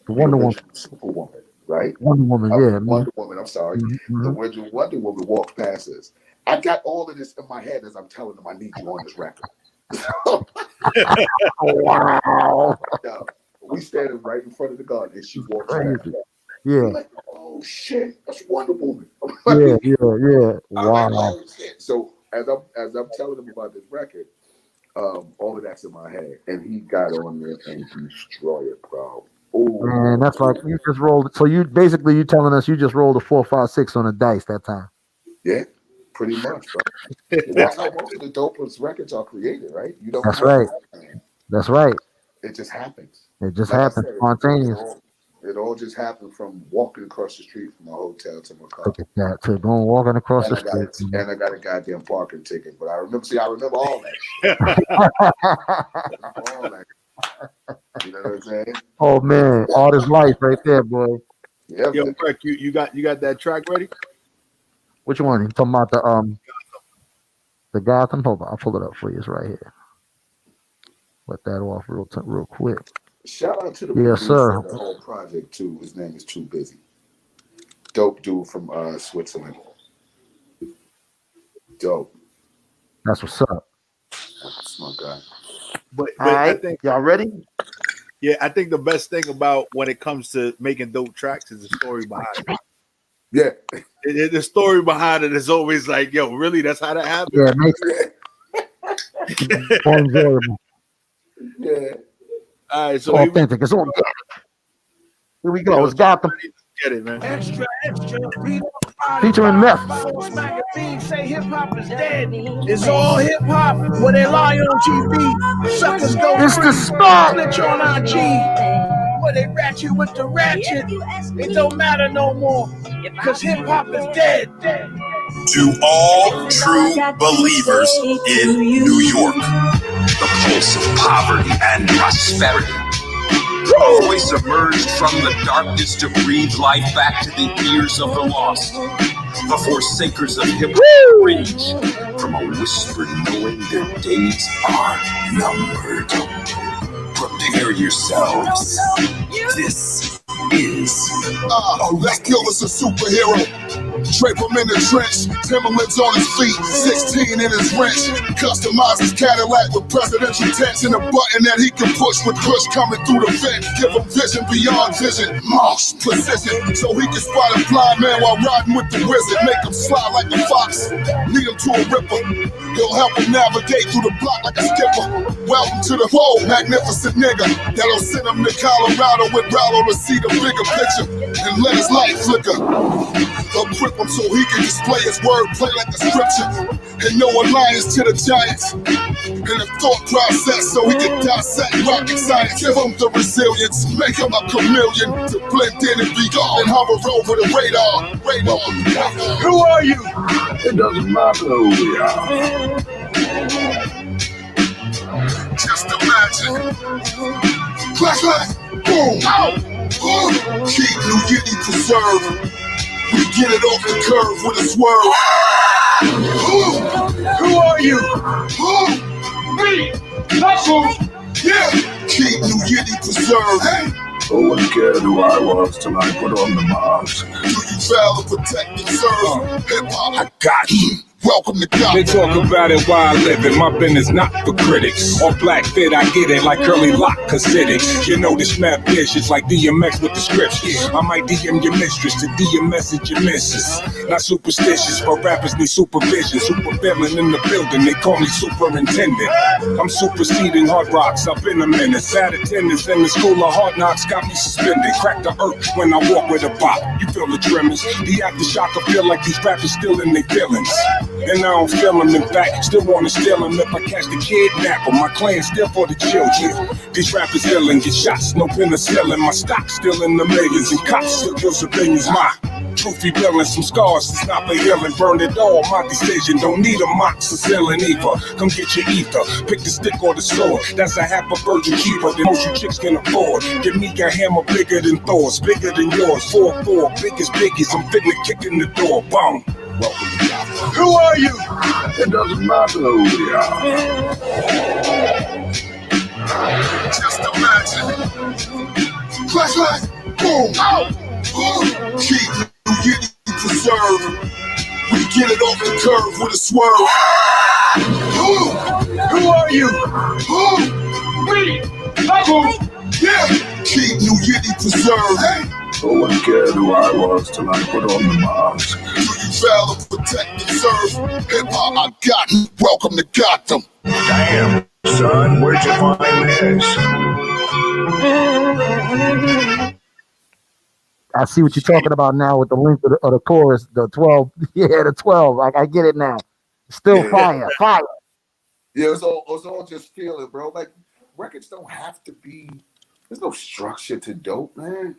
The Wonder Woman. Superwoman, right? Wonder Woman, Wonder Woman, I'm sorry. The Wonder Woman walks past us. I got all of this in my head as I'm telling them I need you on this record. Wow. No, we standing right in front of the garden and she walks Crazy. past. Yeah. Like, oh shit, that's Wonder Woman. Yeah. Wow. Like, oh, shit. So as I'm telling them about this record, all of that's in my head, and he got on there and destroyed it, bro. Ooh. Man, that's like you just rolled. So you telling us you just rolled a 4, 5, 6 on the dice that time. Yeah, pretty much, bro. That's how most of the dopest records are created, right? You don't. That's right. That's right. It just happens. It just happens spontaneous. It all just happened from walking across the street from my hotel to my car. Look at that. To going walking across the street. And I got a goddamn parking ticket. But I remember all that. All that. You know what I'm saying? Oh man, all this life right there, boy. Yeah. Yo, Mark, you got that track ready? Which one? You talking about the Gotham? Hold on, I'll pull it up for you. It's right here. Let that off real quick. Shout out to the producer of the whole project too. His name is Too Busy. Dope dude from Switzerland. Dope. That's what's up. That's my guy. But all right, I think y'all ready? Yeah, I think the best thing about when it comes to making dope tracks is the story behind it. Yeah. The story behind it is always like, yo, really? That's how that happened? Yeah, it makes it more enjoyable. Yeah. All right, so authentic. It's organic. Here we go. It's Gotham. Get it, man. Extra. Featuring Meth. Say hip hop is dead. It's all hip hop where they lie on TV. Suckers go It's the spot. Snitch on IG. Where they ratchet with the ratchet. It don't matter no more. Cause hip hop is dead. To all true believers in New York, the pulse of poverty and prosperity. A voice emerged from the darkness to breathe life back to the ears of the lost. The forsakers of hip-hop rage from a whisper knowing their days are numbered. Prepare yourselves. This is that killer's a superhero. Drape him in the trench, Timberlands on his feet, 16 in his wrench. Customize his Cadillac with presidential tents and a button that he can push with Kush coming through the vent. Give him vision beyond vision, Moss precision, so he can spot a blind man while riding with the wizard. Make him slide like a fox, lead him to a ripper. He'll help him navigate through the block like a skipper. Welcome to the whole magnificent nigga that'll send him to Colorado with Rallo to see the bigger picture and let his light flicker. Equip him so he can display his wordplay like the scripture and know alliance to the giants and a thought process so he can dissect rocket science. Give him the resilience, make him a chameleon to blend in and be gone and hover over the radar. Who are you? It doesn't matter who we are. Just imagine. Clack, clack, boom, boom. Keep New Yiddy preserved. We get it off the curve with a swerve. Who are you? Me, Hustle. Yeah, keep New Yiddy preserved. Hey. No one cared who I was till I put on the mask. Do you valor, protect, and serve? Hip hop, I got you. Welcome to God. They talk about it while I live it. My business not for critics. On Black Fit, I get it like Curly Lock Casidic. You know this map dishes like DMX with the scripts. I might DM your mistress to DM message your missus. Not superstitious, but rappers need supervision. Super villain in the building, they call me superintendent. I'm superseding hard rocks up in a minute. Bad attendance in the school of hard knocks got me suspended. Crack the earth when I walk with a bop. You feel the tremors. The aftershock, I feel like these rappers still in their feelings. And I don't feel him, in fact, still wanna steal him. If I catch the kidnapper, my clan still for the children. These rappers still and get shots, no penicillin. My stock still in the millions, and cops still kill civilians. My truth revealing some scars, it's not for healing. Burn it all, my decision, don't need a mox or selling either. Come get your ether, pick the stick or the sword. That's a half a virgin cheaper than most you chicks can afford. Give me a hammer bigger than Thor's, bigger than yours. 4-4, biggest biggies, I'm fitting to kick in the door. Boom. Welcome to Gotham. Who are you? It doesn't matter who we are. Just imagine. Flashlight, boom, out, boom. Keep you preserve. We get it off the curve with a swerve. Who are you? Who? Me. Who? Yeah. Keep New Yiddy preserved. Hey. No one cared who I was till I put on the mask. Do you valor, protect, and serve? Hip hop, I got you. Welcome to Gotham. Damn, son, where'd you find this? I see what you're talking about now with the link of the chorus, the 12. Yeah, the 12. I get it now. Still fire. Yeah, it's all just feeling, bro. Like, records don't have to be, there's no structure to dope, man.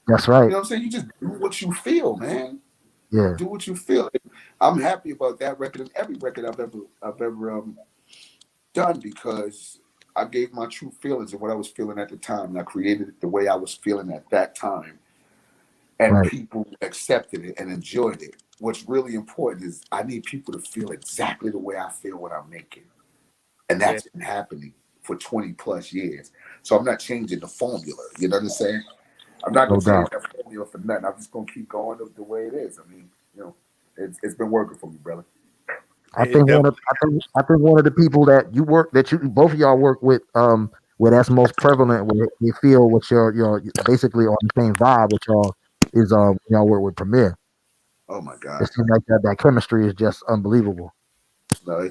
That's right. You know what I'm saying? You just do what you feel, man. Yeah. Do what you feel. I'm happy about that record and every record I've ever done, because I gave my true feelings of what I was feeling at the time, and I created it the way I was feeling at that time, and people accepted it and enjoyed it. What's really important is I need people to feel exactly the way I feel when I'm making, and that's been happening for 20 plus years. So I'm not changing the formula. You know what I'm saying? I'm not going to change that formula for nothing. I'm just going to keep going the way it is. I mean, you know, it's been working for me, brother. I think one of the people that you both of y'all work with, where that's most prevalent, where they feel what you're basically on the same vibe with y'all, is y'all work with Premier. Oh my God! It seems like that chemistry is just unbelievable. No,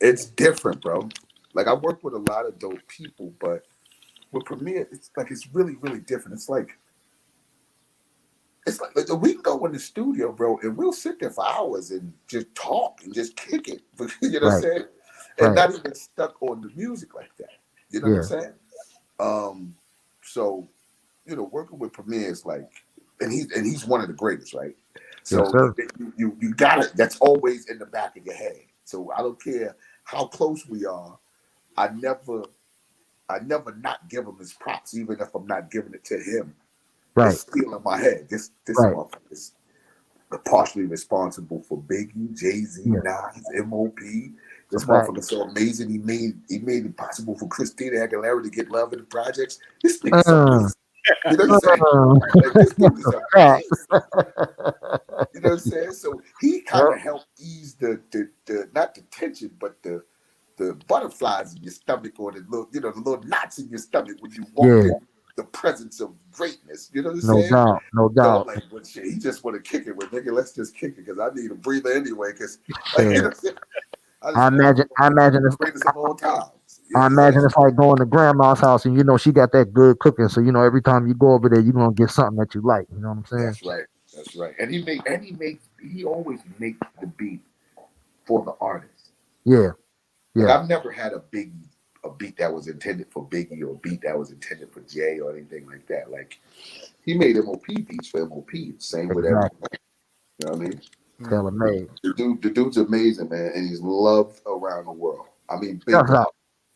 it's different, bro. Like, I work with a lot of dope people, but with Premier, it's really, really different. It's like we can go in the studio, bro, and we'll sit there for hours and just talk and just kick it. You know what I'm saying? And not even stuck on the music like that. You know what I'm saying? So, you know, working with Premier is like, and he's one of the greatest, right? So you got it. That's always in the back of your head. So I don't care how close we are. I never not give him his props, even if I'm not giving it to him. Right. It's still in my head. This motherfucker is partially responsible for Biggie, Jay-Z, Nas, M.O.P. This motherfucker's so amazing. He made it possible for Christina Aguilera to get love in the projects. This nigga's amazing. You know what I'm saying? Like, this dude is amazing. You know what I'm saying? So he kind of helped ease the not the tension, but the butterflies in your stomach, or the little knots in your stomach when you walk in the presence of greatness. You know what I'm saying? No doubt. Like, well, shit, he just want to kick it with, nigga. Let's just kick it, because I need a breather anyway. Because you know, I imagine it's greatest of all times. I imagine it's like going to grandma's house, and she got that good cooking. So every time you go over there, you're gonna get something that you like. You know what I'm saying? That's right. And he always makes the beat for the artist. Yeah. Like, I've never had a beat that was intended for Biggie, or a beat that was intended for Jay, or anything like that. Like, he made M.O.P. beats for M.O.P. Same with everyone. You know what I mean? Tailor-made. The dude's amazing, man, and he's loved around the world. I mean,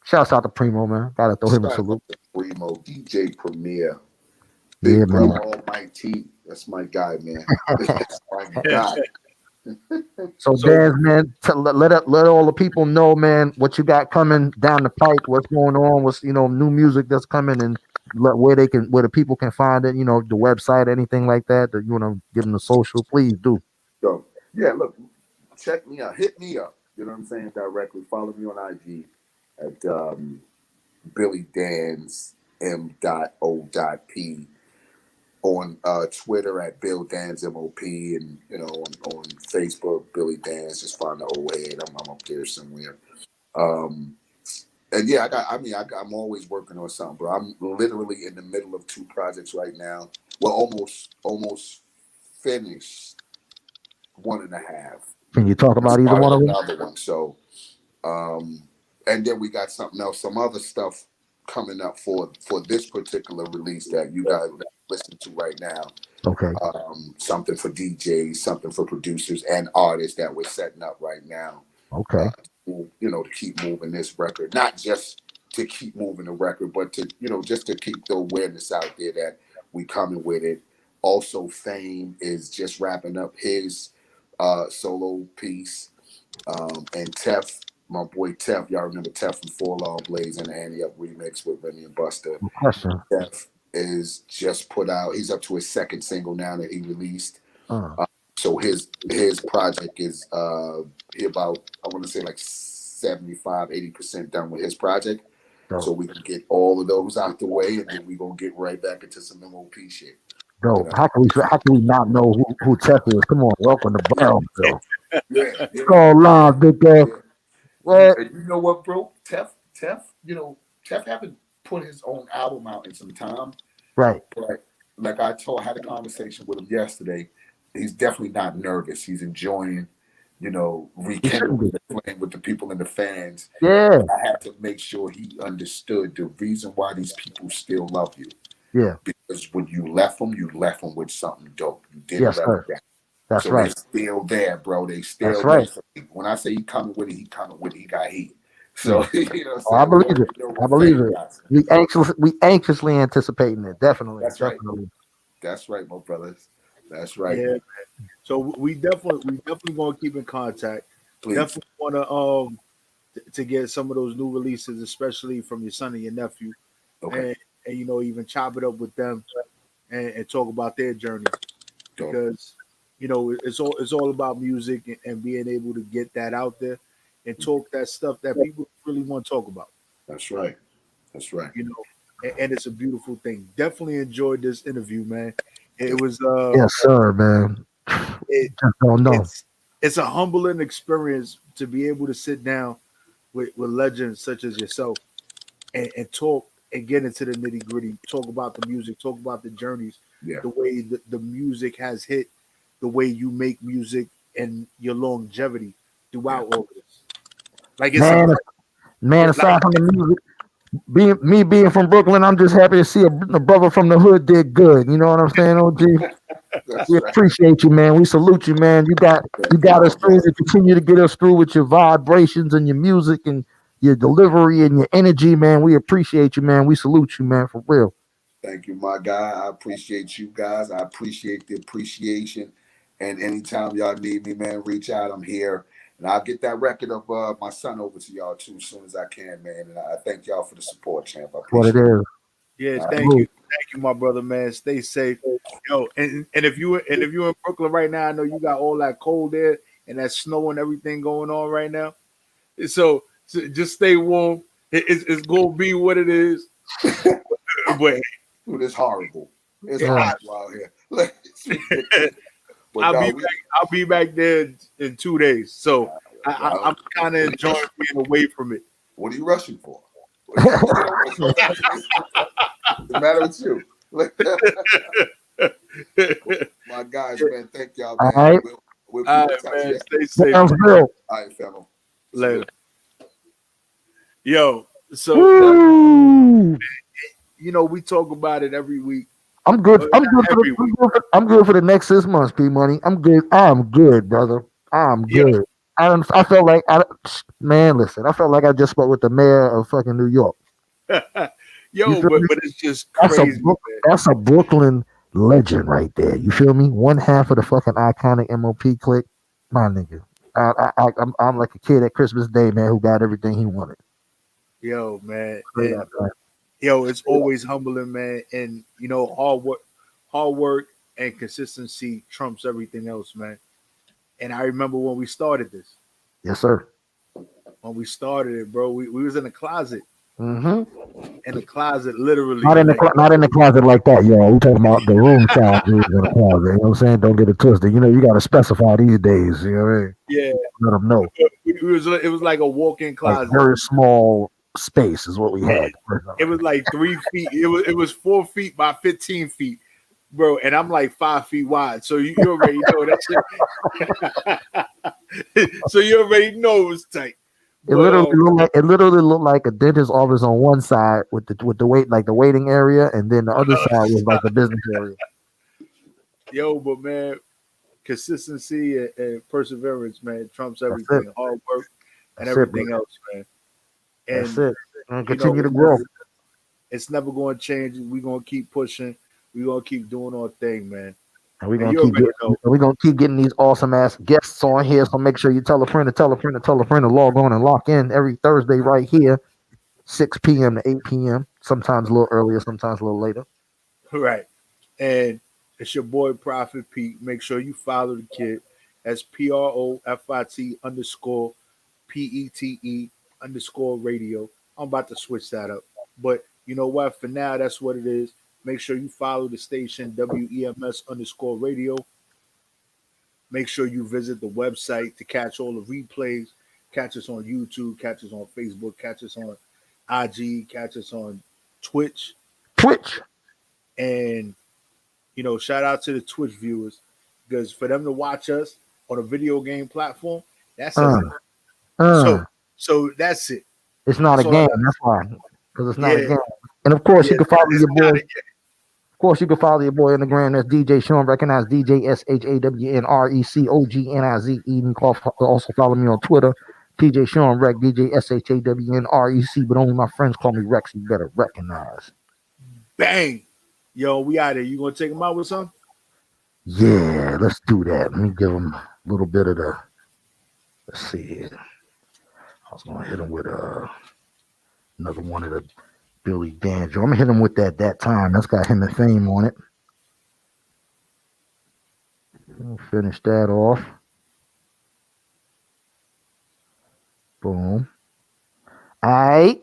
Shouts out to Primo, man. Gotta throw him a salute. Primo, DJ Premier, Big Brother Almighty. That's my guy, man. That's my guy. So Danze, man, let all the people know, man, what you got coming down the pipe, what's going on, what's new music that's coming, and where the people can find it, the website, anything like that. That you want to give them the social, please do. So yeah, look, check me out, hit me up. You know what I'm saying? Directly, follow me on IG at Billy Danze M.O.P. on Twitter at Bill Danze MOP, and on Facebook Billy Danze. Just find the 08. I'm up there somewhere. And yeah, I'm always working on something, bro. I'm literally in the middle of 2 projects right now. Well, almost finished 1.5. Can you talk about either one of them? Another one. So, and then we got something else, some other stuff coming up for this particular release that you guys listen to right now. Okay. Something for DJs, something for producers and artists that we're setting up right now. Okay. To keep moving this record, not just to keep moving the record, but to, just to keep the awareness out there that we coming with it. Also, Fame is just wrapping up his solo piece. And Tef, my boy Tef, y'all remember Tef from Four Law Blades and the Annie Up remix with Remy and Buster. Tef is just put out, he's up to his second single now that he released. So his project is about, I want to say like 75-80% done with his project. So we can get all of those out the way, and then we're gonna get right back into some MOP shit. Bro, how can we not know who Tef is? Come on, welcome to Brownsville. Yeah. Call live, big guy. What? And you know what, bro? Tef, Tef haven't put his own album out in some time. Right. But like I had a conversation with him yesterday. He's definitely not nervous. He's enjoying, rekindling the flame with the people and the fans. Yeah. But I had to make sure he understood the reason why these people still love you. Yeah. Because when you left them with something dope. You didn't let them down. That's so right. They're still there, bro. They still That's there. Right. So when I say he coming with it, he coming with it. He got heat. So I believe it. I believe it. We anxiously anticipating it. Definitely. That's definitely. Right. That's right, my brothers. That's right. Yeah, man. So we definitely gonna keep in contact. Please. Definitely want to get some of those new releases, especially from your son and your nephew, and even chop it up with them and talk about their journey, because it's all about music and being able to get that out there and talk that stuff that people really want to talk about. That's right. And it's a beautiful thing. Definitely enjoyed this interview, man. It was yes, sir, man. It's a humbling experience to be able to sit down with legends such as yourself and talk and get into the nitty gritty, talk about the music, talk about the journeys, the way the music has hit, the way you make music, and your longevity throughout all of this. Like it's man, aside from the music, being from Brooklyn, I'm just happy to see a brother from the hood did good. You know what I'm saying, OG? We appreciate you, man. We salute you, man. You got us through. You continue to get us through with your vibrations and your music and your delivery and your energy, man. We appreciate you, man. We salute you, man, for real. Thank you, my guy. I appreciate you guys. I appreciate the appreciation. And anytime y'all need me, man, reach out. I'm here. And I'll get that record of my son over to y'all too as soon as I can, man. And I thank y'all for the support, champ. I appreciate it. Yeah, thank you, my brother, man. Stay safe, yo. And if you're in Brooklyn right now, I know you got all that cold air and that snow and everything going on right now. So just stay warm. It's gonna be what it is. But it's horrible. It's horrible out here. I'll be back there in 2 days. So I'm kind of enjoying being away from it. What are you rushing for? What's the matter with you? My guys, man, thank y'all, man. All right. We'll all right, man. Stay safe. All right, fellow. Later. Yo, so we talk about it every week. I'm good. I'm good for the next 6 months, P Money. I'm good. I'm good, brother. I'm good. I felt like listen. I felt like I just spoke with the mayor of fucking New York. Yo, but it's just crazy. That's a Brooklyn legend right there. You feel me? One half of the fucking iconic MOP clique, my nigga. I'm like a kid at Christmas Day, man, who got everything he wanted. Yo, man. Yo, it's always humbling, man. And hard work and consistency trumps everything else, man. And I remember when we started this. Yes, sir. When we started it, bro, we was in the closet. Mm-hmm. In the closet, literally. Not in the closet like that, yo. We talking about the room size in the closet. You know what I'm saying? Don't get it twisted. You got to specify these days. You know what I mean? Yeah. Let them know. It was like a walk-in closet. Like very small space is what we had. It was like 3 feet. It was 4 feet by 15 feet. bro, and I'm like 5 feet wide, so you already know that shit. So you already know it was tight. It literally looked like a dentist office on one side with the wait, like the waiting area, and then the other side was like the business area. Yo, but man, consistency and perseverance, man, trumps everything. Hard work and everything else, man. And that's it. And continue to grow. It's never going to change. We're going to keep pushing. We're going to keep doing our thing, man. And we're going to keep getting these awesome ass guests on here. So make sure you tell a friend to log on and lock in every Thursday right here, 6 p.m. to 8 p.m. Sometimes a little earlier, sometimes a little later. Right. And it's your boy Prophet Pete. Make sure you follow the kid. That's PROFIT_PETE_radio. I'm about to switch that up. But you know what? For now, that's what it is. Make sure you follow the station WEMS_radio. Make sure you visit the website to catch all the replays. Catch us on YouTube, catch us on Facebook, catch us on IG, catch us on Twitch. And, you know, shout out to the Twitch viewers, because for them to watch us on a video game platform, that's it. So that's it. It's not a game. That's why. Because it's not a game. And of course, you can follow your boy. Of course, you can follow your boy on the gram. That's DJ Sean. Recognize DJ SHAWNRECOGNIZE. You can also follow me on Twitter. DJ Sean Rec. DJ SHAWNREC. But only my friends call me Rex. You better recognize. Bang. Yo, we out here. You gonna take him out with something? Yeah, let's do that. Let me give him a little bit of the. Let's see here. I was gonna hit him with another one of the Billy Danze. I'm gonna hit him with that time. That's got him and Fame on it. We'll finish that off. Boom. All right.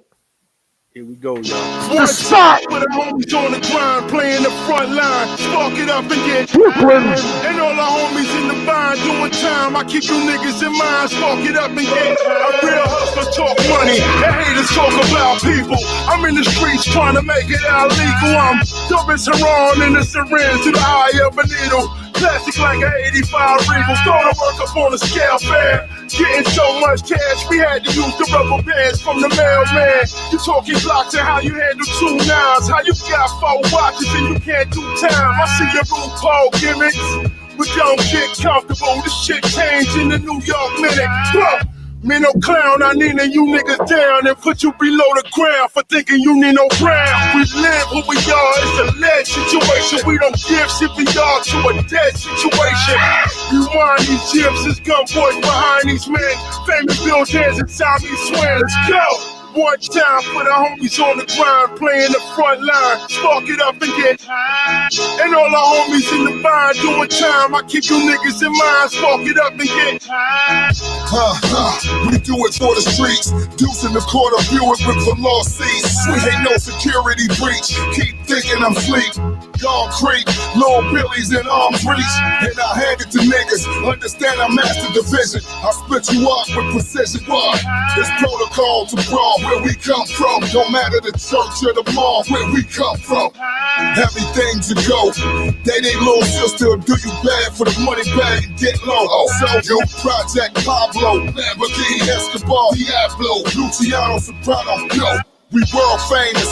Here we go, y'all. The spot where the homies on the grind, playing the front line. Spark it up and get Brooklyn. And all the homies in the bind doing time. I keep you niggas in mind. Spark it up and get a real hustler talk money. And haters talk about people. I'm in the streets trying to make it out legal. I'm dumping Saran in the syringe to the eye of a needle. Plastic like an 85 Regal. Throw the work up on the scale fair. Getting so much cash, we had to use the rubber bands from the mailman. You talking blocks and how you handle 2 nines. How you got 4 watches and you can't do time. I see your RuPaul gimmicks, but don't get comfortable. This shit changed in the New York minute. Bro, me no clown, I need you niggas down and put you below the ground for thinking you need no ground. We live who we are, it's a lead situation. We don't give shit we are to a dead situation. Rewind these gyms, gun boys behind these men. Famous Bill Danze and Tommy Swan, let's go! One time for the homies on the grind, playing the front line. Spark it up and get high. And all the homies in the bind doing time. I keep you niggas in mind. Spark it up and get high. We do it for the streets. Deuce in the quarter, view it with the lost seats. We ain't no security breach. Keep thinking I'm sleep. Y'all creep, Lil Billy's in arm's reach. And I hand it to niggas. Understand I master division. I split you up with precision. It's protocol to brawl. Where we come from, don't matter the church or the mall, where we come from. Everything to go. They little sister do you bad for the money bag and get low. So yo, Project Pablo, Lamborghini Escobar, Diablo, Luciano Soprano, yo. We world famous,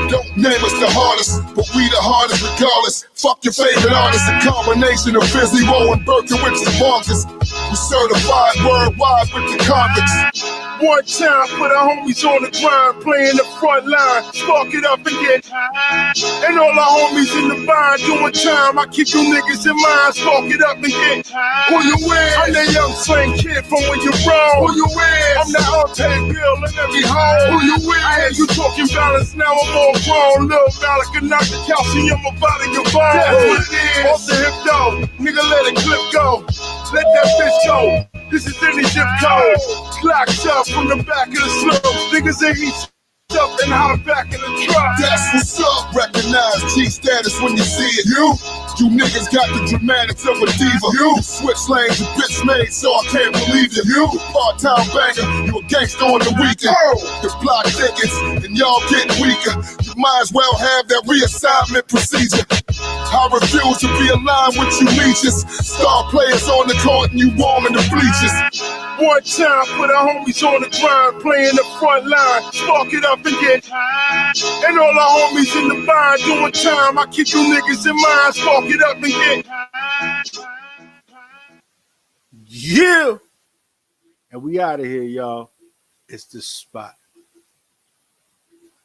don't name us the hardest, but we the hardest regardless. Fuck your favorite artist, a combination of Fizzy Row and Berkowitz and Bonkers. We certified worldwide with the convicts. One time for the homies on the grind, playing the front line. Spark it up and get high. And all the homies in the bind doing time. I keep you niggas in mind. Spark it up and get high. Who you with? I'm that young slang kid from where you roll. Who you with? I'm that unpaid bill in every home. Who you with? I hear you talking balance, now I'm all grown. Lil' Malik can knock the calcium out of your bones. That's what it is. Off the hip though, nigga let it clip go. Let that bitch go. This is any zip code. Clocked up from the back of the slopes. Niggas ain't eat up and hop back in the truck. That's what's up. Recognize G status when you see it. You niggas got the dramatics of a diva. You switch lanes and bitch made, so I can't believe it. You part-time banger, you a gangster on the weekend. The block tickets and y'all getting weaker. You might as well have that reassignment procedure. I refuse to be aligned with you leeches. Star players on the court and you warm in the bleachers. One time for the homies on the grind, playing the front line, spark it up and get high. And all the homies in the bind doing time, I keep you niggas in mind, spark it up and get high. Yeah. And we out of here, y'all. It's the spot.